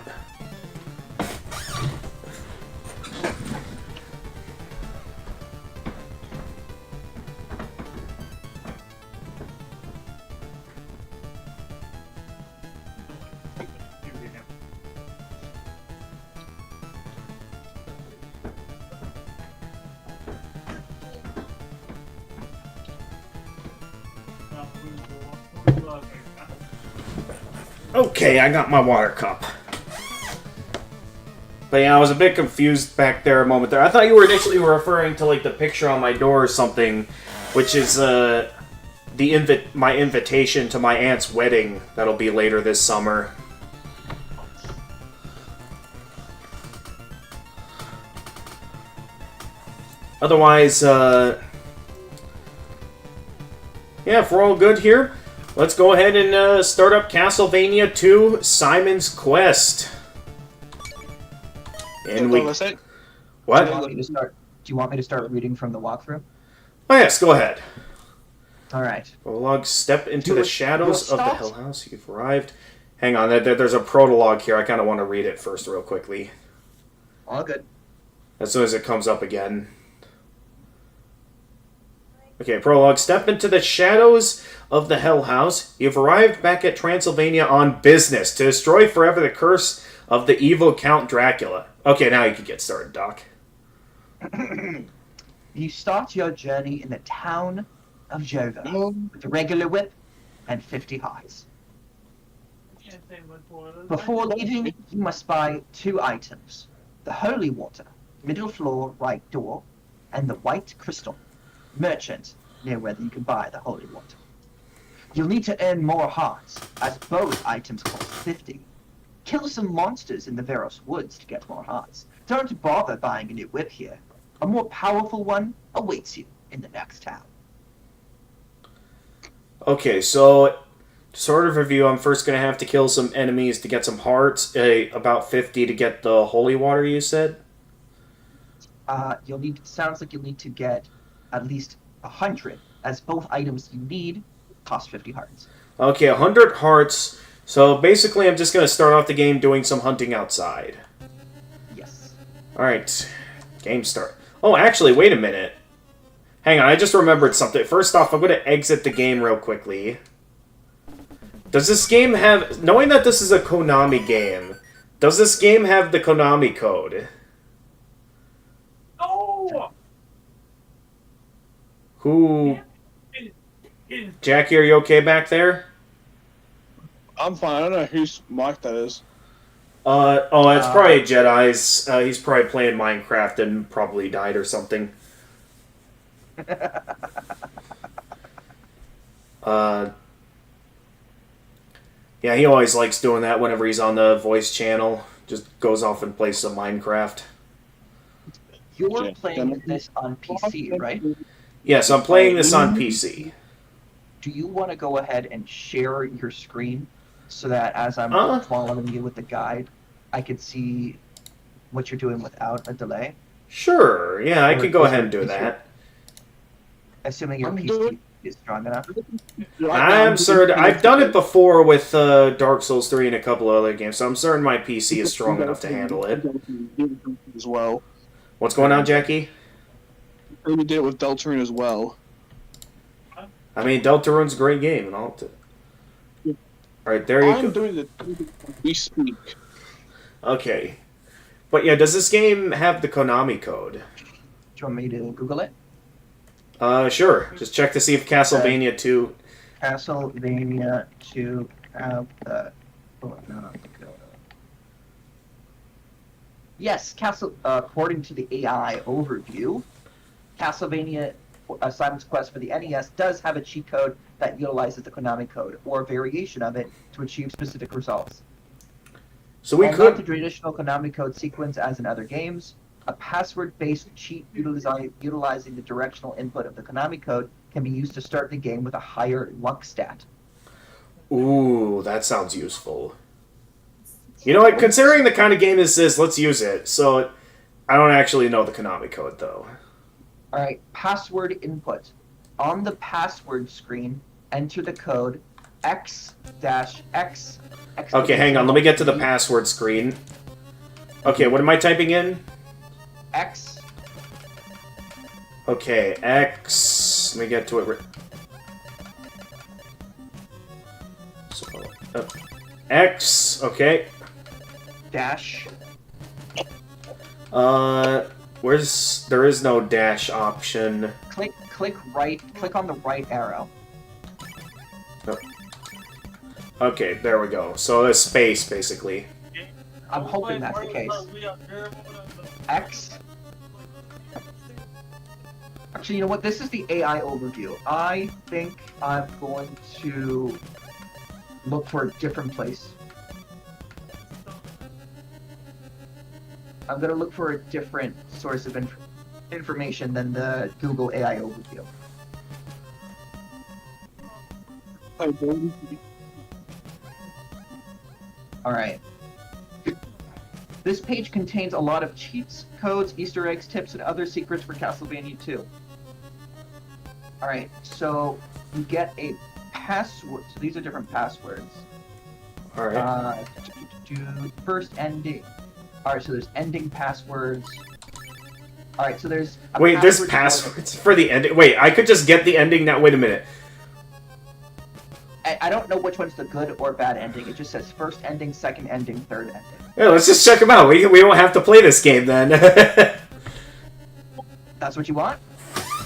Okay, I got my water cup. But yeah, I was a bit confused back there a moment there. I thought you were initially referring to like the picture on my door or something, which is my invitation to my aunt's wedding that'll be later this summer. Otherwise, yeah, if we're all good here, let's go ahead and start up Castlevania 2: Simon's Quest. And we... What? Do you want me to start reading from the walkthrough? Oh yes, go ahead. Alright. Prologue, step into the shadows of the Hell House. You've arrived. Hang on, there's a prologue here. I kind of want to read it first real quickly. All good. As soon as it comes up again. Okay, prologue. Step into the shadows of the Hell House. You've arrived back at Transylvania on business to destroy forever the curse of the evil Count Dracula. Okay, now you can get started, Doc. You start your journey in the town of Jova with a regular whip and 50 hearts. Before leaving, you must buy 2 items. The holy water, middle floor, right door, and the white crystal. Merchant, near where you can buy the holy water. You'll need to earn more hearts, as both items cost 50. Kill some monsters in the Veros woods to get more hearts. Don't bother buying a new whip here. A more powerful one awaits you in the next town. Okay, so to sort of review, I'm first going to have to kill some enemies to get some hearts. About 50 to get the holy water, you said? Sounds like you'll need to get at least 100, as both items you need cost 50 hearts. Okay, 100 hearts. So basically, I'm just going to start off the game doing some hunting outside. Yes. Alright, game start. Oh, actually, wait a minute. Hang on, I just remembered something. First off, I'm going to exit the game real quickly. Does this game have... Knowing that this is a Konami game, does this game have the Konami code? No! Who... Jackie, are you okay back there? I'm fine. I don't know whose mic that is. It's probably Jedi's. He's probably playing Minecraft and probably died or something. Yeah, he always likes doing that whenever he's on the voice channel. Just goes off and plays some Minecraft. You're playing this on PC, right? Yes, I'm playing this on PC. Do you want to go ahead and share your screen so that as I'm following you with the guide, I can see what you're doing without a delay? Sure, yeah, I Or could go is ahead your- and do is your- that. Assuming your I'm PC doing- is strong enough. I'm certain I've done it before with Dark Souls 3 and a couple other games, so I'm certain my PC is strong enough to handle it. As well. What's going on, Jackie? We did it with Deltarune as well. I mean, Deltarune's a great game, and all. Alright, there you I'm go. doing it as we speak. Okay. But yeah, does this game have the Konami code? Do you want me to Google it? Sure. Just check to see if Castlevania 2... Castlevania to have the. Oh, no. Yes, according to the AI overview, Castlevania Simon's Quest for the NES does have a cheat code that utilizes the Konami code, or a variation of it, to achieve specific results. So we While not the could... traditional Konami code sequence as in other games, a password-based cheat utilizing the directional input of the Konami code can be used to start the game with a higher luck stat. Ooh, that sounds useful. You know what? Considering the kind of game this is, let's use it. So, I don't actually know the Konami code, though. Alright, password input. On the password screen, enter the code X-X. Okay, hang on. Let me get to the password screen. Okay, what am I typing in? X. Okay, X. Let me get to it. So, X. Okay. Dash. There is no dash option. Click on the right arrow. Okay, there we go. So a space, basically. I'm hoping that's the case. X. Actually, you know what? This is the AI overview. I think I'm going to look for a different place. I'm going to look for a different source of information than the Google AI overview. Alright. This page contains a lot of cheats, codes, Easter eggs, tips, and other secrets for Castlevania 2. Alright, so you get a password. So these are different passwords. Alright. First ending. Alright, so there's ending passwords. Alright, so there's a Wait, there's password passwords for the ending. Wait, I could just get the ending now. Wait a minute. I don't know which one's the good or bad ending. It just says first ending, second ending, third ending. Yeah, let's just check them out. We don't have to play this game then. That's what you want?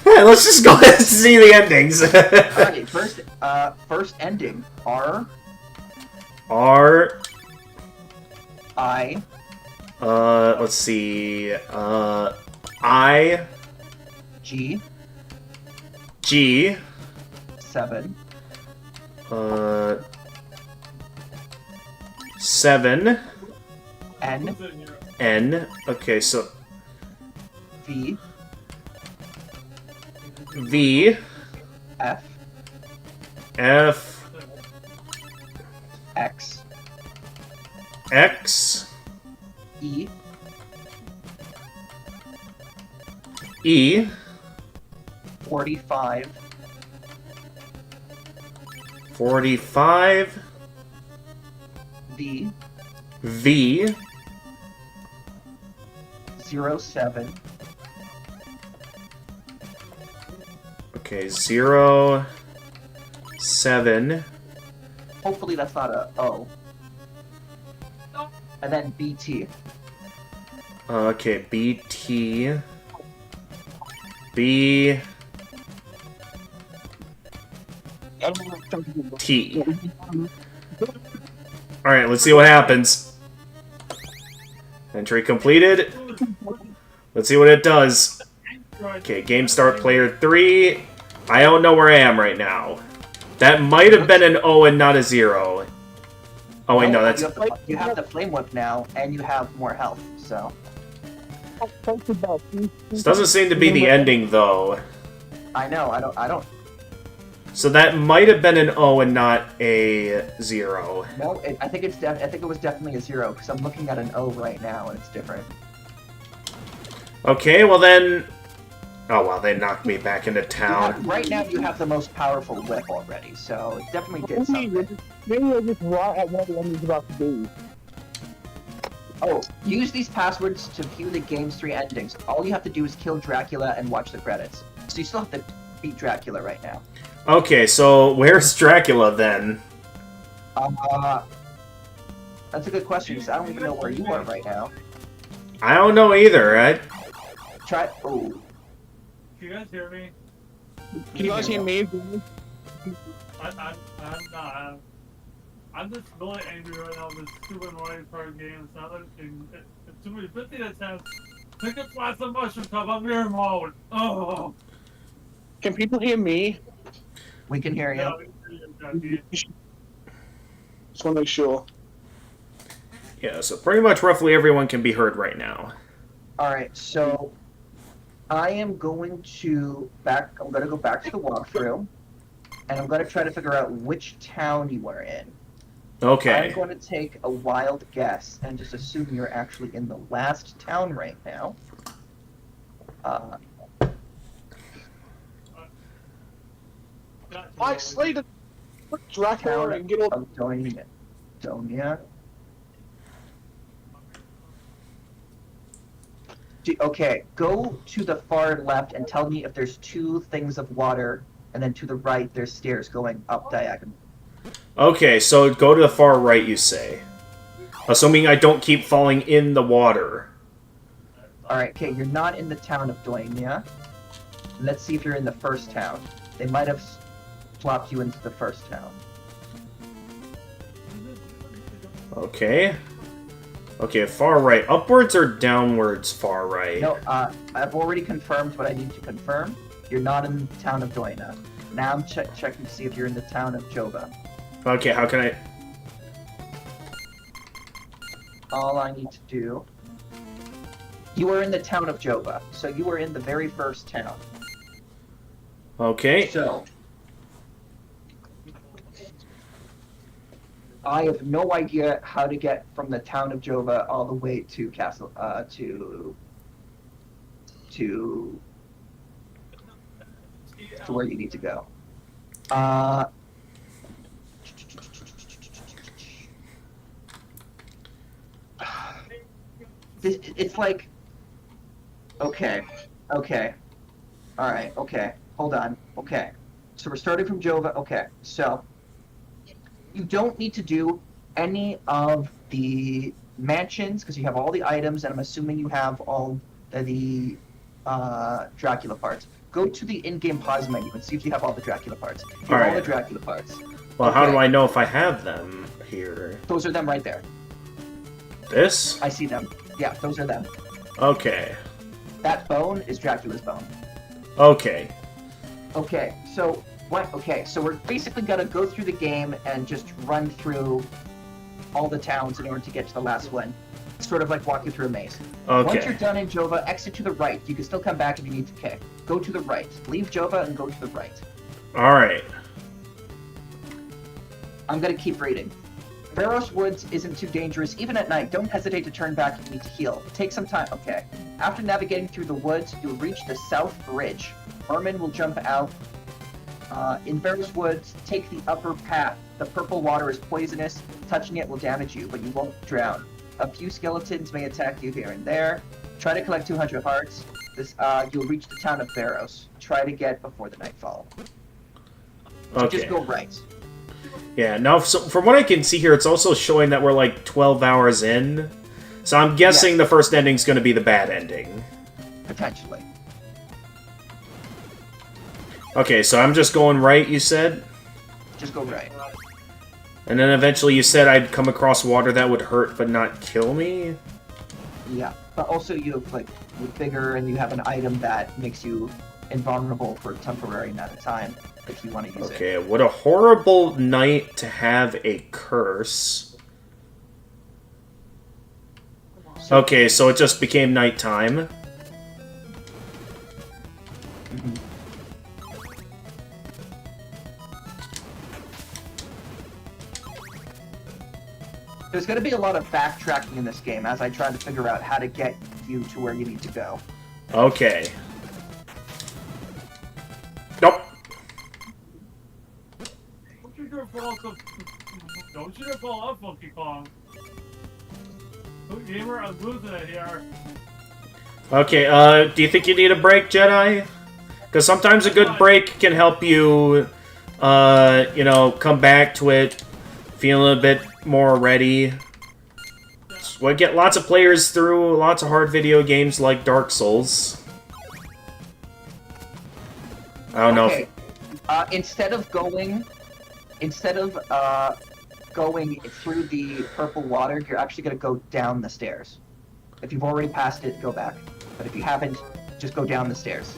Yeah, let's just go ahead and see the endings. Alright, first ending. R. I. Let's see. I. G. 7. 7. N. N. Okay, so V. V. F. F. X. X. E. E. 45. 45. V. V. 07. Okay, 0. 7. Hopefully that's not a O. And then BT. Okay, BT. B. T. Alright, let's see what happens. Entry completed. Let's see what it does. Okay, game start player 3. I don't know where I am right now. That might have been an O and not a 0. Oh wait, no, that's... You have the flame whip now, and you have more health, so... This doesn't seem to be the ending, though. I know, I don't... So that might have been an O and not a 0. No, I think it was definitely a 0, because I'm looking at an O right now, and it's different. Okay, well then... Oh, well, they knocked me back into town. Right now, you have the most powerful whip already, so it definitely did something. Maybe you're just right at what the enemy's about to do. Oh, use these passwords to view the game's 3 endings. All you have to do is kill Dracula and watch the credits. So you still have to beat Dracula right now. Okay, so where's Dracula then? That's a good question, because I don't even know where you are right now. I don't know either, right? Try... Oh. Can you guys hear me? Can you guys hear me? I'm just really angry right now with this Super Mario Kart game. It's not letting. It's too many 50 attempts. Pick a class of mushroom top on mirror mode. Oh. Can people hear me? We can hear you. Yeah, we can hear you, Jackie. Just want to make sure. Yeah, so pretty much roughly everyone can be heard right now. Alright, so... I am going to go back to the walkthrough, and I'm going to try to figure out which town you are in. Okay. I'm going to take a wild guess and just assume you're actually in the last town right now. I slayed a Dracula Town and get all. of Donia. Okay, go to the far left and tell me if there's 2 things of water, and then to the right there's stairs going up diagonal. Okay, so go to the far right, you say. Assuming I don't keep falling in the water. Alright, okay, you're not in the town of Doenia. Let's see if you're in the first town. They might have flopped you into the first town. Okay. Okay, far right. Upwards or downwards far right? No, I've already confirmed what I need to confirm. You're not in the town of Doina. Now I'm checking to see if you're in the town of Jova. Okay, how can I... All I need to do... You are in the town of Jova, so you are in the very first town. Okay. So... I have no idea how to get from the town of Jova all the way to to where you need to go. It's like, okay, all right, okay, hold on, okay. So we're starting from Jova. Okay, so you don't need to do any of the mansions because you have all the items, and I'm assuming you have all the Dracula parts. Go to the in-game pause menu and see if you have all the Dracula parts. You have all the Dracula parts. Well, how do I know if I have them here? Those are them right there. This? I see them. Yeah, those are them. Okay. That bone is Dracula's bone. Okay. Okay, so what? Okay, so we're basically gonna go through the game and just run through all the towns in order to get to the last one. It's sort of like walking through a maze. Okay. Once you're done in Jova, exit to the right. You can still come back if you need to kick. Go to the right. Leave Jova and go to the right. Alright. I'm gonna keep reading. Barrows Woods isn't too dangerous, even at night. Don't hesitate to turn back if you need to heal. Take some time. Okay. After navigating through the woods, you'll reach the South Bridge. Merman will jump out. In Barrows Woods, take the upper path. The purple water is poisonous. Touching it will damage you, but you won't drown. A few skeletons may attack you here and there. Try to collect 200 hearts. You'll reach the town of Barrows. Try to get before the nightfall. So Okay. just go right. Yeah, now, so from what I can see here, it's also showing that we're like 12 hours in. So I'm guessing the first ending's going to be the bad ending. Potentially. Okay, so I'm just going right, you said? Just go right. And then eventually you said I'd come across water that would hurt but not kill me? Yeah. But also you're bigger and you have an item that makes you invulnerable for a temporary amount of time if you want to use it. Okay, what a horrible night to have a curse. Okay, so it just became nighttime. Mhm. There's going to be a lot of backtracking in this game as I try to figure out how to get you to where you need to go. Okay. Nope. Don't you fall off, Funky Kong. Gamer, I'm losing it here. Okay, do you think you need a break, Jedi? Because sometimes a good break can help you, you know, come back to it, feeling a bit more ready. We'll get lots of players through lots of hard video games like Dark Souls. I don't know if... Instead of going through the purple water, you're actually going to go down the stairs. If you've already passed it, go back. But if you haven't, just go down the stairs.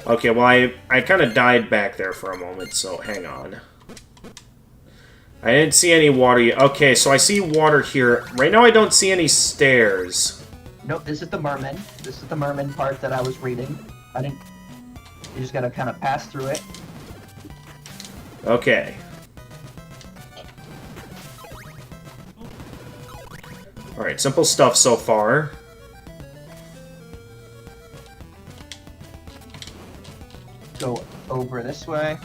Okay, well, I kind of died back there for a moment, so hang on. I didn't see any water yet. Okay, so I see water here. Right now I don't see any stairs. Nope, this is the merman. This is the merman part that I was reading. You just gotta kind of pass through it. Okay. Alright, simple stuff so far. Go over this way.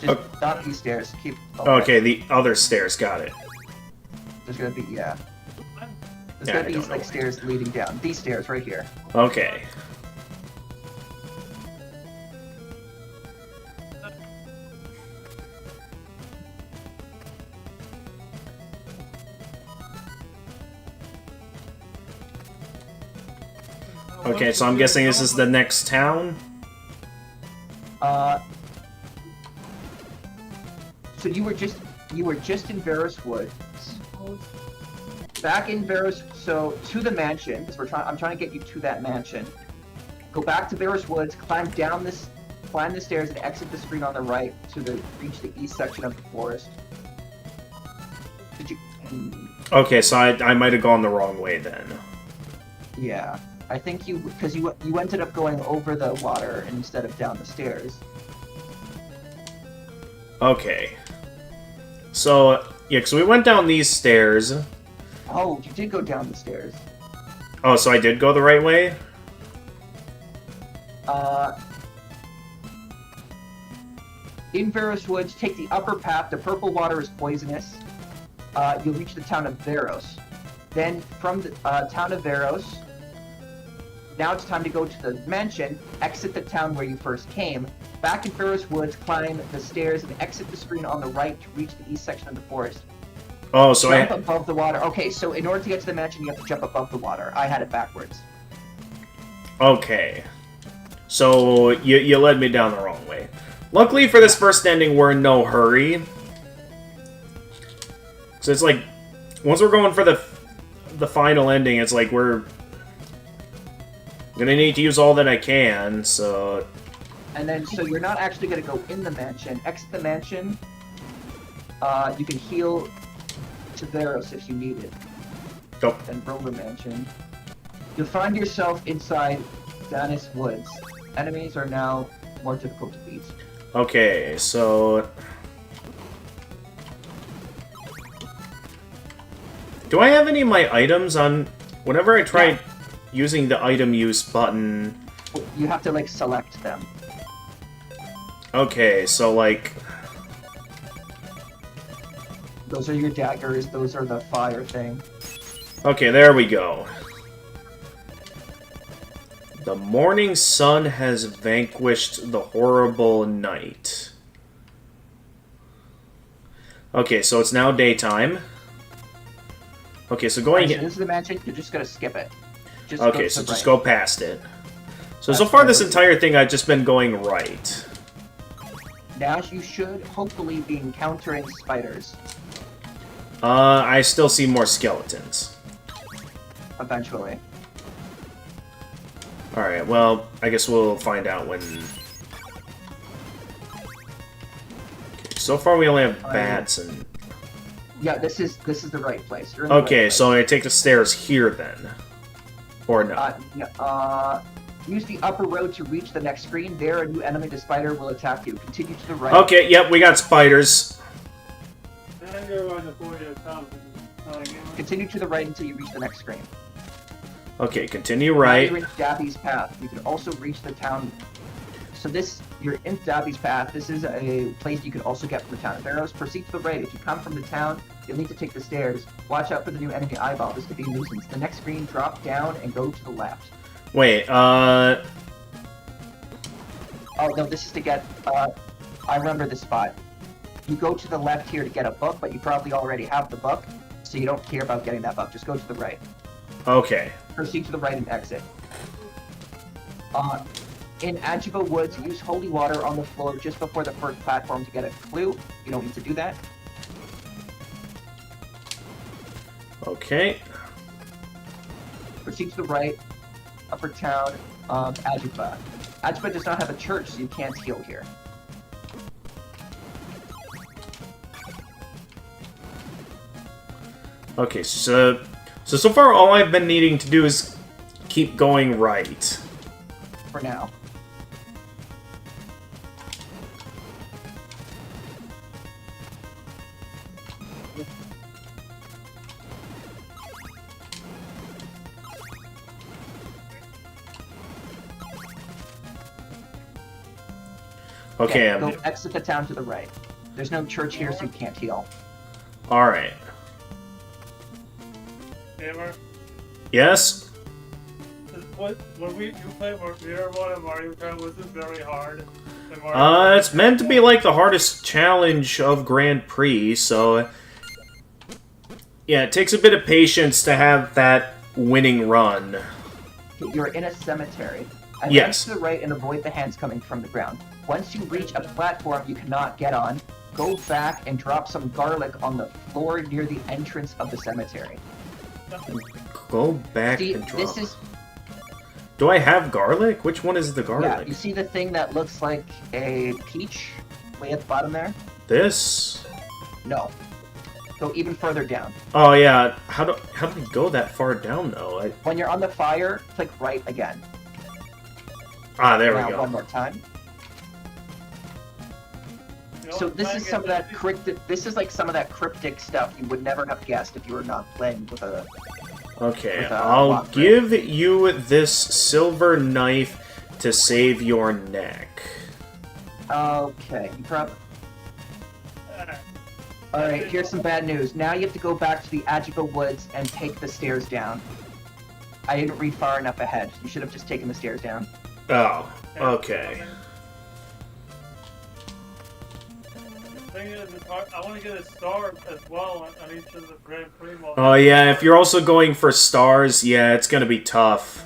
Just not these stairs. Keep. Okay, the other stairs, got it. There's gonna be There's Yeah, gonna I be don't know. like stairs leading down. These stairs right here. Okay. Okay, so I'm guessing this is the next town? So you were just in Varus Woods. Back in Varus, so to the mansion, because I'm trying to get you to that mansion. Go back to Varus Woods, climb the stairs and exit the screen on the right to reach the east section of the forest. Did you? Okay, so I might have gone the wrong way then. Yeah, I think because you ended up going over the water instead of down the stairs. Okay. So, yeah, because we went down these stairs. Oh, you did go down the stairs. Oh, so I did go the right way? In Varus Woods, take the upper path. The purple water is poisonous. You'll reach the town of Varos. Then, from the town of Varos, now it's time to go to the mansion, exit the town where you first came. Back in Varos Woods, climb the stairs and exit the screen on the right to reach the east section of the forest. Oh, so Jump above the water. Okay, so in order to get to the mansion, you have to jump above the water. I had it backwards. Okay. So, you led me down the wrong way. Luckily for this first ending, we're in no hurry. So it's like, once we're going for the final ending, it's like we're gonna need to use all that I can, so... And then, so you're not actually going to go in the mansion. Exit the mansion. You can heal to Varos if you need it. Go. Then roll the mansion. You'll find yourself inside Danis Woods. Enemies are now more difficult to beat. Okay, so... Do I have any of my items on... Whenever I try using the item use button... You have to, like, select them. Okay, so, like... Those are your daggers, those are the fire thing. Okay, there we go. The morning sun has vanquished the horrible night. Okay, so it's now daytime. Okay, so going... This is the mansion, you're just gonna skip it. Just Okay, so just go past it. So far this entire thing I've just been going right. Now you should hopefully be encountering spiders. I still see more skeletons. Eventually. Alright, well, I guess we'll find out when... Okay, so far we only have bats and... Yeah, this is the right place. You're in the right Okay, place. so I take the stairs here then. Or no. Use the upper road to reach the next screen. There, a new enemy, the spider, will attack you. Continue to the right. Okay, yep, we got spiders. Continue to the right until you reach the next screen. Okay, continue Now right. you're in Dabby's Path. You can also reach the town. So you're in Dabby's Path. This is a place you can also get from the town of Arrows. Proceed to the right. If you come from the town, you'll need to take the stairs. Watch out for the new enemy eyeball. This could be a nuisance. The next screen, drop down and go to the left. Wait, Oh no, this is to get. I remember this spot. You go to the left here to get a book, but you probably already have the book, so you don't care about getting that book. Just go to the right. okay. Proceed to the right and exit. In Ajiba Woods, use holy water on the floor just before the first platform to get a clue. You don't need to do that. Okay. Proceed to the right, upper town of Ajiba. Ajiba does not have a church, so you can't heal here. Okay, so far all I've been needing to do is keep going right. For now. Okay, Go exit the town to the right. There's no church here, so you can't heal. alright. Gamer, Yes? when you play Mirror Mode and Mario Kart, was it very hard? And Mario It's meant to be like the hardest challenge of Grand Prix, so... Yeah, it takes a bit of patience to have that winning run. You're in a cemetery. Advance Yes. to the right and avoid the hands coming from the ground. Once you reach a platform you cannot get on, go back and drop some garlic on the floor near the entrance of the cemetery. Go back See, and drop. this is... Do I have garlic? Which one is the Yeah, garlic? you see the thing that looks like a peach way at the bottom there? This? No. Go even further down. Oh yeah, how do we go that far down though? When you're on the fire, click right again. There Now, we go. one more time. You know, So this trying is to some of get that cryptic. This is like some of that cryptic stuff you would never have guessed if you were not playing with a. Okay, with a I'll lock give you this silver knife to save your neck. Okay, you probably. Alright. All right, here's some bad news. Now you have to go back to the Ajiba Woods and take the stairs down. I didn't read far enough ahead. You should have just taken the stairs down. Oh, okay. The thing is, I want to get a star as well on each of the Grand Prix modes. Oh yeah, if you're also going for stars, yeah, it's gonna be tough.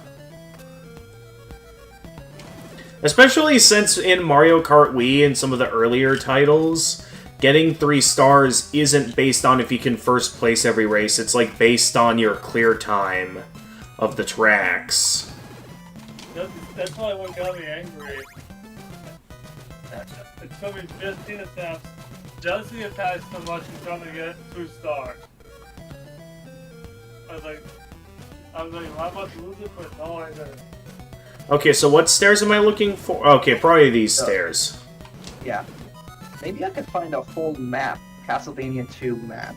Especially since in Mario Kart Wii and some of the earlier titles, getting 3 stars isn't based on if you can first place every race, it's like based on your clear time of the tracks. That's why what got me angry. It took me 15 attempts just to get past so much and trying to get 2 stars. I was like, am I about to lose it? But no, I didn't. Okay, so what stairs am I looking for? Okay, probably these So- stairs. Yeah. Maybe I could find a whole map, Castlevania 2 map.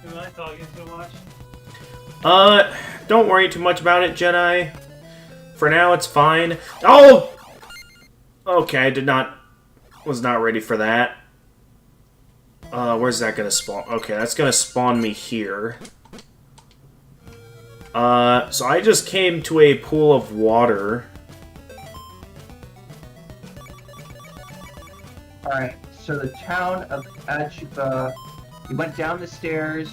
Am I talking too much? Don't worry too much about it, Jedi. For now, it's fine. Oh! Okay, was not ready for that. Where's that gonna spawn? Okay, that's gonna spawn me here. So I just came to a pool of water. Alright, so the town of Ajiba, you went down the stairs,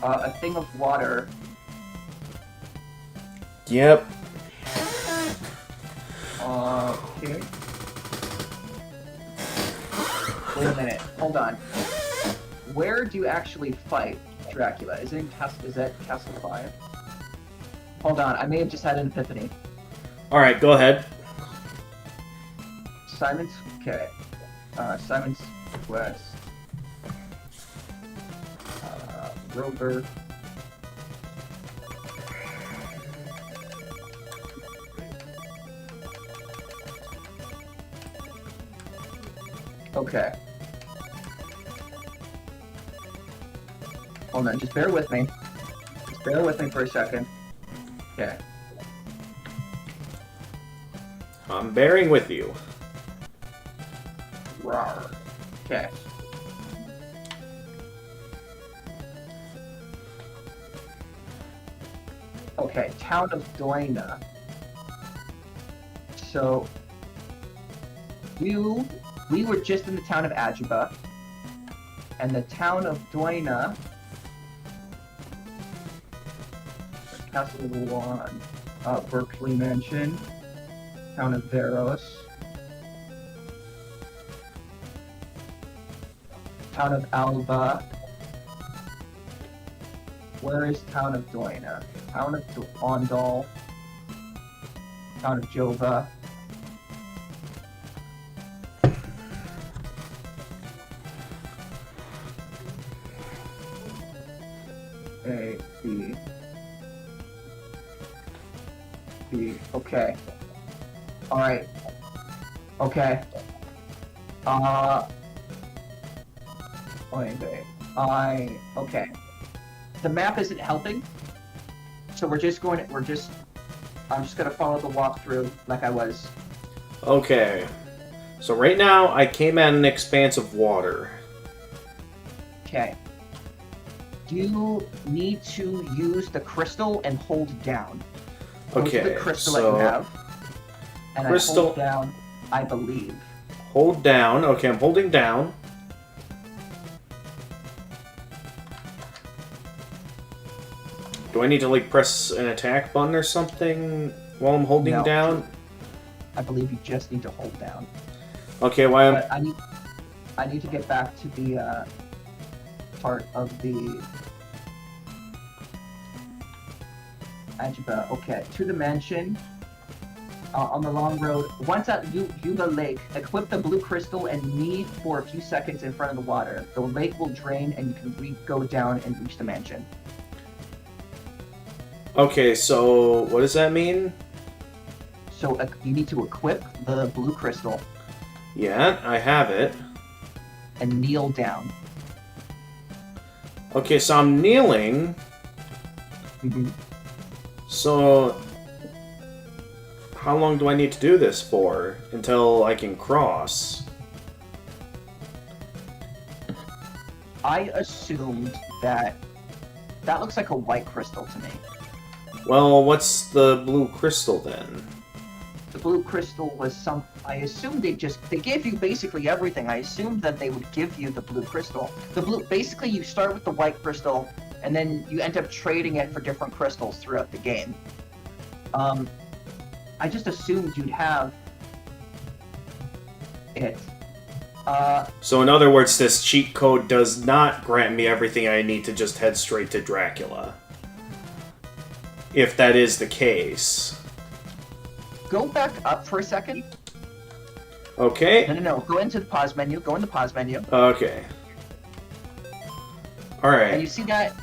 a thing of water. Yep. Okay. Wait a minute, hold on. Where do you actually fight Dracula? Is that Castlevania? Hold on, I may have just had an epiphany. Alright, go ahead. Simon's okay. Simon's Quest. Rover. Okay. Hold on, just bear with me. Just bear with me for a second. Okay. I'm bearing with you. Rawr. Okay. Okay, town of Duena. So, we were just in the town of Ajuba, and the town of Duena, Castle One, Berkeley Mansion, town of Veros, town of Alba. Where is town of Duena? Town of Ondal, town of Jova. A, B. B, okay. Alright. Okay. Wait, okay. The map isn't helping, so I'm just gonna follow the walkthrough like I was. Okay. So right now, I came at an expanse of water. Okay. You need to use the crystal and hold down. Go to Okay, the crystal so... that you have. And crystal- I hold down, I believe. Hold down. Okay, I'm holding down. Do I need to, like, press an attack button or something while I'm holding No. down? I believe you just need to hold down. Okay, why am... But I need to get back to the part of the Ajuba. Okay, to the mansion on the long road. Once at Yuba Lake, equip the blue crystal and knee for a few seconds in front of the water. The lake will drain and you can go down and reach the mansion. Okay, so what does that mean? So you need to equip the blue crystal Yeah, I have it. and kneel down. Okay, so I'm kneeling. Mhm. So... how long do I need to do this for? Until I can cross? I assumed that looks like a white crystal to me. Well, what's the blue crystal then? The blue crystal was I assumed they gave you basically everything. I assumed that they would give you the blue crystal. Basically you start with the white crystal, and then you end up trading it for different crystals throughout the game. I just assumed you'd have it. So in other words, this cheat code does not grant me everything I need to just head straight to Dracula. If that is the case. Go back up for a second. Okay. No. Go into the pause menu. Go in the pause menu. Okay. And Alright. you see that...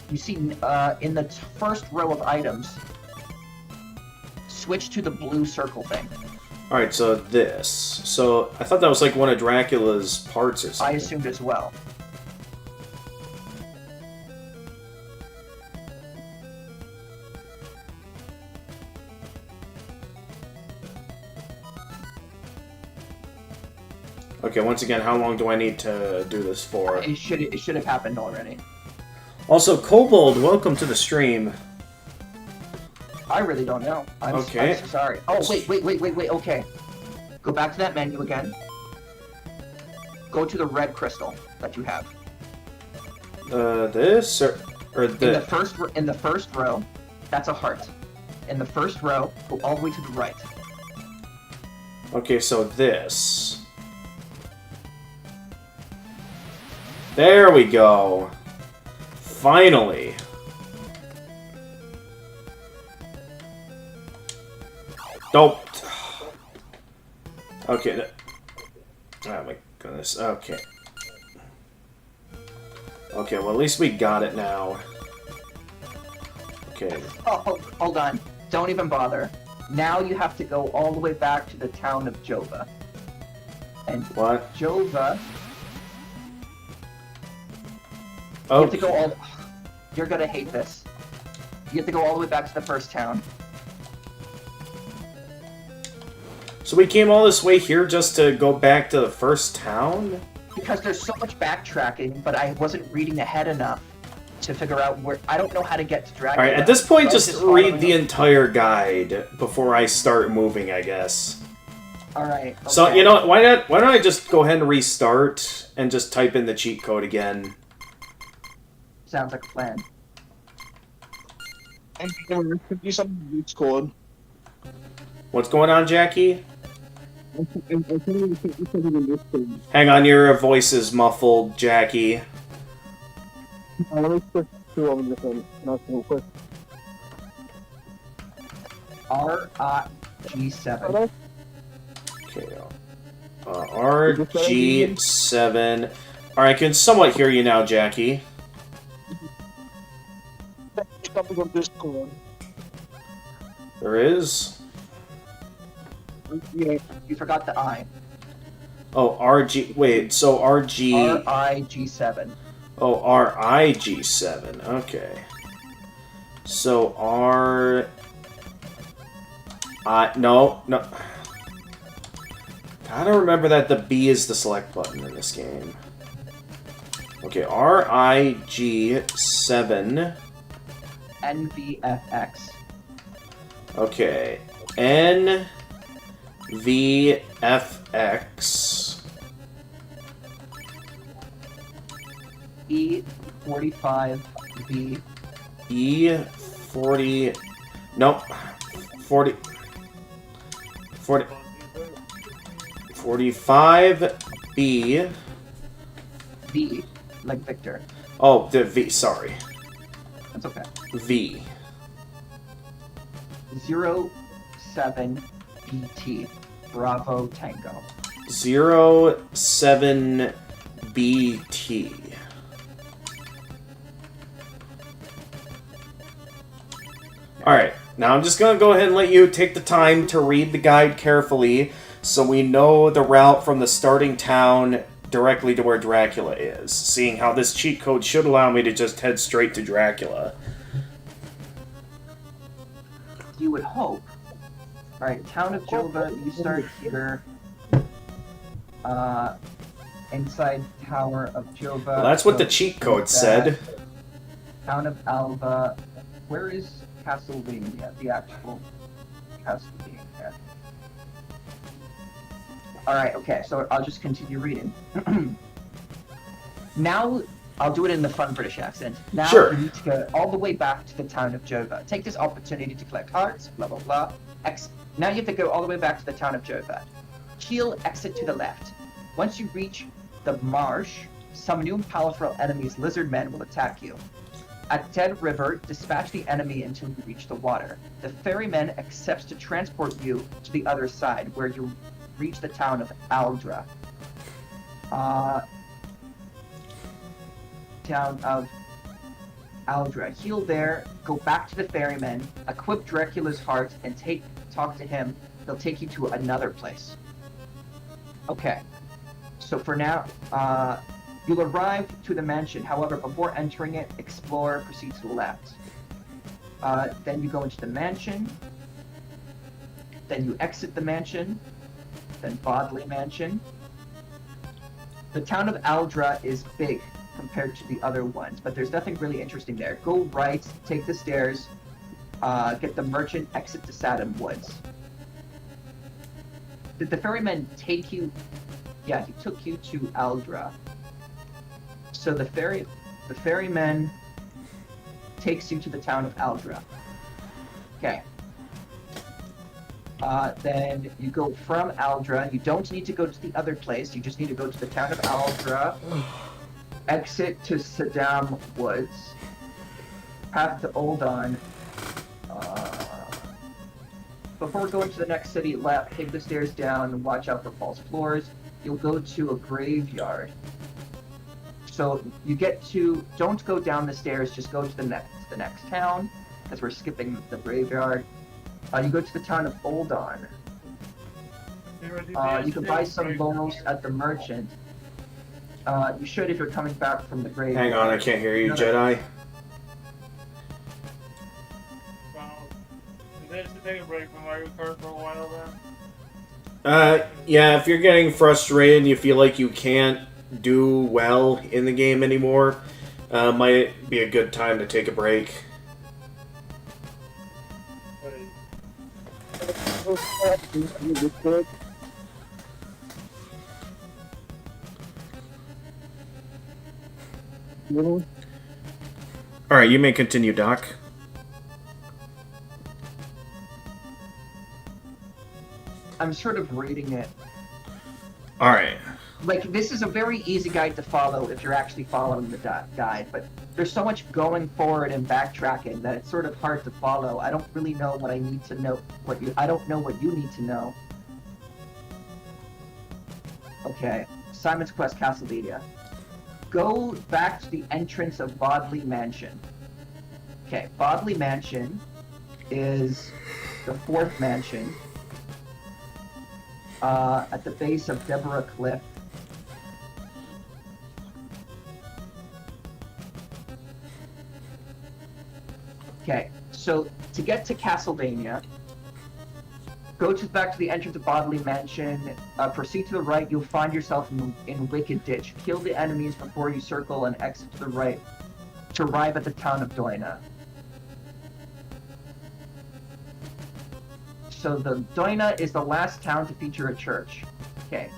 You see, in the first row of items, switch to the blue circle thing. Alright, so this. So, I thought that was like one of Dracula's parts or I something. assumed as well. Okay, once again, how long do I need to do this for? It should have happened already. Also, Kobold, welcome to the stream. I really don't know. I'm Okay. so sorry. Oh, wait, okay. Go back to that menu again. Go to the red crystal that you have. This? Or In the the... in the first row, that's a heart. In the first row, go all the way to the right. Okay, so this. There we go. Finally. Don't. Okay. Oh my goodness. Okay. Okay, well at least we got it now. Okay. Oh, hold on. Don't even bother. Now you have to go all the way back to the town of Jova. And What? Jova, you Oh. have to go all... You're gonna hate this. You have to go all the way back to the first town. So we came all this way here just to go back to the first town? Because there's so much backtracking, but I wasn't reading ahead enough to figure out where... I don't know how to get to Dracula. Alright, at this point, So I just was read the following- entire guide before I start moving, I guess. Alright, okay. So, you know what, why don't I just go ahead and restart and just type in the cheat code again? Sounds like a plan. And there could be some loot scored. What's going on, Jackie? Hang on, your voice is muffled, Jackie. Let me switch to over different, not real quick. RG7. Okay, RG7. Alright, I can somewhat hear you now, Jackie. Something on Discord. There is? Yeah. You forgot the I. Oh, RG... Wait, so RG... RIG7. Oh, RIG7. Okay. So no. Gotta remember that the B is the select button in this game. Okay, RIG7. NVFX. Okay. NVFX. E45V. E40. Nope. 40. 45B. V. Like Victor. Oh, the V. Sorry. That's okay. V. 07BT. Bravo Tango. 07BT. Alright, now I'm just gonna go ahead and let you take the time to read the guide carefully so we know the route from the starting town directly to where Dracula is, seeing how this cheat code should allow me to just head straight to Dracula. You would hope. Alright, Town of Jova, you start here. Inside Tower of Jova. Well, that's what the cheat code said. Town of Alva. Where is Castlevania? The actual Castlevania. Alright, okay, so I'll just continue reading. Now, I'll do it in the fun British accent. Now Sure. you need to go all the way back to the town of Jova. Take this opportunity to collect hearts, blah blah blah. Now you have to go all the way back to the town of Jova. Keel exit to the left. Once you reach the marsh, some new and powerful enemies, lizard men, will attack you. At Dead River, dispatch the enemy until you reach the water. The ferryman accepts to transport you to the other side, where you reach the town of Aldra. Town of Aldra. Heal there, go back to the ferryman, equip Dracula's heart, and talk to him. They'll take you to another place. Okay. So for now, you'll arrive to the mansion. However, before entering it, explore, proceed to the left. Then you go into the mansion. Then you exit the mansion. Then Bodley Mansion. The town of Aldra is big compared to the other ones, but there's nothing really interesting there. Go right, take the stairs, get the merchant, exit to Saddam Woods. Did the ferryman take you? Yeah, he took you to Aldra. So the ferryman takes you to the town of Aldra. Okay. Then you go from Aldra. You don't need to go to the other place. You just need to go to the town of Aldra. Exit to Saddam Woods. Path to Oldon. before going to the next city, take the stairs down and watch out for false floors. You'll go to a graveyard. So you get to, don't go down the stairs, just go to the next town, as we're skipping the graveyard. You go to the town of Oldon. You can buy some laurels at the merchant. You should if you're coming back from the graveyard. Hang on, I can't hear you, Jedi. They should take a break from Mario Kart for a while then. Yeah, if you're getting frustrated and you feel like you can't do well in the game anymore, might be a good time to take a break. Alright, you may continue, Doc. I'm sort of reading it. Alright. Like, this is a very easy guide to follow if you're actually following the guide, but there's so much going forward and backtracking that it's sort of hard to follow. I don't really know what I need to know. I don't know what you need to know. Okay, Simon's Quest Castlevania. Go back to the entrance of Bodley Mansion. Okay, Bodley Mansion is the fourth mansion at the base of Deborah Cliff. Okay, so to get to Castlevania, go back to the entrance of Bodley Mansion, proceed to the right, you'll find yourself in Wicked Ditch. Kill the enemies before you circle and exit to the right to arrive at the town of Doina. So the Doina is the last town to feature a church. Okay.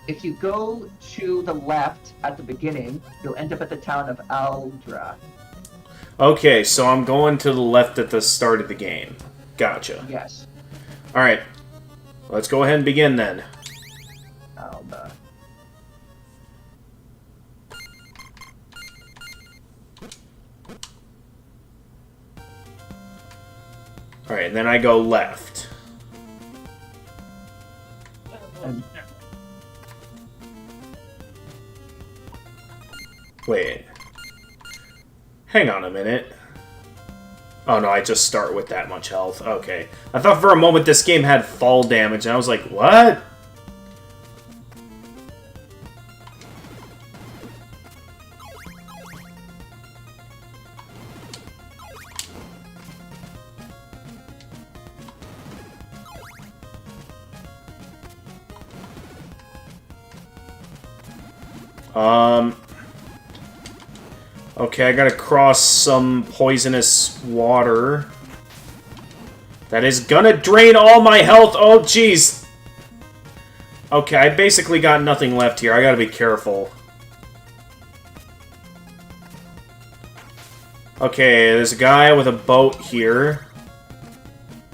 If you go to the left at the beginning, you'll end up at the town of Aldra. Okay, so I'm going to the left at the start of the game. Gotcha. Yes. Alright. Let's go ahead and begin then. Alda. Alright, and then I go left. Wait. Hang on a minute. Oh no, I just start with that much health. Okay. I thought for a moment this game had fall damage, and I was like, what? Okay, I gotta cross some poisonous water. That is gonna drain all my health! Oh, jeez! Okay, I basically got nothing left here. I gotta be careful. Okay, there's a guy with a boat here.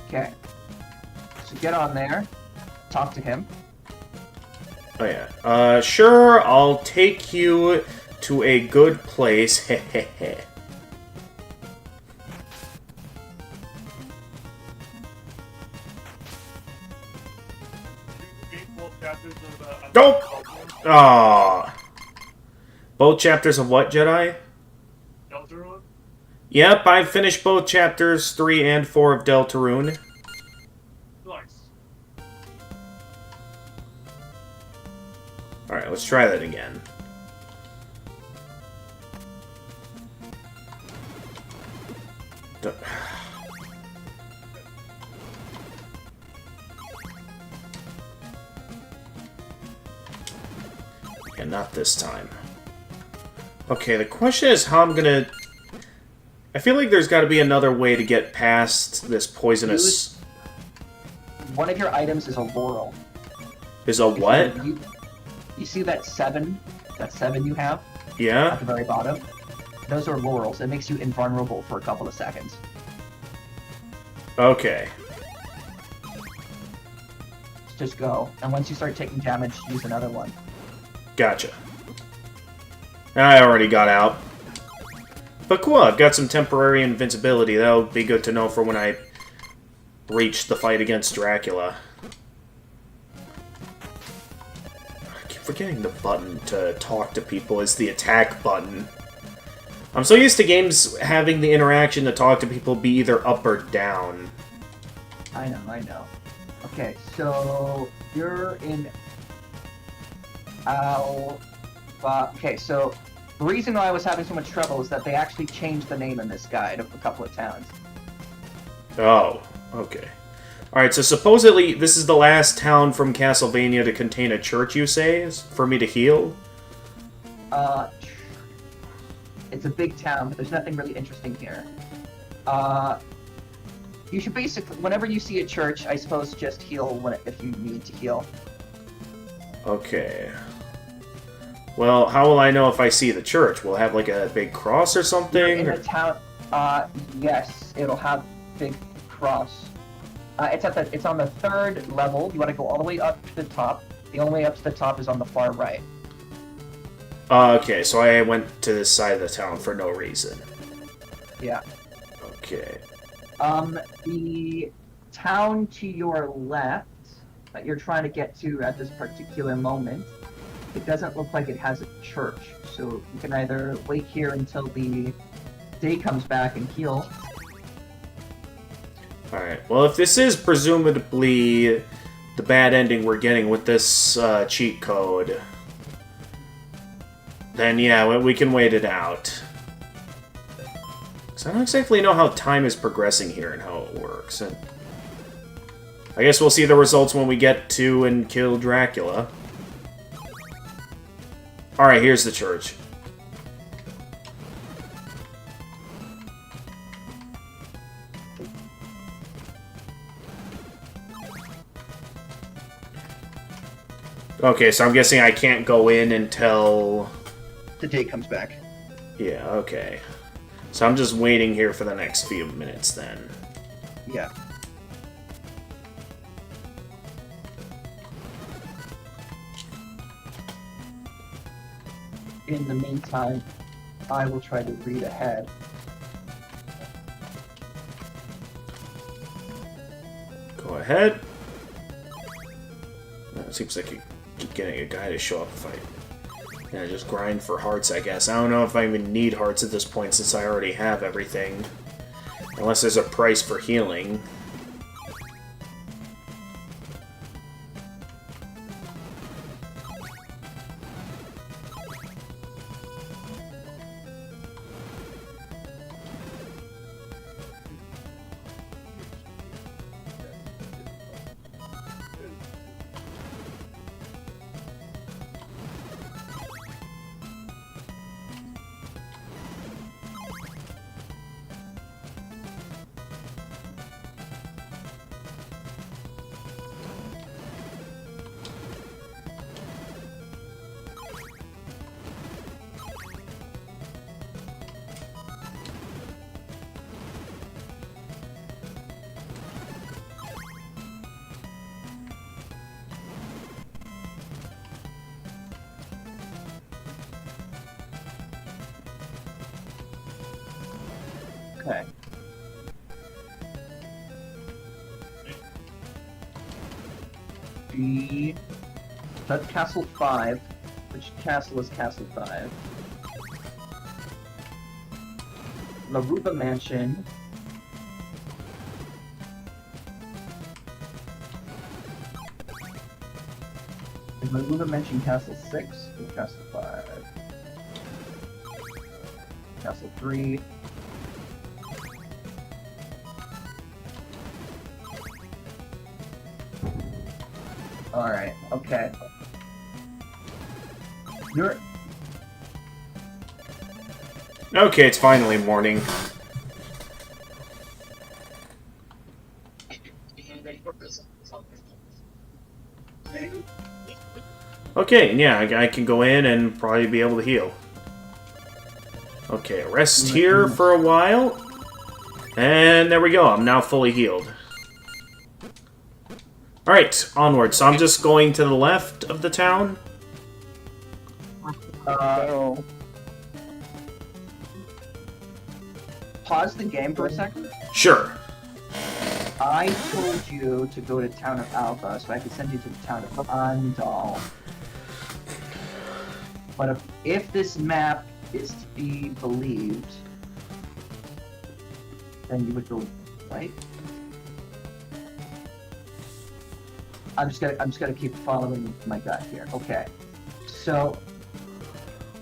Okay. So get on there. Talk to him. Oh yeah. Sure, I'll take you to a good place. Hehehe. Nope! Aww. Both chapters of what, Jedi? Deltarune? Yep, I finished both chapters 3 and 4 of Deltarune. Nice. Alright, let's try that again. Yeah, not this time. Okay, the question is how I'm gonna... I feel like there's gotta be another way to get past this poisonous... One of your items is a laurel. Is a what? You see that 7? That 7 you have? Yeah? At the very bottom? Those are laurels. It makes you invulnerable for a couple of seconds. Okay. Just go. And once you start taking damage, use another one. Gotcha. I already got out. But cool, I've got some temporary invincibility. That'll be good to know for when I reach the fight against Dracula. I keep forgetting the button to talk to people is the attack button. I'm so used to games having the interaction to talk to people be either up or down. I know. Okay, so you're in Alpha. Okay, so the reason why I was having so much trouble is that they actually changed the name in this guide of a couple of towns. Oh, okay. Alright, so supposedly this is the last town from Castlevania to contain a church, you say? For me to heal? It's a big town, but there's nothing really interesting here. You should basically, whenever you see a church, I suppose just heal if you need to heal. Okay. Well, how will I know if I see the church? Will it have like a big cross or something? In the town, yes, it'll have big cross. It's on the 3rd level. You want to go all the way up to the top. The only way up to the top is on the far right. Okay, so I went to this side of the town for no reason. Yeah. Okay. The town to your left that you're trying to get to at this particular moment, it doesn't look like it has a church. So you can either wait here until the day comes back and heal. Alright, well if this is presumably the bad ending we're getting with this cheat code, then yeah, we can wait it out. So I don't exactly know how time is progressing here and how it works. And I guess we'll see the results when we get to and kill Dracula. Alright, here's the church. Okay, so I'm guessing I can't go in until... The day comes back. Yeah, okay. So I'm just waiting here for the next few minutes then. Yeah. In the meantime, I will try to read ahead. Go ahead. It seems like you keep getting a guy to show up if I just grind for hearts, I guess. I don't know if I even need hearts at this point since I already have everything. Unless there's a price for healing. Okay. That's Castle 5. Which castle is Castle 5? Laruba Mansion. Is Laruba Mansion Castle 6 or Castle 5? Castle 3. Alright, okay. You're... Okay, it's finally morning. Okay, yeah, I can go in and probably be able to heal. Okay, rest here for a while. And there we go, I'm now fully healed. Alright, onward. So I'm just going to the left of the town? Pause the game for a second. Sure. I told you to go to town of Alpha, so I could send you to the town of Andal. But if this map is to be believed, then you would go right. I'm just gonna keep following my gut here. Okay, so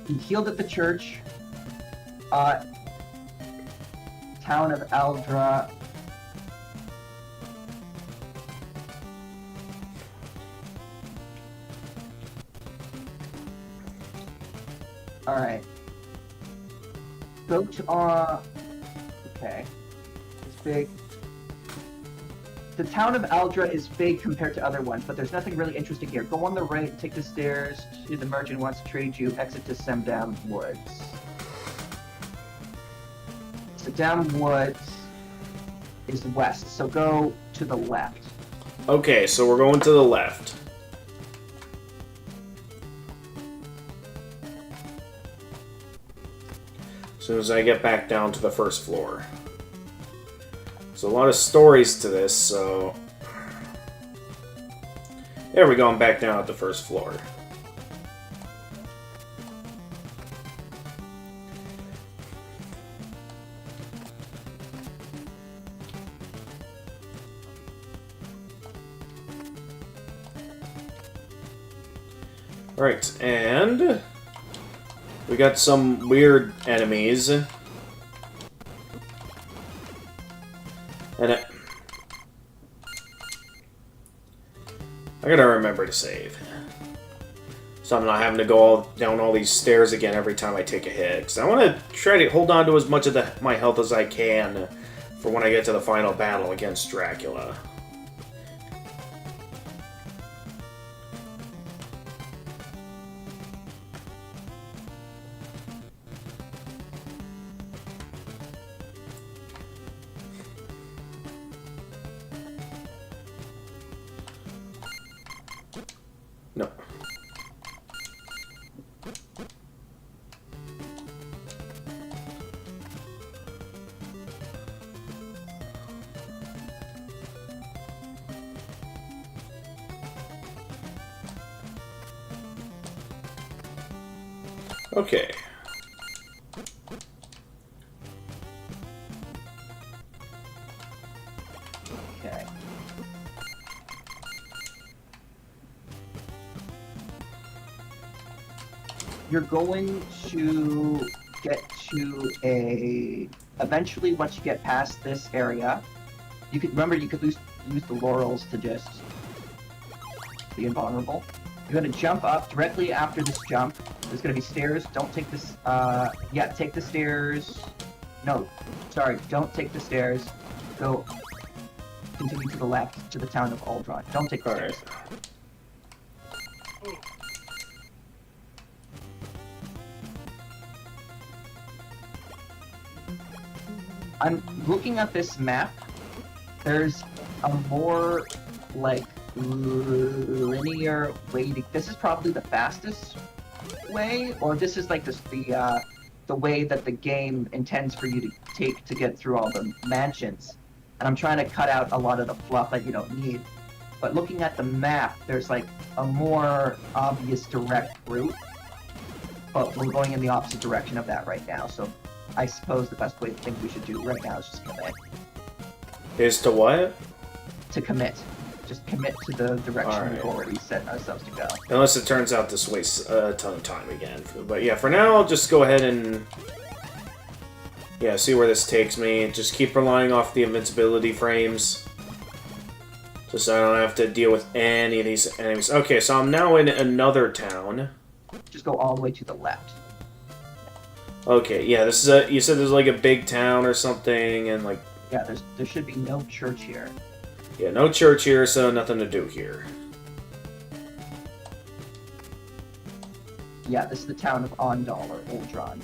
he healed at the church. Town of Aldra. All right. Go to okay. It's big. The town of Aldra is big compared to other ones, but there's nothing really interesting here. Go on the right, take the stairs to the merchant who wants to trade you, exit to Semdam Woods. Semdam Woods is west, so go to the left. Okay, so we're going to the left. As soon as I get back down to the first floor. There's a lot of stories to this, so... There we go, I'm back down at the first floor. Alright, and... we got some weird enemies. And I gotta remember to save. So I'm not having to go down all these stairs again every time I take a hit. Because I want to try to hold on to as much of my health as I can for when I get to the final battle against Dracula. No. Okay. Okay. You're going to get to a... Eventually, once you get past this area, you could use the laurels to just be invulnerable. You're going to jump up directly after this jump. There's going to be stairs. Don't take this. Yeah, take the stairs. No, sorry, don't take the stairs. Go. Continue to the left to the town of Aldron. Don't take the stairs. I'm looking at this map. There's a more like linear way to. This is probably the fastest way, or this is like the way that the game intends for you to take to get through all the mansions. And I'm trying to cut out a lot of the fluff that you don't need. But looking at the map, there's like a more obvious direct route. But we're going in the opposite direction of that right now, so I suppose the best way to think we should do right now is just commit. Is to what? To commit. Just commit to the direction we've already set ourselves to go. Unless it turns out this wastes a ton of time again. But yeah, for now, I'll just go ahead and... yeah, see where this takes me. Just keep relying off the invincibility frames. Just so I don't have to deal with any of these enemies. Okay, so I'm now in another town. Just go all the way to the left. Okay, yeah, this is a... you said there's like a big town or something, and like... yeah, there should be no church here. yeah, no church here, so nothing to do here. Yeah, this is the town of Ondal or Uldron.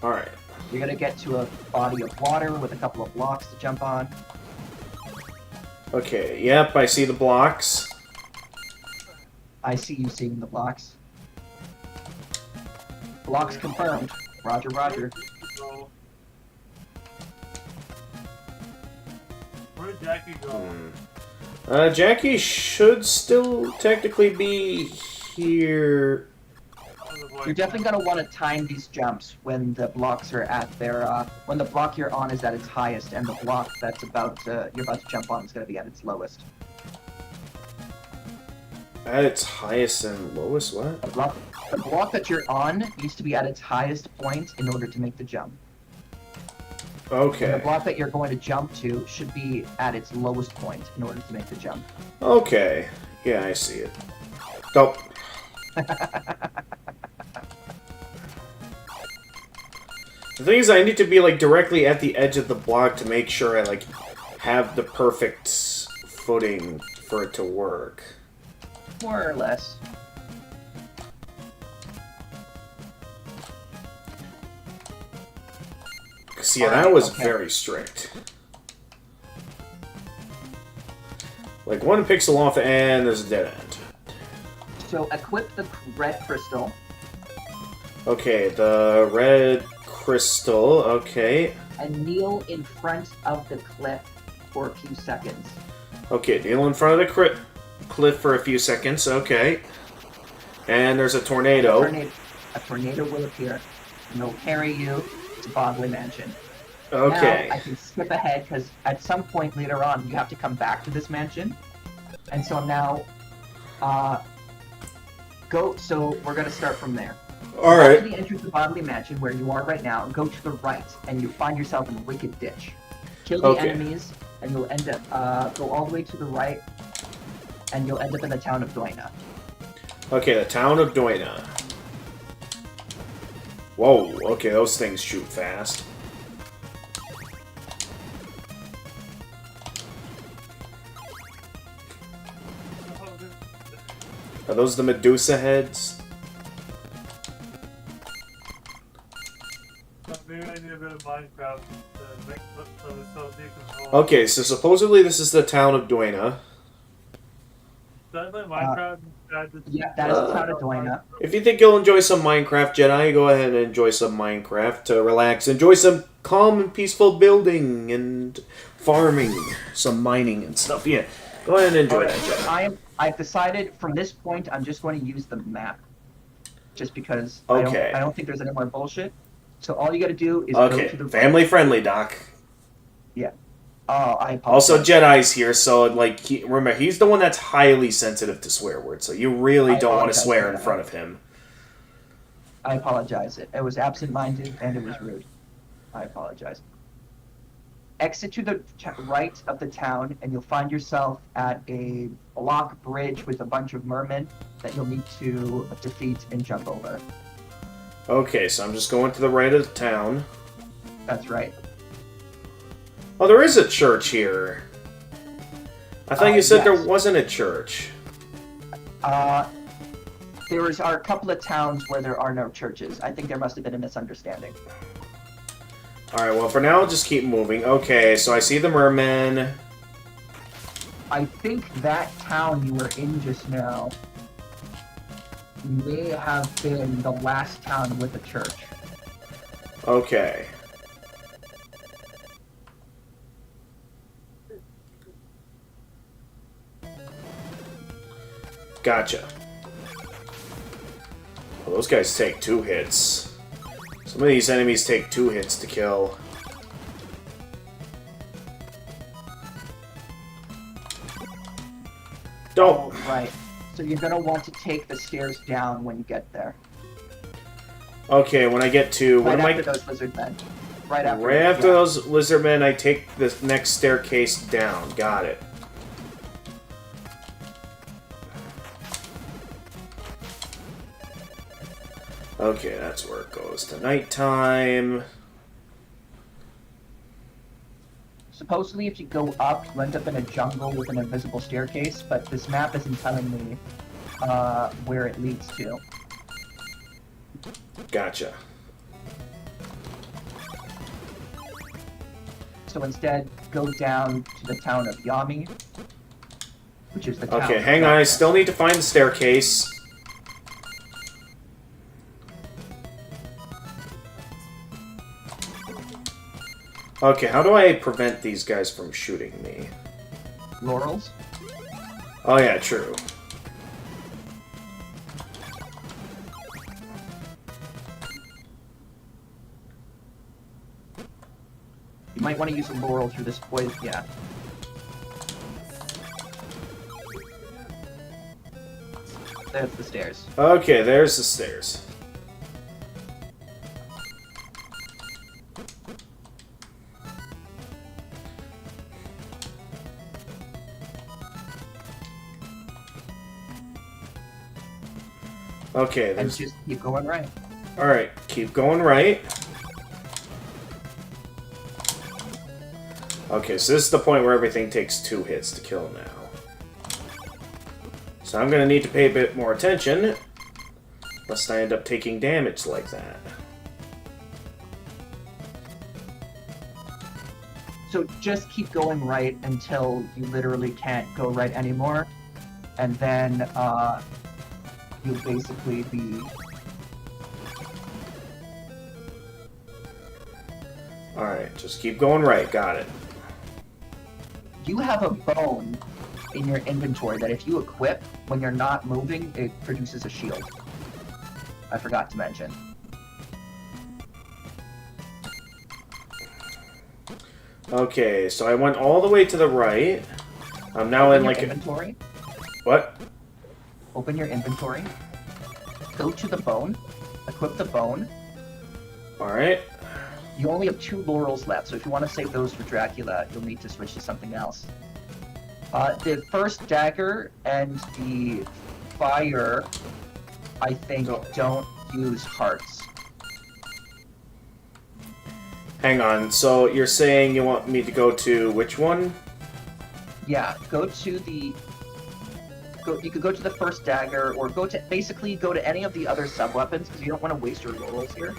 Alright. You're gonna get to a body of water with a couple of blocks to jump on. Okay, yep, I see the blocks. I see you seeing the blocks. Blocks confirmed. Roger, roger. Go. Where did Jackie go? Jackie should still technically be here. You're definitely gonna want to time these jumps when the blocks are at their when the block you're on is at its highest, and the block that's you're about to jump on is gonna be at its lowest. At its highest and lowest, what? The block that you're on needs to be at its highest point in order to make the jump. And the Okay. block that you're going to jump to should be at its lowest point in order to make the jump. Okay. Yeah, I see it. Nope. The thing is, I need to be, like, directly at the edge of the block to make sure I, like, have the perfect footing for it to work. More or less. See, yeah, Alright, that was okay. very strict. Like, one pixel off and there's a dead end. So equip the red crystal. Okay, the red crystal, okay. And kneel in front of the cliff for a few seconds. Okay, kneel in front of the cliff for a few seconds, okay. And there's a tornado. A tornado will appear, and it'll carry you to Bogley Mansion. Okay. Now, I can skip ahead, because at some point later on, you have to come back to this mansion. And so now, so we're going to start from there. Alright. After the entrance of Bogley Mansion, where you are right now, go to the right, and you find yourself in a wicked ditch. Kill the Okay. enemies, and you'll end up, go all the way to the right, and you'll end up in the town of Doina. Okay, the town of Doina. Whoa, okay, those things shoot fast. Are those the Medusa heads? Maybe I need a bit of Minecraft to make so it's so decent. Okay, so supposedly this is the town of Doina. Did I play Minecraft? Yeah, that is the town of Doina. If you think you'll enjoy some Minecraft, Jedi, go ahead and enjoy some Minecraft to relax. Enjoy some calm and peaceful building and farming, some mining and stuff. Yeah, go ahead and enjoy that, Jedi. I've decided from this point I'm just going to use the map, just because Okay. I don't think there's any more bullshit. So all you got to do is go Okay, to the family friendly, Doc. Oh, I apologize. Also, Jedi's here, so like, remember, he's the one that's highly sensitive to swear words, so you really I don't want to apologize swear for in that. front of him. I apologize. It was absent-minded and it was rude. I apologize. Exit to the right of the town, and you'll find yourself at a block bridge with a bunch of mermen that you'll need to defeat and jump over. Okay, so I'm just going to the right of the town. That's right. Oh, there is a church here. I thought you said yes. there wasn't a church. Are a couple of towns where there are no churches. I think there must have been a misunderstanding. Alright, well, for now, I'll just keep moving. Okay, so I see the mermen. I think that town you were in just now may have been the last town with a church. Okay. Gotcha. Well, those guys take 2 hits. Some of these enemies take 2 hits to kill. Don't. Oh, right. So you're gonna want to take the stairs down when you get there. Okay, when I get to... Right What am I... after those lizard men. Right after. Right after yeah. those lizard men, I take the next staircase down. Got it. Okay, that's where it goes to nighttime. Supposedly, if you go up, you end up in a jungle with an invisible staircase, but this map isn't telling me where it leads to. Gotcha. So instead, go down to the town of Yami, which is the town. Okay, hang on. I still need to find the staircase. Okay, how do I prevent these guys from shooting me? Laurels. Oh yeah, true. You might want to use a laurel through this poison. Yeah. There's the stairs. Okay, there's the stairs. Okay, And there's... just keep going right. Alright, keep going right. Okay, so this is the point where everything takes 2 hits to kill now. So I'm gonna need to pay a bit more attention, lest I end up taking damage like that. So just keep going right until you literally can't go right anymore. And then you'll basically be... Alright, just keep going right, got it. You have a bone in your inventory that if you equip, when you're not moving, it produces a shield. I forgot to mention. Okay, so I went all the way to the right. I'm now in Open your like inventory. What? Open your inventory. Go to the bone. Equip the bone. Alright. You only have 2 laurels left, so if you want to save those for Dracula, you'll need to switch to something else. The first dagger and the fire, I think, don't use hearts. Hang on, so you're saying you want me to go to which one? Yeah, go to the... you could go to the first dagger, or basically go to any of the other sub-weapons, because you don't want to waste your laurels here.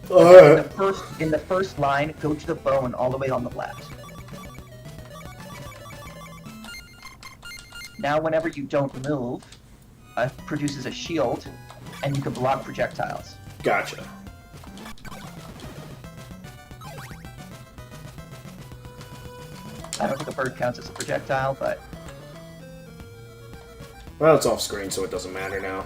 In the first line, go to the bone all the way on the left. Now, whenever you don't move, it produces a shield, and you can block projectiles. Gotcha. I don't think a bird counts as a projectile, but Well, it's off screen, so it doesn't matter now.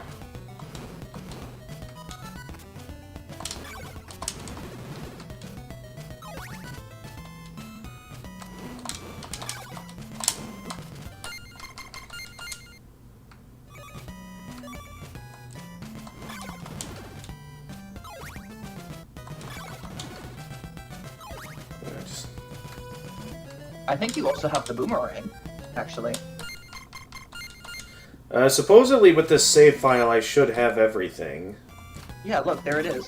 I think you also have the boomerang, actually. Supposedly with this save file I should have everything. Yeah, look, there it is.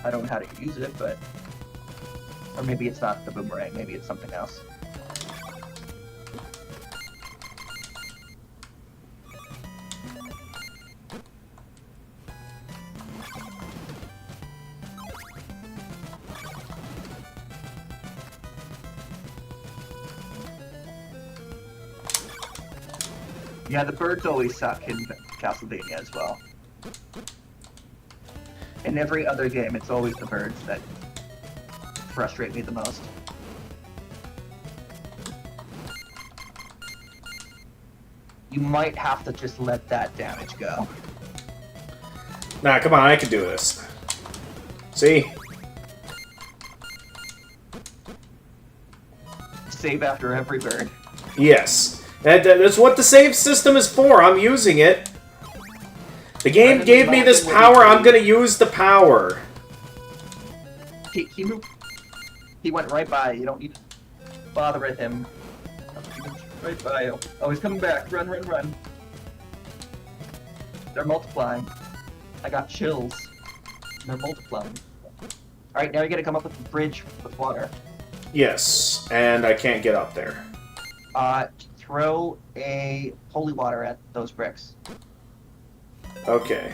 I don't know how to use it, but... Or maybe it's not the boomerang, maybe it's something else. Yeah, the birds always suck in Castlevania as well. In every other game, it's always the birds that frustrate me the most. You might have to just let that damage go. Nah, come on, I can do this. See? Save after every bird. Yes. That's what the save system is for. I'm using it. The game gave me this power. I'm gonna use the power. He moved. He went right by. You don't need to bother with him. He went right by you. Oh, he's coming back. Run, run, run. They're multiplying. I got chills. They're multiplying. Alright, now you're gonna come up with a bridge with water. Yes, and I can't get up there. Throw a holy water at those bricks. Okay.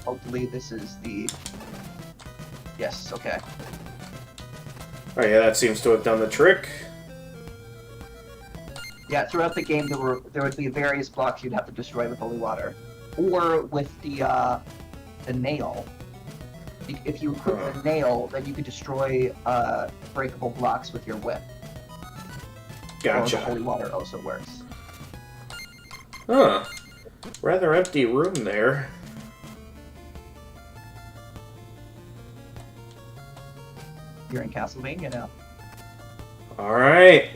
Hopefully this is the... Yes, okay. Oh yeah, that seems to have done the trick. Yeah, throughout the game there would be various blocks you'd have to destroy with holy water. Or with the the nail. If you equip the nail, then you could destroy breakable blocks with your whip. Or the Gotcha. holy water also works. Huh. Rather empty room there. You're in Castlevania now. Alright.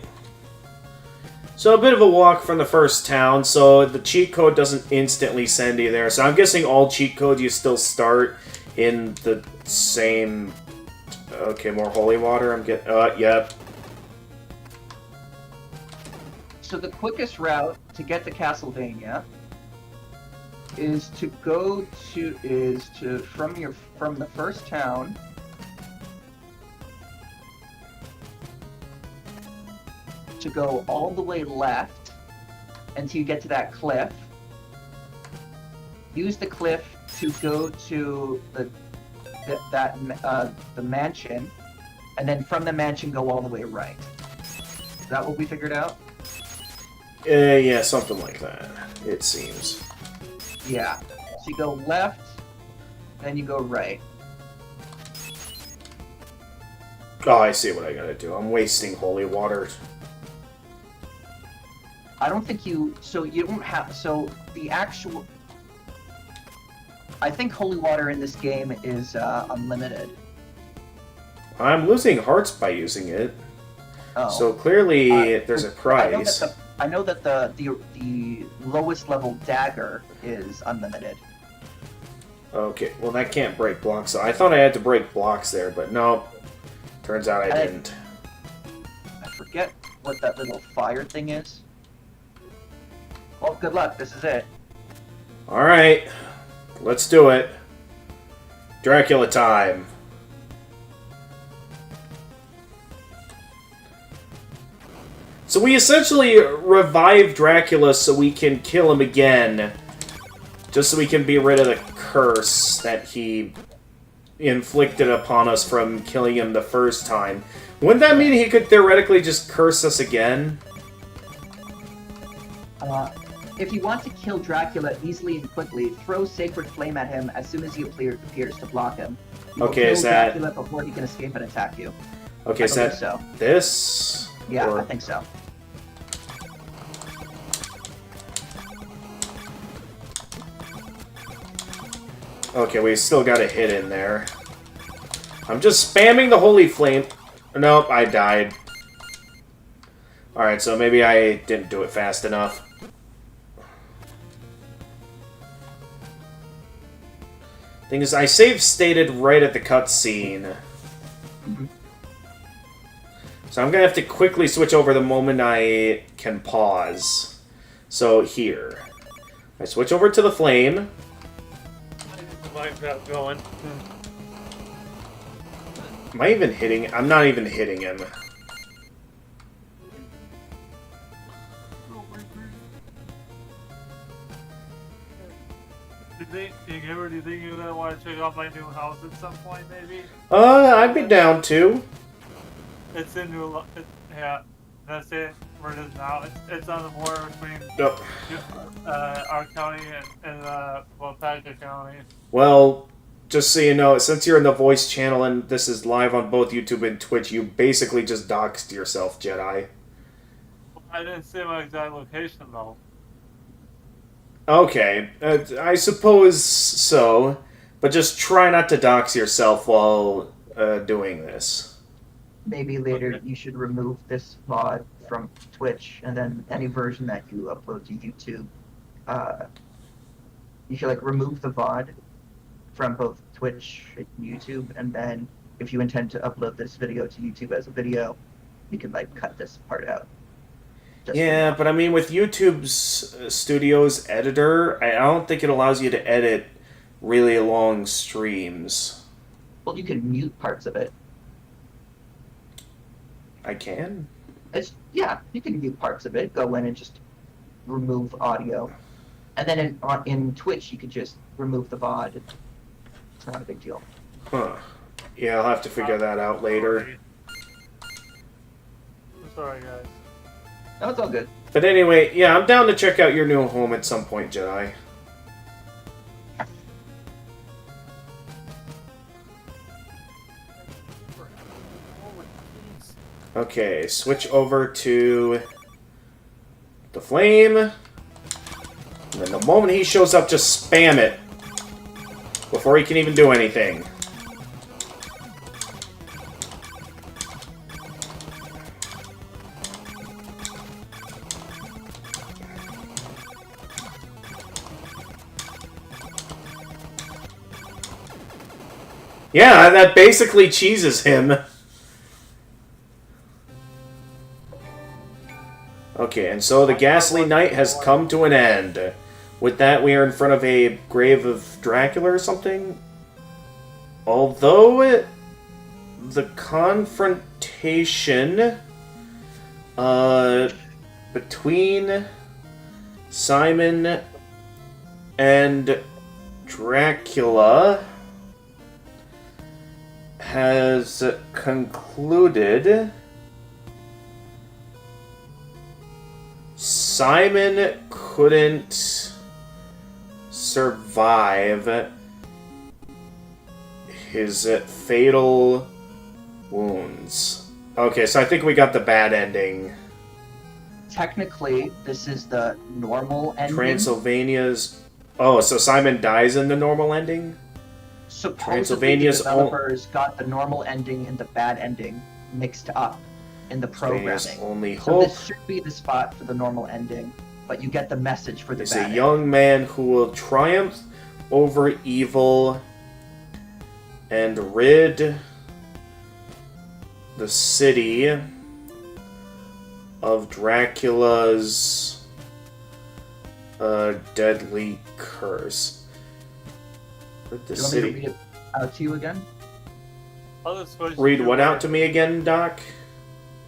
So a bit of a walk from the first town, so the cheat code doesn't instantly send you there. So I'm guessing all cheat codes you still start in the same... Okay, more holy water. I'm getting... yep. So the quickest route to get to Castlevania is to go to from the first town to go all the way left until you get to that cliff. Use the cliff to go to the mansion, and then from the mansion go all the way right. Is that what we figured out? Yeah, something like that, it seems. Yeah. So you go left, then you go right. Oh, I see what I gotta do. I'm wasting holy water. I don't think you. So you don't have. So the actual. I think holy water in this game is unlimited. I'm losing hearts by using it. Oh. So clearly there's a price. I know that the lowest level dagger is unlimited. Okay, well that can't break blocks. So I thought I had to break blocks there, but no. Turns out I didn't. I forget what that little fire thing is. Well, good luck. This is it. Alright. Let's do it. Dracula time. So we essentially revive Dracula so we can kill him again. Just so we can be rid of the curse that he inflicted upon us from killing him the first time. Wouldn't that mean he could theoretically just curse us again? If you want to kill Dracula easily and quickly, throw Sacred Flame at him as soon as he appears to block him. You will Okay, kill is that... Dracula before he can escape and attack you. Okay, is that so. this? Yeah, Or... I think so. Okay, we still got a hit in there. I'm just spamming the Holy Flame. Nope, I died. Alright, so maybe I didn't do it fast enough. Thing is, I save stated right at the cutscene. So I'm gonna have to quickly switch over the moment I can pause. So here. I switch over to the flame. Minecraft going. Am I even hitting? I'm not even hitting him. Do you think you're gonna want to check out my new house at some point, maybe? I'd be down to. It's in New. Yeah, that's it. Where it is now. It's on the border between our county and Packer County. Well, just so you know, since you're in the voice channel and this is live on both YouTube and Twitch, you basically just doxed yourself, Jedi. I didn't say my exact location though. Okay, I suppose so, but just try not to dox yourself while doing this. Maybe later you should remove this VOD from Twitch, and then any version that you upload to YouTube, you should remove the VOD from both Twitch and YouTube, and then if you intend to upload this video to YouTube as a video, you can cut this part out. Yeah, but I mean, with YouTube's Studios editor, I don't think it allows you to edit really long streams. Well, you can mute parts of it. I can? Yeah, you can mute parts of it. Go in and just remove audio. And then in Twitch, you could just remove the VOD. It's not a big deal. Huh. Yeah, I'll have to figure that out later. I'm sorry, guys. No, it's all good. But anyway, yeah, I'm down to check out your new home at some point, Jedi. Okay, switch over to the flame. And then the moment he shows up, just spam it. Before he can even do anything. Yeah, that basically cheeses him. Okay, and so the ghastly night has come to an end. With that, we are in front of a grave of Dracula or something. Although the confrontation between Simon and Dracula has concluded. Simon couldn't survive his fatal wounds. Okay, so I think we got the bad ending. Technically, this is the normal ending. Transylvania's... Oh, so Simon dies in the normal ending? Supposedly, Transylvania's the developers got the normal ending and the bad ending mixed up in the programming. Only So hope this should be the spot for the normal ending, but you get the message for the is bad a ending. young man who will triumph over evil and rid the city of Dracula's deadly curse. Rid the Do you want me to city. read it out to you again? I'll just switch Read to what where- out to me again, Doc?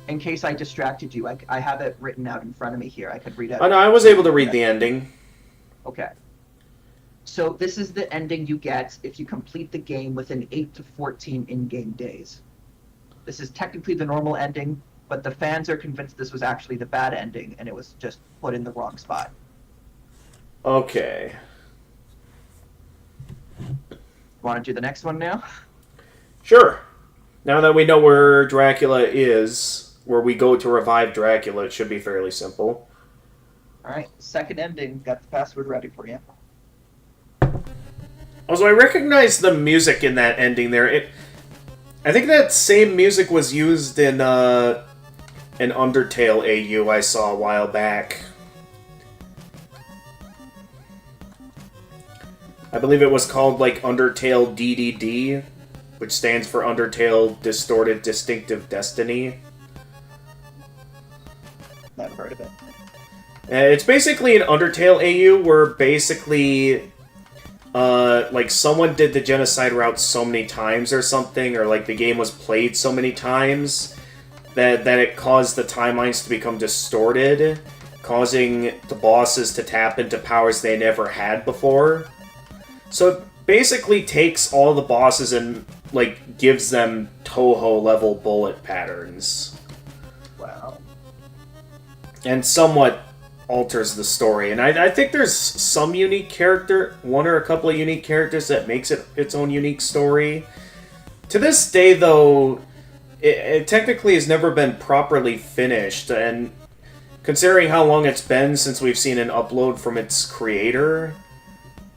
In case I distracted you, I have it written out in front of me here. I could read it. Oh no, I was able to read the ending. Okay. So this is the ending you get if you complete the game within 8 to 14 in-game days. This is technically the normal ending, but the fans are convinced this was actually the bad ending, and it was just put in the wrong spot. Okay. Want to do the next one now? Sure. Now that we know where Dracula is, where we go to revive Dracula, it should be fairly simple. Alright, second ending. Got the password ready for you. Also, I recognize the music in that ending there. I think that same music was used in an Undertale AU I saw a while back. I believe it was called, like, Undertale DDD, which stands for Undertale Distorted Distinctive Destiny. Never heard of it. It's basically an Undertale AU where basically, like, someone did the genocide route so many times or something, or, like, the game was played so many times that it caused the timelines to become distorted, causing the bosses to tap into powers they never had before. So it basically takes all the bosses and, like, gives them Toho-level bullet patterns. Wow. And somewhat alters the story. And I think there's some unique character, one or a couple of unique characters that makes it its own unique story. To this day, though, it technically has never been properly finished, and considering how long it's been since we've seen an upload from its creator,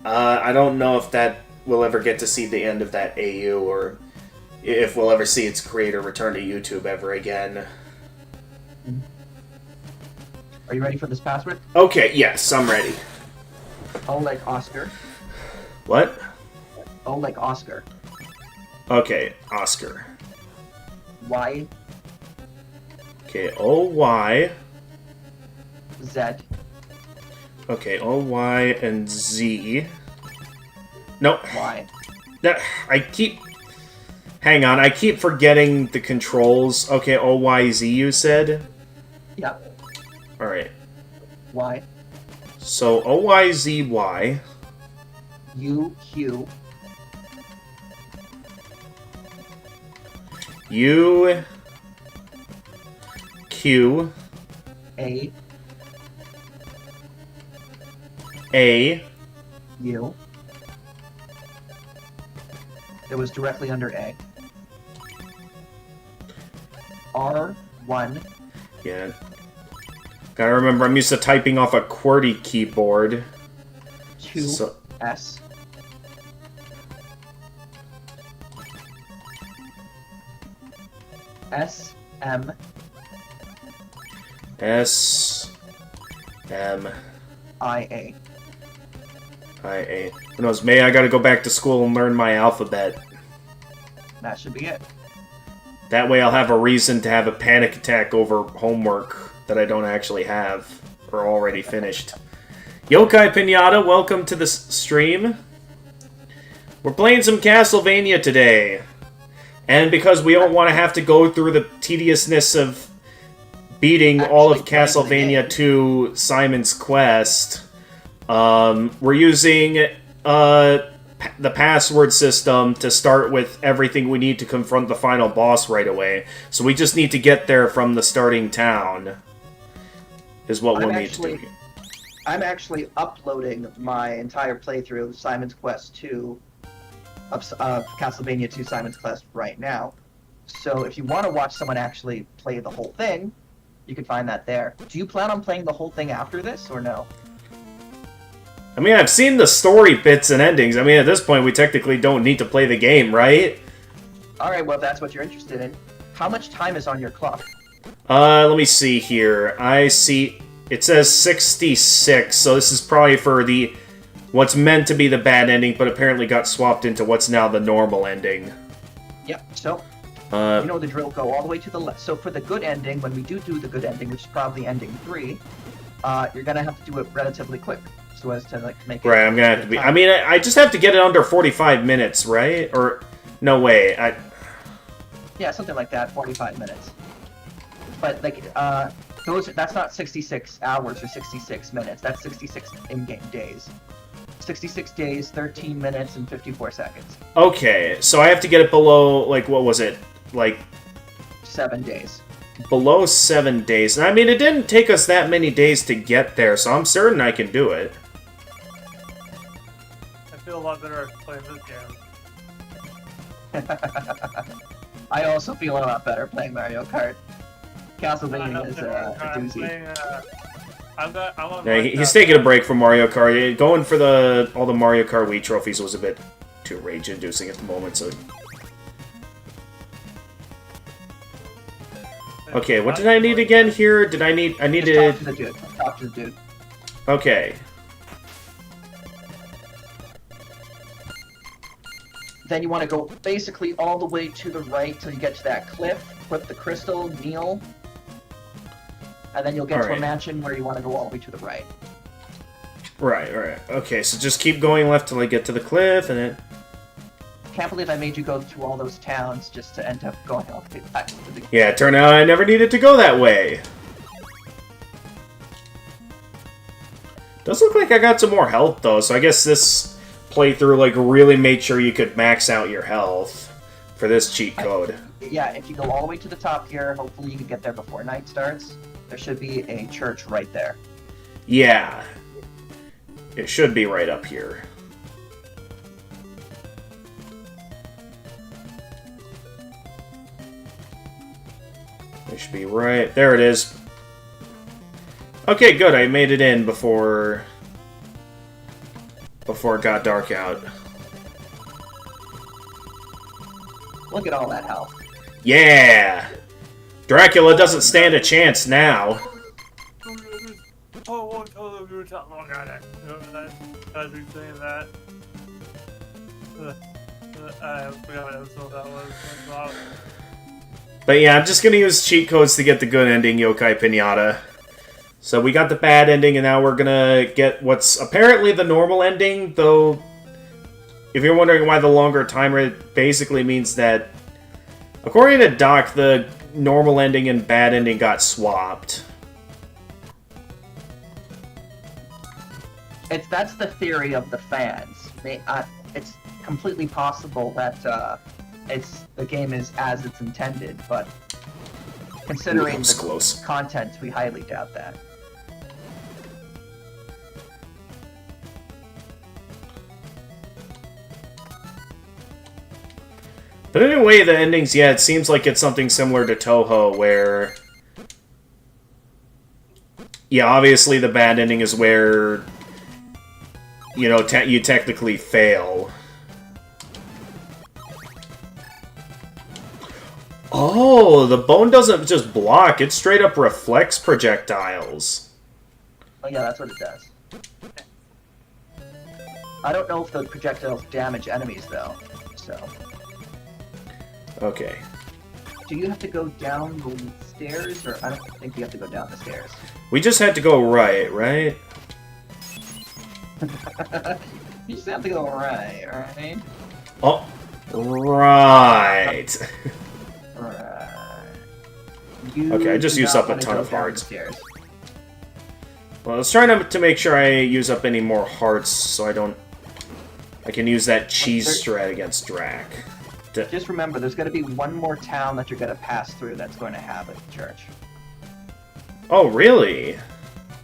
I don't know if that we'll ever get to see the end of that AU, or if we'll ever see its creator return to YouTube ever again. Are you ready for this password? Okay, yes, I'm ready. O like Oscar. What? O like Oscar. Okay, Oscar. Y, Okay, O-Y. Z, Okay, O-Y and Z. No, Y. I keep... Hang on, I keep forgetting the controls. Okay, O-Y-Z you said? Yep. Alright. Y, So, O-Y-Z-Y. U, Q, U... Q... A, A... U. It was directly under A. R, 1. Yeah. Gotta remember, I'm used to typing off a QWERTY keyboard. 2. So, S. S. M. S. M. I. A. I. A. Who knows, maybe I gotta go back to school and learn my alphabet. That should be it. That way I'll have a reason to have a panic attack over homework that I don't actually have, or already finished. Yokai Pinata, welcome to the stream. We're playing some Castlevania today. And because we don't want to have to go through the tediousness of beating all of Castlevania 2 Simon's Quest, we're using the password system to start with everything we need to confront the final boss right away. So we just need to get there from the starting town, is what we'll need to do. I'm actually uploading my entire playthrough of Simon's Quest 2, of Castlevania 2 Simon's Quest right now. So if you want to watch someone actually play the whole thing, you can find that there. Do you plan on playing the whole thing after this, or no? I mean, I've seen the story bits and endings. I mean, at this point, we technically don't need to play the game, right? Alright, well, if that's what you're interested in. How much time is on your clock? Let me see here. I see... It says 66, so this is probably for the... what's meant to be the bad ending, but apparently got swapped into what's now the normal ending. Yep, so, You know the drill, go all the way to the left. So for the good ending, when we do the good ending, which is probably ending 3, you're gonna have to do it relatively quick, so as to, like, make it... Right, I'm gonna have to be... I mean, I just have to get it under 45 minutes, right? Or... No way, Yeah, something like that, 45 minutes. But, like, that's not 66 hours or 66 minutes, that's 66 in-game days. 66 days, 13 minutes, and 54 seconds. Okay, so I have to get it below, like, what was it? Like... 7 days. Below 7 days. And I mean, it didn't take us that many days to get there, so I'm certain I can do it. I feel a lot better at playing this game. I also feel a lot better playing Mario Kart. Castlevania is a doozy. Yeah, he's taking a break from Mario Kart. Going for all the Mario Kart Wii trophies was a bit too rage-inducing at the moment, so... Okay, what did I need again here? I needed... Just talk to the dude. Talk to the dude. Okay. Then you want to go basically all the way to the right till you get to that cliff, flip the crystal, kneel, and then you'll get to a mansion where you want to go all the way to the right. Right. Okay, so just keep going left till I get to the cliff, and then... Can't believe I made you go through all those towns just to end up going all the way back to the... Yeah, it turned out I never needed to go that way. Does look like I got some more health, though, so I guess this playthrough, like, really made sure you could max out your health for this cheat code. Yeah, if you go all the way to the top here, hopefully you can get there before night starts. There should be a church right there. Yeah. It should be right up here. It should be right... There it is. Okay, good. I made it in before it got dark out. Look at all that health. Yeah! Dracula doesn't stand a chance now. Oh, we were talking about it. As we saying that. I forgot what episode that was. But yeah, I'm just gonna use cheat codes to get the good ending, Yokai Pinata. So we got the bad ending, and now we're gonna get what's apparently the normal ending, though if you're wondering why the longer timer, it basically means that, according to Doc, the normal ending and bad ending got swapped. That's the theory of the fans. It's completely possible that the game is as it's intended, but considering the close. content, we highly doubt that. But anyway, the endings, yeah, it seems like it's something similar to Toho, where Yeah, obviously the bad ending is where, you know, you technically fail. Oh, the bone doesn't just block, it straight up reflects projectiles. Oh yeah, that's what it does. I don't know if those projectiles damage enemies though, so. Okay. Do you have to go down the stairs, or I don't think you have to go down the stairs. We just had to go right? You just have to go right? Oh, right. Right. Okay, I just used up a ton of hearts. Well, let's try to make sure I use up any more hearts so I can use that cheese strat against Drac. Just remember, there's going to be one more town that you're going to pass through that's going to have a church. Oh, really?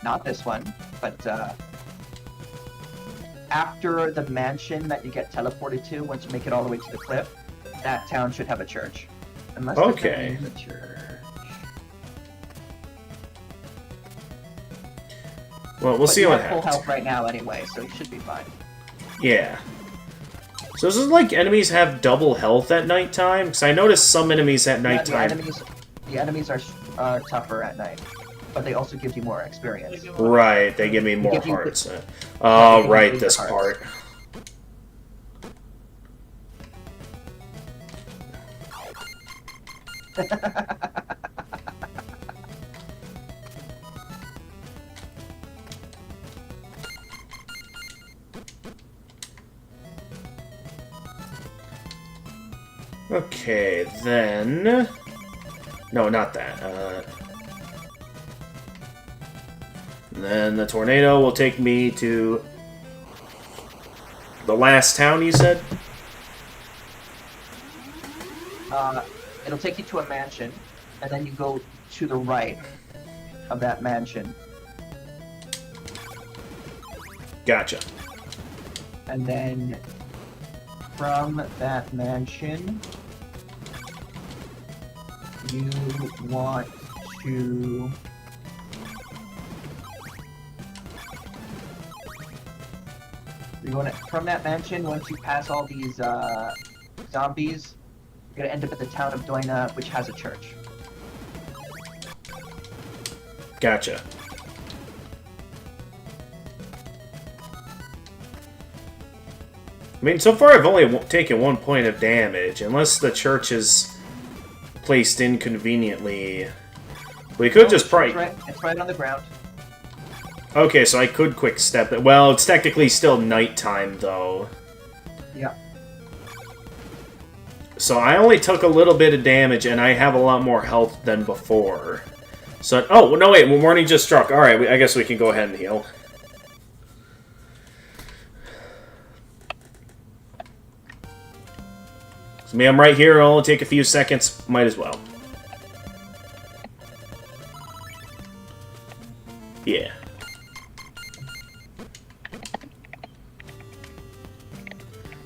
Not this one, but after the mansion that you get teleported to, once you make it all the way to the cliff, that town should have a church. Unless okay. there's a church. Well, we'll see what happens. Full health right now anyway, so you should be fine. Yeah. So is it like enemies have double health at nighttime? Because I noticed some enemies at nighttime... The enemies are tougher at night, but they also give you more experience. Right, they give me more hearts. Oh, right, this part. Okay, then... No, not that. Then the tornado will take me to the last town, you said? It'll take you to a mansion, and then you go to the right of that mansion. Gotcha. And then from that mansion, you want to... From that mansion, once you pass all these zombies, you're gonna end up at the town of Doina, which has a church. Gotcha. I mean, so far I've only taken 1 point of damage, unless the church is placed inconveniently. We could just probably... It's right on the ground. Okay, so I could quick step it. Well, it's technically still nighttime, though. Yeah. So I only took a little bit of damage, and I have a lot more health than before. So, oh, no, wait, morning just struck. Alright, I guess we can go ahead and heal. So, me, I'm right here. It'll only take a few seconds. Might as well. Yeah.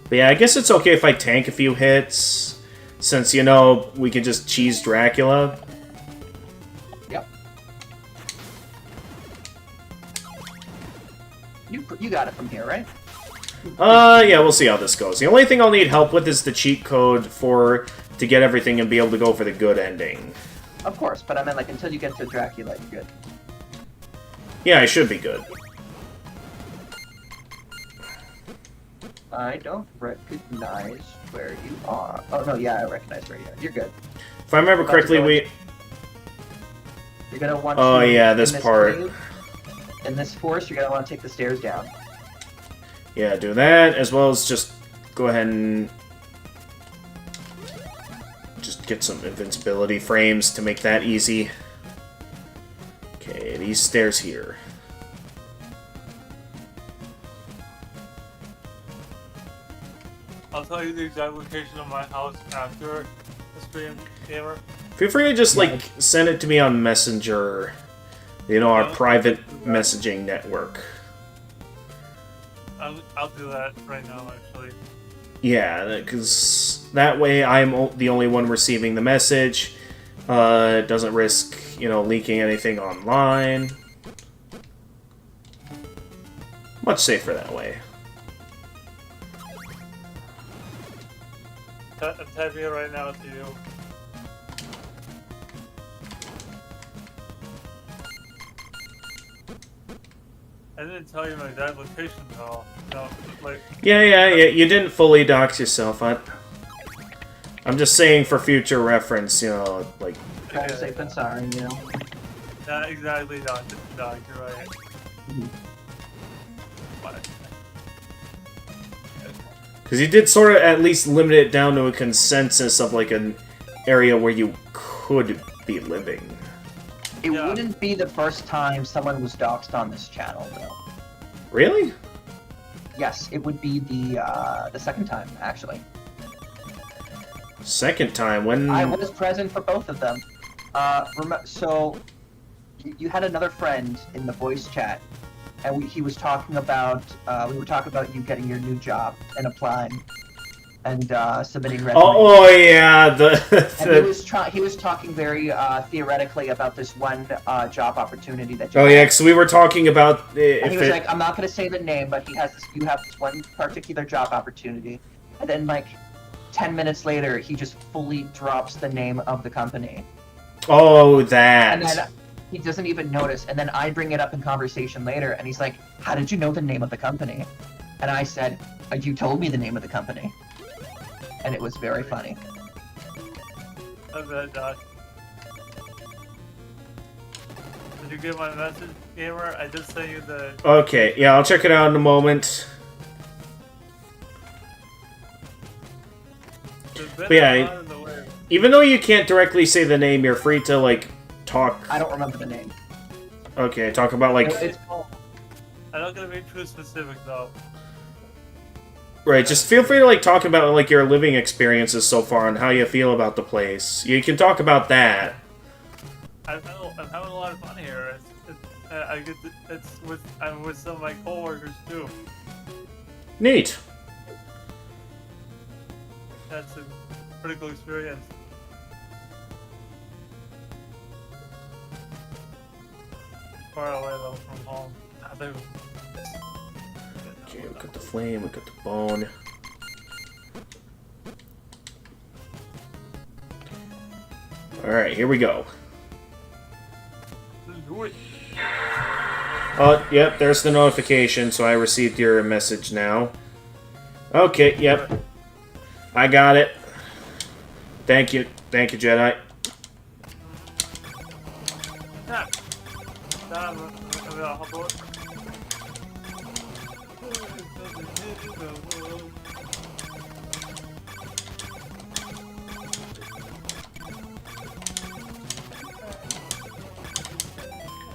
But yeah, I guess it's okay if I tank a few hits, since, you know, we can just cheese Dracula. Yep. You got it from here, right? Yeah, we'll see how this goes. The only thing I'll need help with is the cheat code to get everything and be able to go for the good ending. Of course, but I mean, like, until you get to Dracula, you're good. Yeah, I should be good. I don't recognize where you are. Oh, no, yeah, I recognize where you are. You're good. If I remember correctly, You're gonna want Oh, to... yeah, this part. In this forest, you're gonna want to take the stairs down. Yeah, do that, as well as just go ahead and... just get some invincibility frames to make that easy. Okay, these stairs here. I'll tell you the exact location of my house after the stream, gamer. Feel free to just, like, send it to me on Messenger. You know, our private messaging network. I'll do that right now, actually. Yeah, because that way I'm the only one receiving the message. It doesn't risk, you know, leaking anything online. Much safer that way. I'm typing it right now to you. I didn't tell you my exact location though. No, like. Yeah. You didn't fully dox yourself. I'm just saying for future reference, you know, like. Try to say than sorry, you know. Not exactly, Doc. You're right. But. Because you did sort of at least limit it down to a consensus of like an area where you could be living. It wouldn't be the first time someone was doxxed on this channel, though. Really? Yes, it would be the second time, actually. Second time? When? I was present for both of them. So, you had another friend in the voice chat, and he was talking about, we were talking about you getting your new job and applying and submitting resumes. Oh yeah, And he was talking very theoretically about this one job opportunity that you Oh had. yeah, because we were talking about And he was like, I'm not going to say the name, but you have this one particular job opportunity. And then, like, 10 minutes later, he just fully drops the name of the company. Oh, that. And then he doesn't even notice. And then I bring it up in conversation later, and he's like, how did you know the name of the company? And I said, you told me the name of the company. And it was very funny. I bet, Doc. Did you get my message, gamer? I just sent you the... Okay, yeah, I'll check it out in a moment. But yeah, even though you can't directly say the name, you're free to, like, talk... I don't remember the name. Okay, talk about, like... I'm not gonna be too specific, though. Right, just feel free to, like, talk about, like, your living experiences so far and how you feel about the place. You can talk about that. I'm having a lot of fun here. I'm with some of my coworkers, too. Neat. That's a pretty cool experience. Far away, though, from home. Okay, we got the flame, we got the bone. Alright, here we go. Oh, yep, there's the notification, so I received your message now. Okay, yep. I got it. Thank you, Jedi.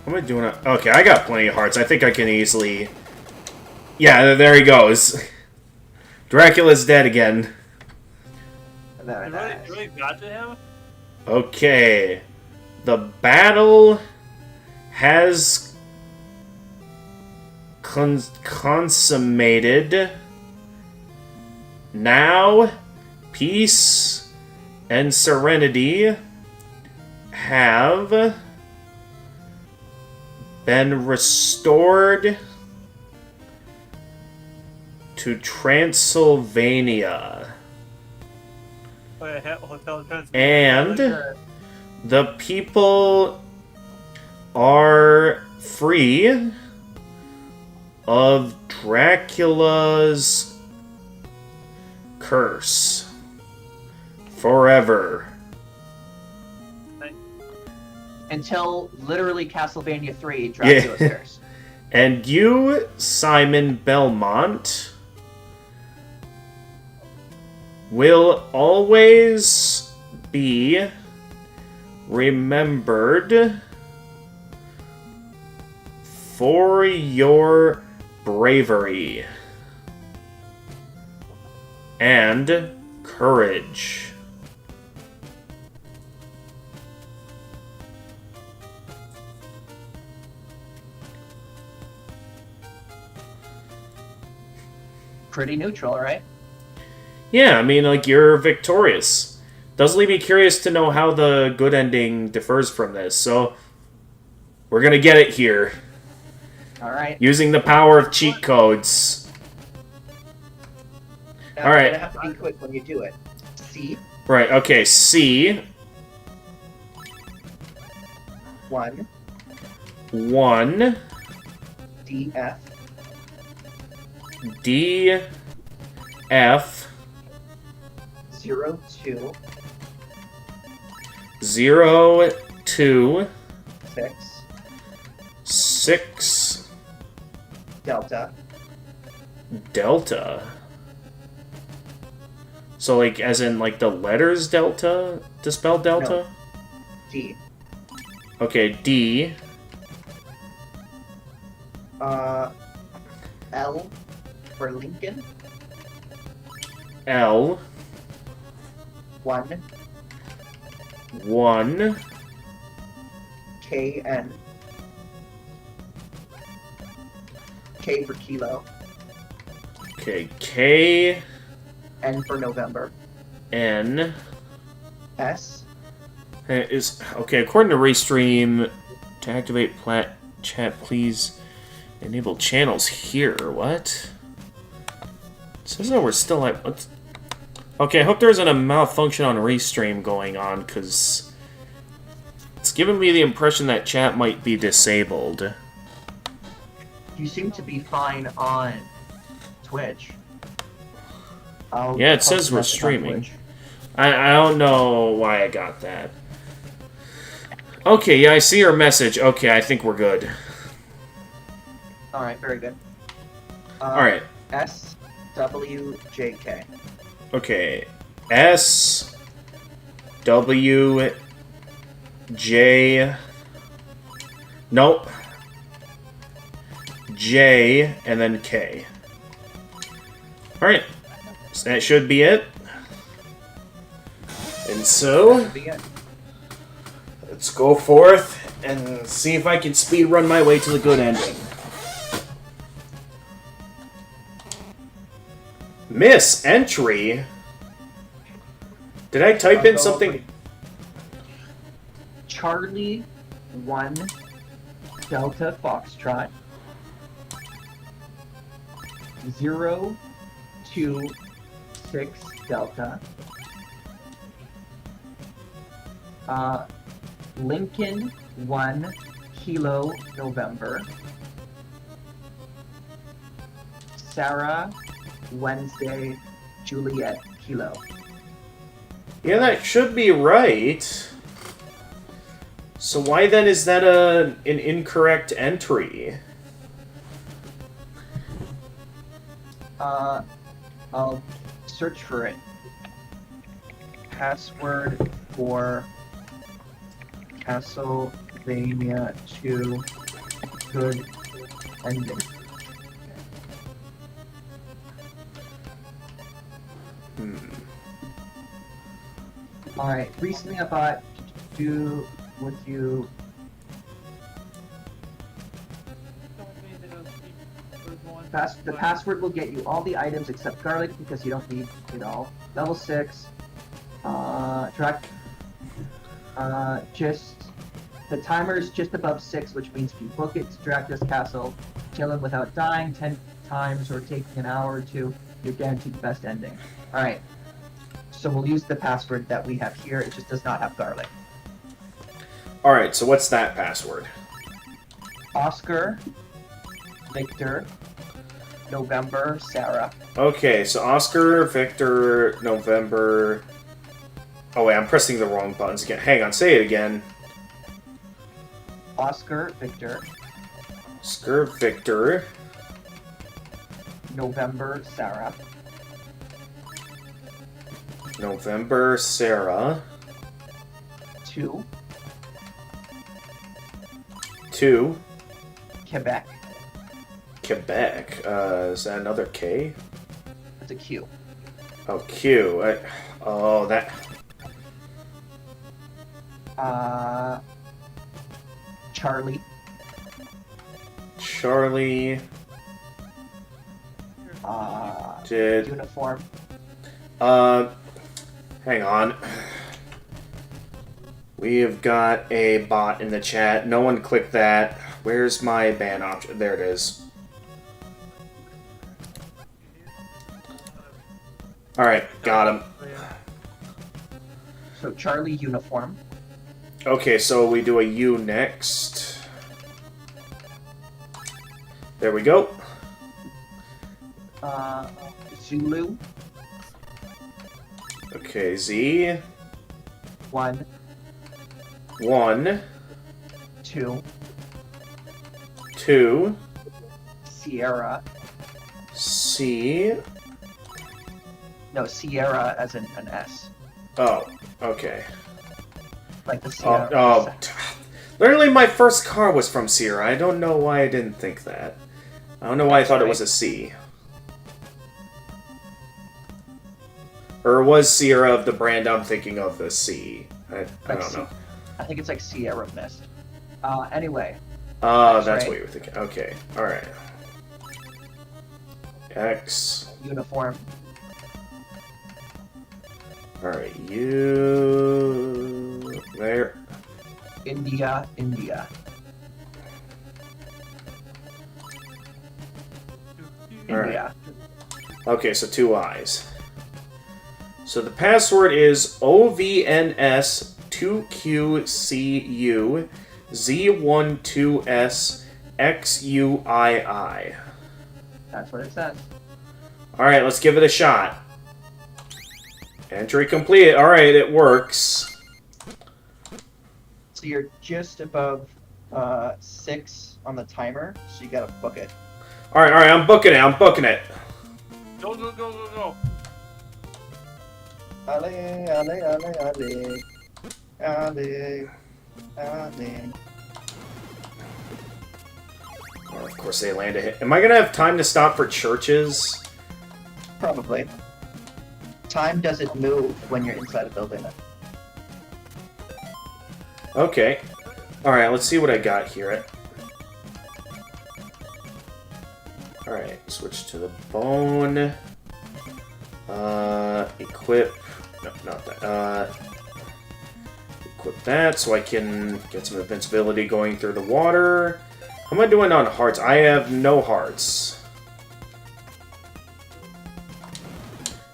What am I doing? Okay, I got plenty of hearts. I think I can easily... Yeah, there he goes. Dracula's dead again. You really got to him? Okay. The battle has consummated. Now, peace and serenity have been restored to Transylvania. And the people are free of Dracula's curse forever. Until literally Castlevania 3, Dracula's Curse. And you, Simon Belmont, will always be remembered for your bravery and courage. Pretty neutral, right? Yeah, I mean, like, you're victorious. Does leave me curious to know how the good ending differs from this, so we're gonna get it here. Alright. Using the power of cheat codes. Now, All right. you're gonna have to be quick when you do it. C. Right, okay, C. 1. 1. D, F. D. F. 0, 2. 0, 2. 6. 6. Delta. Delta. So, like, as in, like, the letters delta to spell delta? No. D. Okay, D. L for Lincoln. L. 1. 1. K, N. K for kilo. Okay, K. N for November. N. S. Is okay, according to Restream, to activate chat, please enable channels here. What? It says that we're still at. What? Okay, I hope there isn't a malfunction on Restream going on, because it's giving me the impression that chat might be disabled. You seem to be fine on Twitch. Yeah, it says we're streaming. I don't know why I got that. Okay, yeah, I see your message. Okay, I think we're good. Alright, very good. Alright. S, W, J, K. Okay. S, W, J... Nope. J, and then K. Alright. So that should be it. And so, let's go forth and see if I can speedrun my way to the good ending. Miss entry? Did I type in something? Charlie 1 Delta Foxtrot 0 2 6 Delta Lincoln 1 Kilo November Sarah Wednesday Juliet Kilo. Yeah, that should be right. So why then is that an incorrect entry? I'll search for it. Password for Castlevania 2 good ending. Alright, recently I thought do with you the password will get you all the items except garlic because you don't need it all. Level 6. Track just the timer is just above 6, which means if you book it to Dracula's Castle, kill him without dying 10 times or taking an hour or two, you're guaranteed the best ending. Alright. So we'll use the password that we have here, it just does not have garlic. Alright, so what's that password? Oscar, Victor, November, Sarah. Okay, so Oscar, Victor, November... Oh wait, I'm pressing the wrong buttons again. Hang on, say it again. Oscar, Victor. Oscar, Victor. November, Sarah. November, Sarah. 2. 2. Quebec. Quebec. Is that another K? That's a Q. Oh, Q. Oh, that... Charlie. Charlie. Did... Uniform. Hang on. We have got a bot in the chat. No one clicked that. Where's my ban option? There it is. Alright, got him. So Charlie uniform. Okay, so we do a U next. There we go. Zulu. Okay, Z. 1, 1, 2, 2, Sierra. C. No, Sierra as in an S. Oh, okay. Like the Oh, Sierra. oh. Literally, my first car was from Sierra. I don't know why I didn't think that. I don't know why I thought it was a C. Or was Sierra of the brand I'm thinking of the C? I don't know. I think it's like Sierra Mist. Anyway. That's right. what you were thinking. Okay, alright. X. Uniform. Alright, U. There. India, India. Alright. India. Okay, so 2 I's. So the password is OVNS2QCU Z12SXUII. That's what it says. Alright, let's give it a shot. Entry complete. Alright, it works. So you're just above 6 on the timer, so you gotta book it. Alright, I'm booking it. Go, go, go, go, go. Ale, ale, ale, ale. Ale, ale. Oh, of course they land a hit. Am I gonna have time to stop for churches? Probably. Time doesn't move when you're inside a building. Okay. Alright, let's see what I got here. Alright, switch to the bone. Equip. No, not that. Equip that so I can get some invincibility going through the water. How am I doing on hearts? I have no hearts.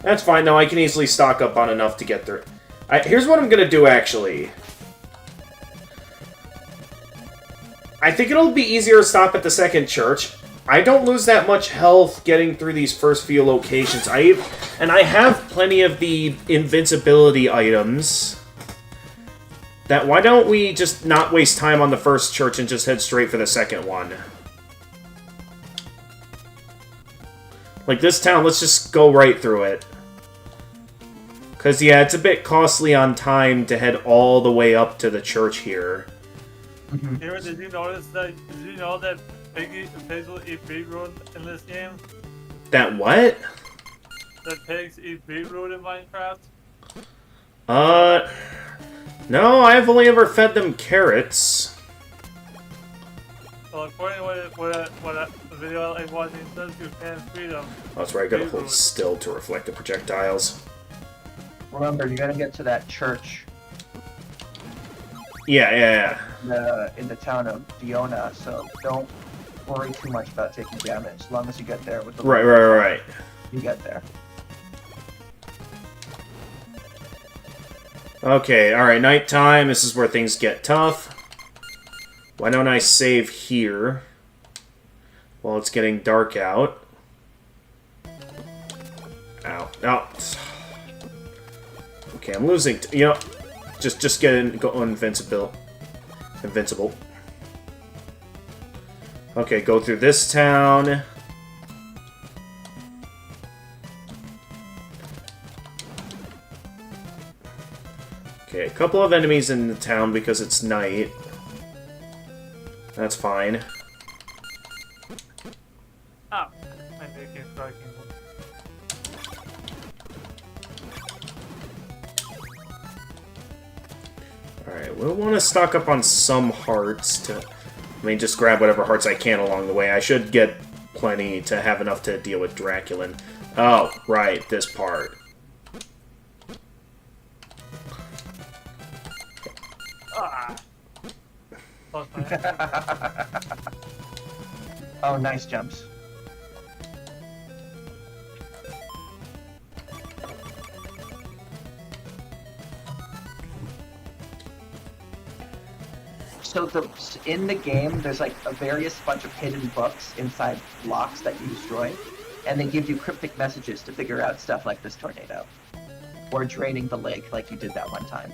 That's fine, though. I can easily stock up on enough to get through. Here's what I'm gonna do, actually. I think it'll be easier to stop at the second church. I don't lose that much health getting through these first few locations. I have plenty of the invincibility items. Why don't we just not waste time on the first church and just head straight for the second one? Like this town, let's just go right through it. Because, yeah, it's a bit costly on time to head all the way up to the church here. Here, did you notice that? Did you know that pigs will eat beetroot in this game? That what? That pigs eat beetroot in Minecraft? No, I've only ever fed them carrots. Well, according to what a video I watched, it says you can feed them. Oh, that's right, I gotta hold still to reflect the projectiles. Remember, you gotta get to that church Yeah. in the town of Diona, so don't worry too much about taking damage. As long as you get there with the Right. You get there. Okay, alright, nighttime. This is where things get tough. Why don't I save here while it's getting dark out? Ow. Oh. Okay, I'm losing. You know, just go invincible. Okay, go through this town. Okay, a couple of enemies in the town because it's night. That's fine. Ah, maybe I can strike him. Alright, we'll want to stock up on some hearts to... I mean, just grab whatever hearts I can along the way. I should get plenty to have enough to deal with Draculan. Oh, right, this part. Ah. plus my HP. Oh, nice jumps. So in the game, there's like a various bunch of hidden books inside blocks that you destroy, and they give you cryptic messages to figure out stuff like this tornado, or draining the lake like you did that one time.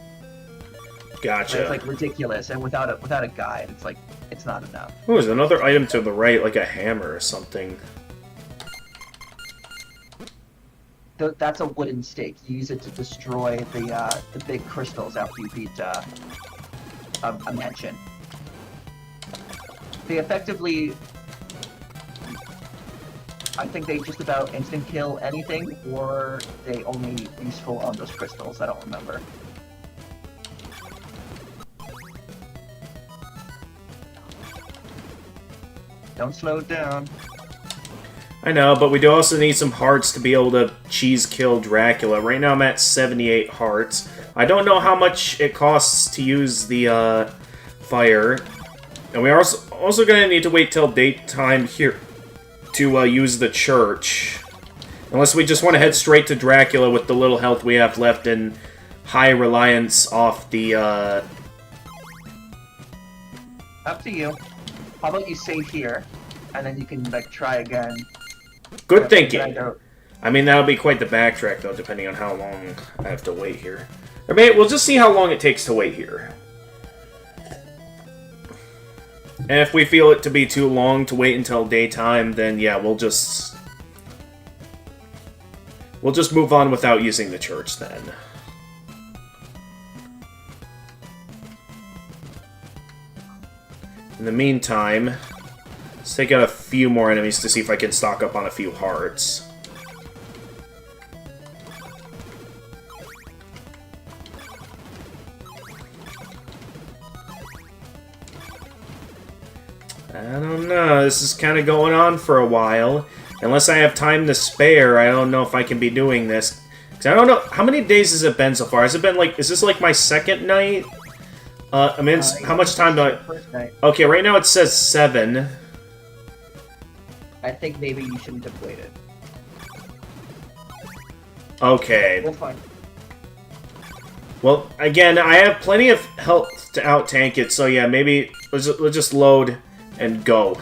Gotcha. And it's like ridiculous, and without a guide, it's like it's not enough. Oh, there's another item to the right, like a hammer or something. That's a wooden stake. You use it to destroy the big crystals after you beat a mansion. They effectively, I think they just about instant kill anything, or they only useful on those crystals. I don't remember. Don't slow it down. I know, but we do also need some hearts to be able to cheese kill Dracula. Right now I'm at 78 hearts. I don't know how much it costs to use the fire. And we are also going to need to wait till daytime here to use the church. Unless we just want to head straight to Dracula with the little health we have left and high reliance off the... Up to you. How about you save here, and then you can like try again. Good thinking. I mean, that'll be quite the backtrack, though, depending on how long I have to wait here. Or maybe we'll just see how long it takes to wait here. And if we feel it to be too long to wait until daytime, then yeah, we'll just move on without using the church then. In the meantime, let's take out a few more enemies to see if I can stock up on a few hearts. I don't know, this is kind of going on for a while. Unless I have time to spare, I don't know if I can be doing this. Because I don't know, how many days has it been so far? Has it been like, is this like my second night? I mean, how much time do I... Okay, right now it says 7. I think maybe you shouldn't have waited. Okay. We'll find. Well, again, I have plenty of health to out-tank it, so yeah, maybe let's just load and go.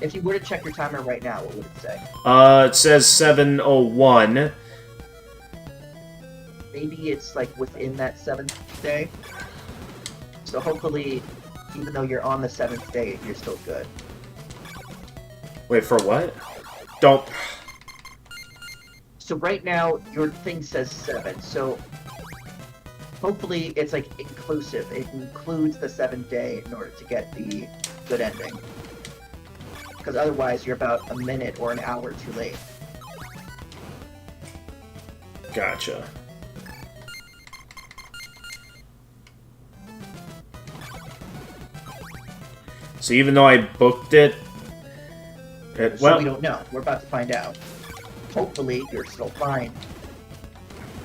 If you were to check your timer right now, what would it say? It says 7:01. Maybe it's like within that 7th day. So hopefully, even though you're on the 7th day, you're still good. Wait, for what? Don't... So right now, your thing says 7, so hopefully it's like inclusive. It includes the 7th day in order to get the good ending. Because otherwise, you're about a minute or an hour too late. Gotcha. So even though I booked it... So we don't know. We're about to find out. Hopefully, you're still fine.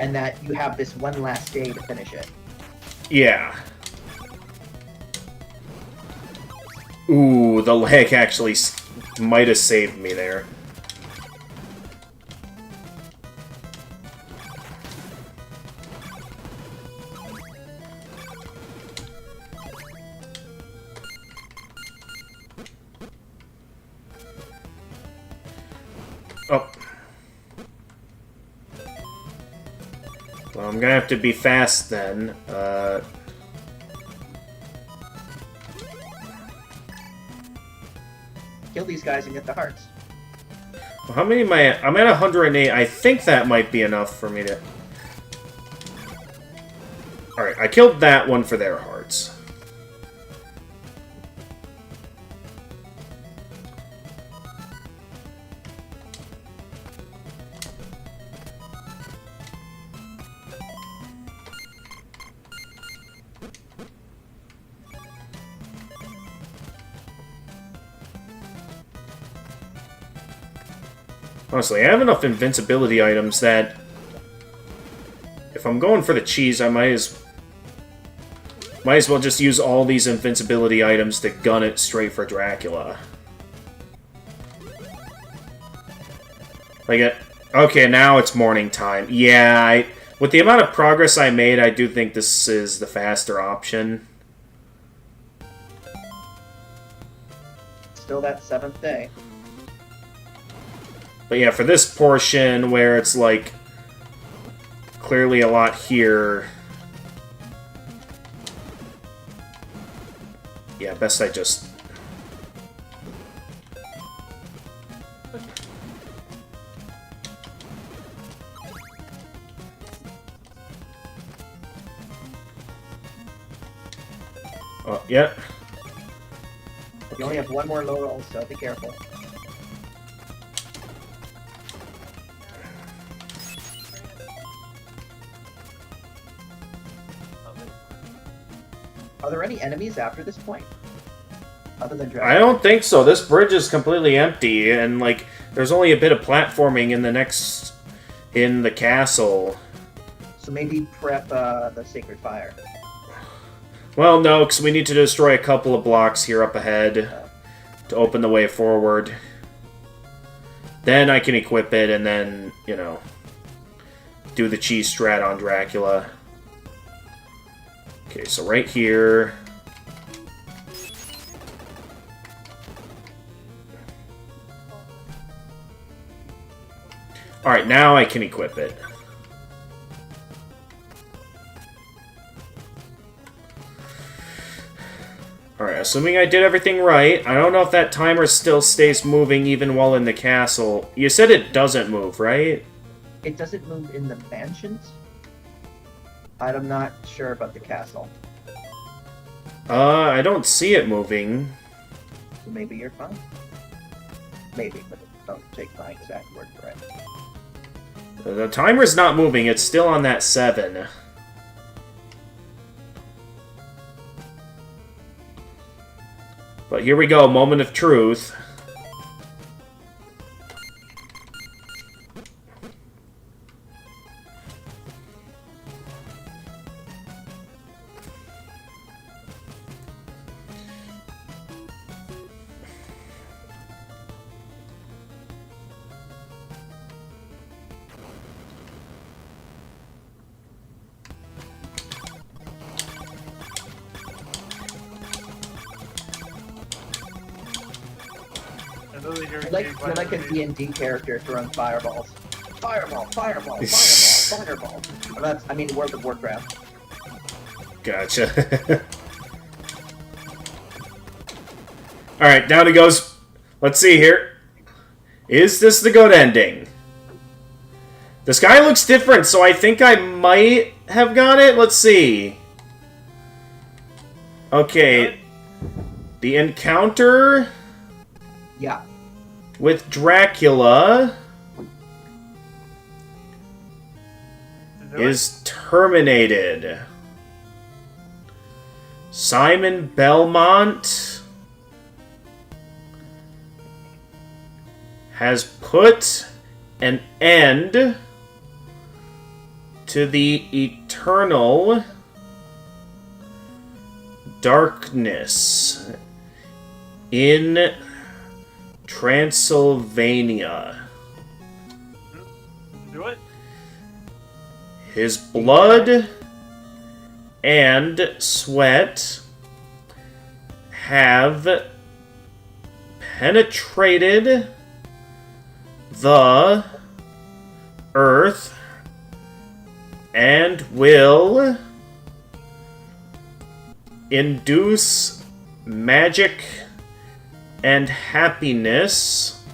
And that you have this one last day to finish it. Yeah. Ooh, the lag actually might have saved me there. Oh. Well, I'm gonna have to be fast then. Kill these guys and get the hearts. Well, how many am I at? I'm at 108. I think that might be enough for me to... Alright, I killed that one for their hearts. Honestly, I have enough invincibility items that if I'm going for the cheese, I might as... Might as well just use all these invincibility items to gun it straight for Dracula. Okay, now it's morning time. Yeah, with the amount of progress I made, I do think this is the faster option. Still that 7th day. But yeah, for this portion where it's like clearly a lot here. Yeah, best I just... Oh, yeah. You only have one more low roll, so be careful. Are there any enemies after this point? Other than dragons? I don't think so. This bridge is completely empty, and, like, there's only a bit of platforming in the castle. So maybe prep the Sacred Fire. Well, no, because we need to destroy a couple of blocks here up ahead to open the way forward. Then I can equip it and then, you know, do the cheese strat on Dracula. Okay, so right here. Alright, now I can equip it. Alright, assuming I did everything right. I don't know if that timer still stays moving even while in the castle. You said it doesn't move, right? It doesn't move in the mansions? I'm not sure about the castle. I don't see it moving. So maybe you're fine. Maybe, but don't take my exact word for it. The timer's not moving, it's still on that 7. But here we go, moment of truth. You're like a D&D character throwing fireballs. Fireball, fireball, fireball, fireball. I mean, World of Warcraft. Gotcha. Alright, down it goes. Let's see here. Is this the good ending? The sky looks different, so I think I might have got it. Let's see. Okay. The encounter... Yeah. with Dracula is terminated. Simon Belmont has put an end to the eternal darkness in Transylvania. Do it. His blood and sweat have penetrated the earth and will induce magic and happiness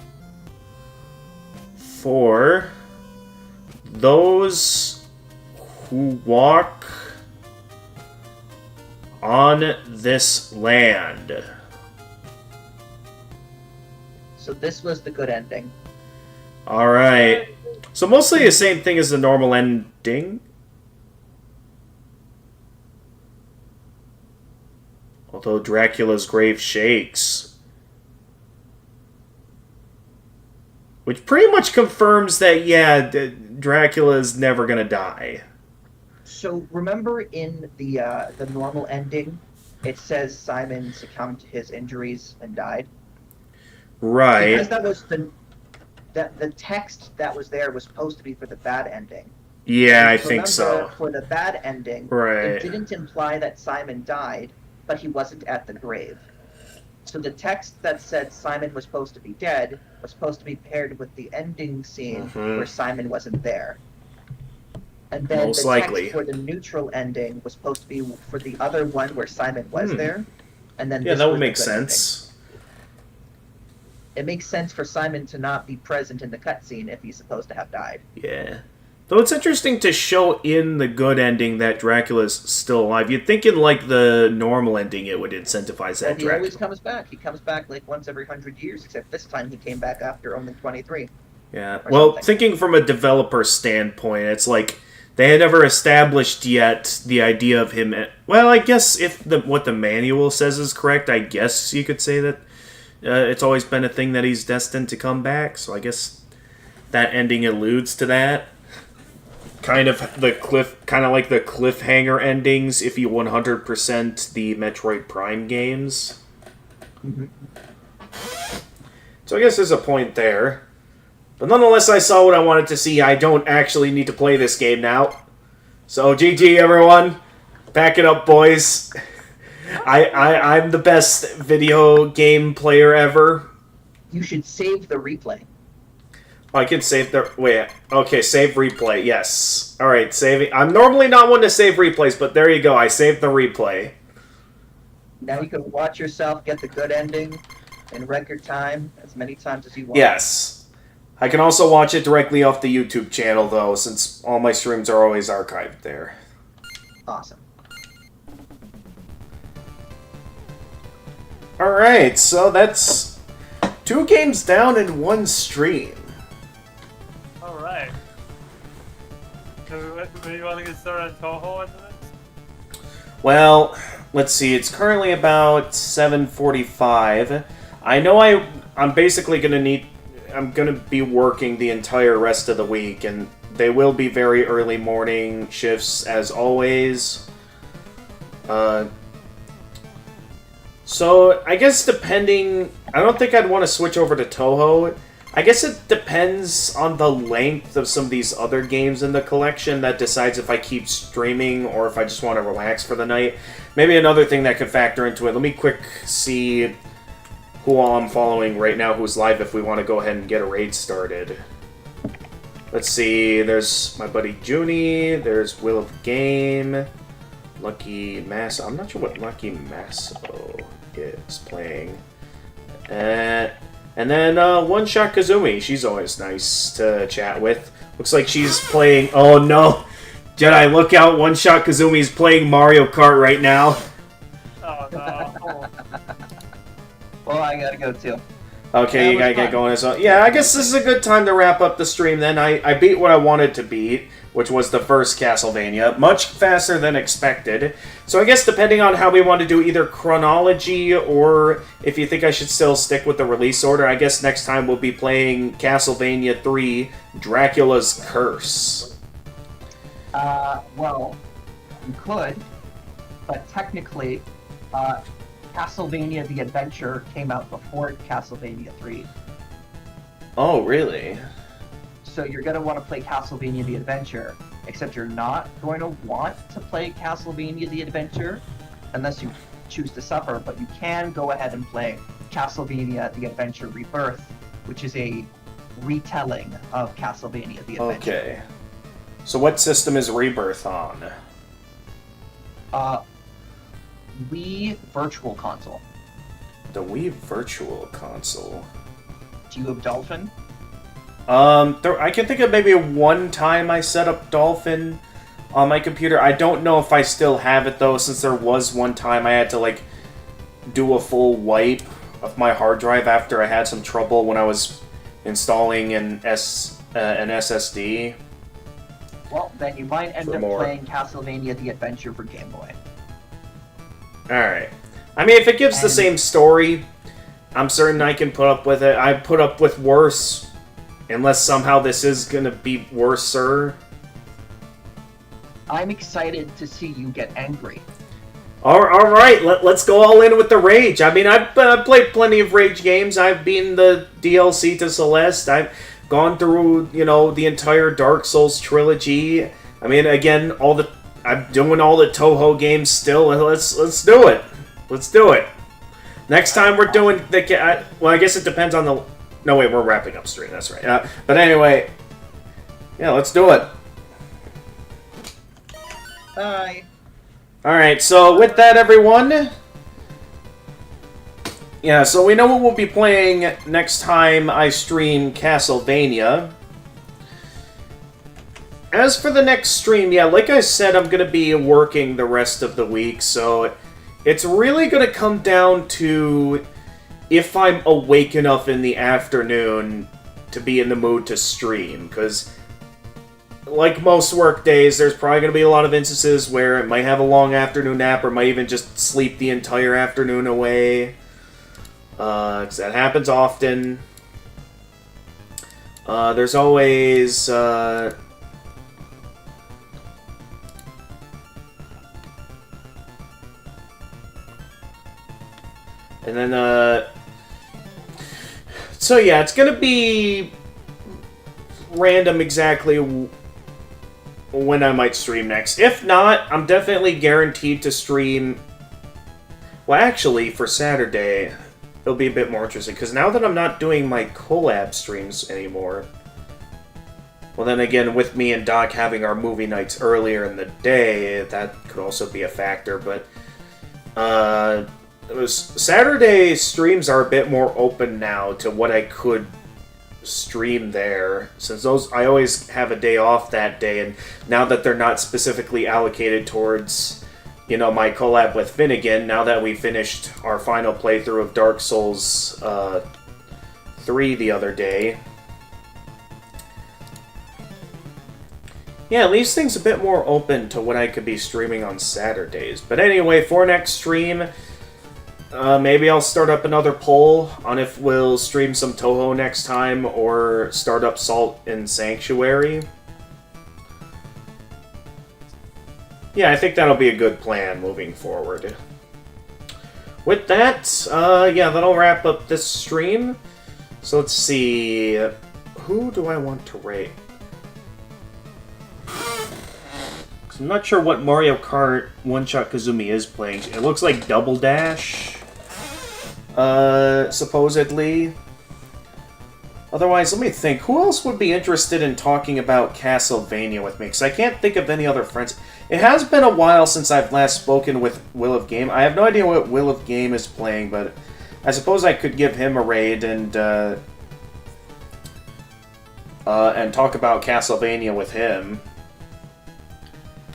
for those who walk on this land. So this was the good ending. Alright. So mostly the same thing as the normal ending. Although Dracula's grave shakes. Which pretty much confirms that, yeah, Dracula is never gonna die. So remember in the normal ending, it says Simon succumbed to his injuries and died. Right. Because that was the text that was there was supposed to be for the bad ending. Yeah, I If you think so. remember, for the bad ending, Right. it didn't imply that Simon died, but he wasn't at the grave. So the text that said Simon was supposed to be dead was supposed to be paired with the ending scene where Simon wasn't there. And then Most the likely. text for the neutral ending was supposed to be for the other one where Simon was there. And then Yeah, this that would was the make good sense. ending. It makes sense for Simon to not be present in the cutscene if he's supposed to have died. Yeah. Though it's interesting to show in the good ending that Dracula's still alive. You'd think in, like, the normal ending it would incentivize that And he Dracula. always comes back. He comes back like once every 100 years, except this time he came back after only 23. Yeah. or Well, something. thinking from a developer standpoint, it's like they had never established yet the idea of him. Well, I guess if what the manual says is correct, I guess you could say that it's always been a thing that he's destined to come back. So I guess that ending alludes to that. Kind of like the cliffhanger endings if you 100% the Metroid Prime games. So I guess there's a point there. But nonetheless, I saw what I wanted to see. I don't actually need to play this game now. So GG, everyone. Back it up, boys. I'm the best video game player ever. You should save the replay. I can save the... Wait. Okay, save replay. Yes. Alright, saving... I'm normally not one to save replays, but there you go. I saved the replay. Now you can watch yourself get the good ending in record time as many times as you want. Yes. I can also watch it directly off the YouTube channel, though, since all my streams are always archived there. Awesome. Alright, so that's 2 games down in 1 stream. Alright. So, do you want to get started on Toho into this? Well, let's see. It's currently about 7:45. I know I'm basically I'm gonna be working the entire rest of the week, and they will be very early morning shifts as always. So I guess depending, I don't think I'd want to switch over to Toho. I guess it depends on the length of some of these other games in the collection that decides if I keep streaming or if I just want to relax for the night. Maybe another thing that could factor into it. Let me quick see who all I'm following right now who's live if we want to go ahead and get a raid started. Let's see, there's my buddy Junie, there's Will of Game, Lucky Masso. I'm not sure what Lucky Masso is playing. And then One Shot Kazumi. She's always nice to chat with. Looks like she's playing... Oh no! Jedi, look out! One Shot Kazumi's playing Mario Kart right now. Oh no. Well, I gotta go too. Okay, That you gotta was get fun. going as well. Yeah, I guess this is a good time to wrap up the stream then. I beat what I wanted to beat, which was the first Castlevania, much faster than expected. So I guess depending on how we want to do either chronology or if you think I should still stick with the release order, I guess next time we'll be playing Castlevania 3, Dracula's Curse. Well, you could, but technically, Castlevania The Adventure came out before Castlevania 3. Oh, really? So you're going to want to play Castlevania The Adventure, except you're not going to want to play Castlevania The Adventure unless you choose to suffer, but you can go ahead and play Castlevania The Adventure Rebirth, which is a retelling of Castlevania The Adventure. Okay. So what system is Rebirth on? Wii Virtual Console. The Wii Virtual Console. Do you have Dolphin? I can think of maybe one time I set up Dolphin on my computer. I don't know if I still have it though, since there was one time I had to like do a full wipe of my hard drive after I had some trouble when I was installing an SSD. Well, then you might end For up more. playing Castlevania The Adventure for Game Boy. Alright. I mean, if it gives the And- same story, I'm certain I can put up with it. I put up with worse, unless somehow this is gonna be worser. I'm excited to see you get angry. All right, let's go all in with the Rage. I mean, I've played plenty of Rage games. I've beaten the DLC to Celeste. I've gone through, you know, the entire Dark Souls trilogy. I mean, again, I'm doing all the Toho games still. Let's do it. Let's do it. Next time we're doing well, I guess it depends on the. No, wait, we're wrapping up stream. That's right. But anyway, yeah, let's do it. Bye. Alright, so with that, everyone, yeah, so we know what we'll be playing next time I stream Castlevania. As for the next stream, yeah, like I said, I'm going to be working the rest of the week, so it's really going to come down to if I'm awake enough in the afternoon to be in the mood to stream, because like most work days, there's probably going to be a lot of instances where it might have a long afternoon nap or might even just sleep the entire afternoon away. 'Cause that happens often. There's always... and then, so yeah, it's going to be random exactly when I might stream next. If not, I'm definitely guaranteed to stream... Well, actually, for Saturday, it'll be a bit more interesting, because now that I'm not doing my collab streams anymore... Well, then again, with me and Doc having our movie nights earlier in the day, that could also be a factor, but... Saturday streams are a bit more open now to what I could stream there, since I always have a day off that day, and now that they're not specifically allocated towards, you know, my collab with Finnegan, now that we finished our final playthrough of Dark Souls 3 the other day. Yeah, it leaves things a bit more open to what I could be streaming on Saturdays. But anyway, for next stream, maybe I'll start up another poll on if we'll stream some Toho next time or start up Salt and Sanctuary. Yeah, I think that'll be a good plan moving forward. With that, yeah, that'll wrap up this stream. So let's see, who do I want to rate? I'm not sure what Mario Kart One-Shot Kazumi is playing. It looks like Double Dash, supposedly. Otherwise, let me think. Who else would be interested in talking about Castlevania with me? Because I can't think of any other friends. It has been a while since I've last spoken with Will of Game. I have no idea what Will of Game is playing, but I suppose I could give him a raid and talk about Castlevania with him.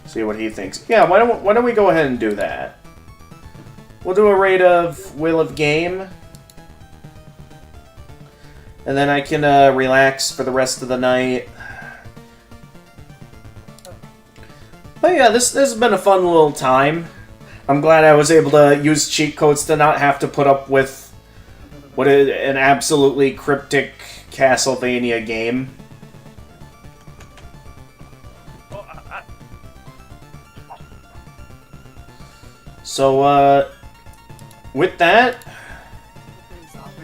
See what he thinks. Yeah, why don't we go ahead and do that? We'll do a raid of Will of Game. And then I can relax for the rest of the night. But yeah, this has been a fun little time. I'm glad I was able to use cheat codes to not have to put up with what is an absolutely cryptic Castlevania game. So, with that,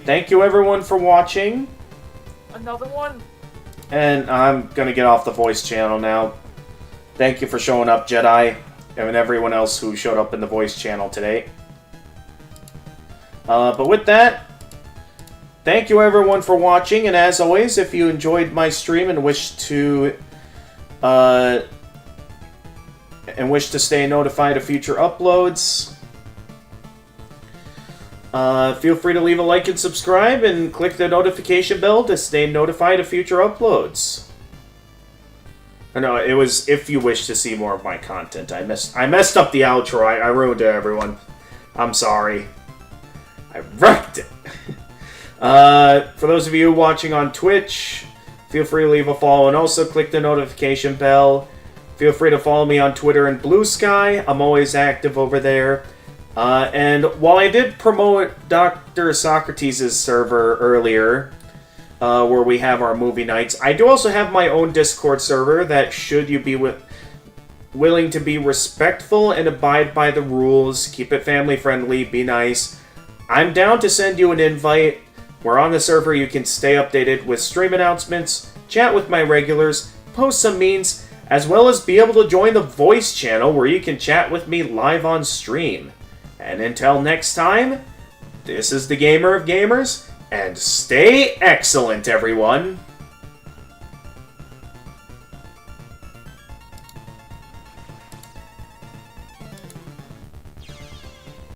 thank you everyone for watching. Another one? And I'm gonna get off the voice channel now. Thank you for showing up, Jedi, and everyone else who showed up in the voice channel today. But with that, thank you everyone for watching, and as always, if you enjoyed my stream and wish to stay notified of future uploads, feel free to leave a like and subscribe, and click the notification bell to stay notified of future uploads. No, it was if you wish to see more of my content. I messed up the outro. I ruined it, everyone. I'm sorry. I wrecked it. For those of you watching on Twitch, feel free to leave a follow and also click the notification bell. Feel free to follow me on Twitter and Blue Sky. I'm always active over there. And while I did promote Dr. Socrates' server earlier, where we have our movie nights, I do also have my own Discord server that should you be willing to be respectful and abide by the rules, keep it family friendly, be nice, I'm down to send you an invite. We're on the server, you can stay updated with stream announcements, chat with my regulars, post some memes, as well as be able to join the voice channel where you can chat with me live on stream. And until next time, this is the Gamer of Gamers, and stay excellent, everyone!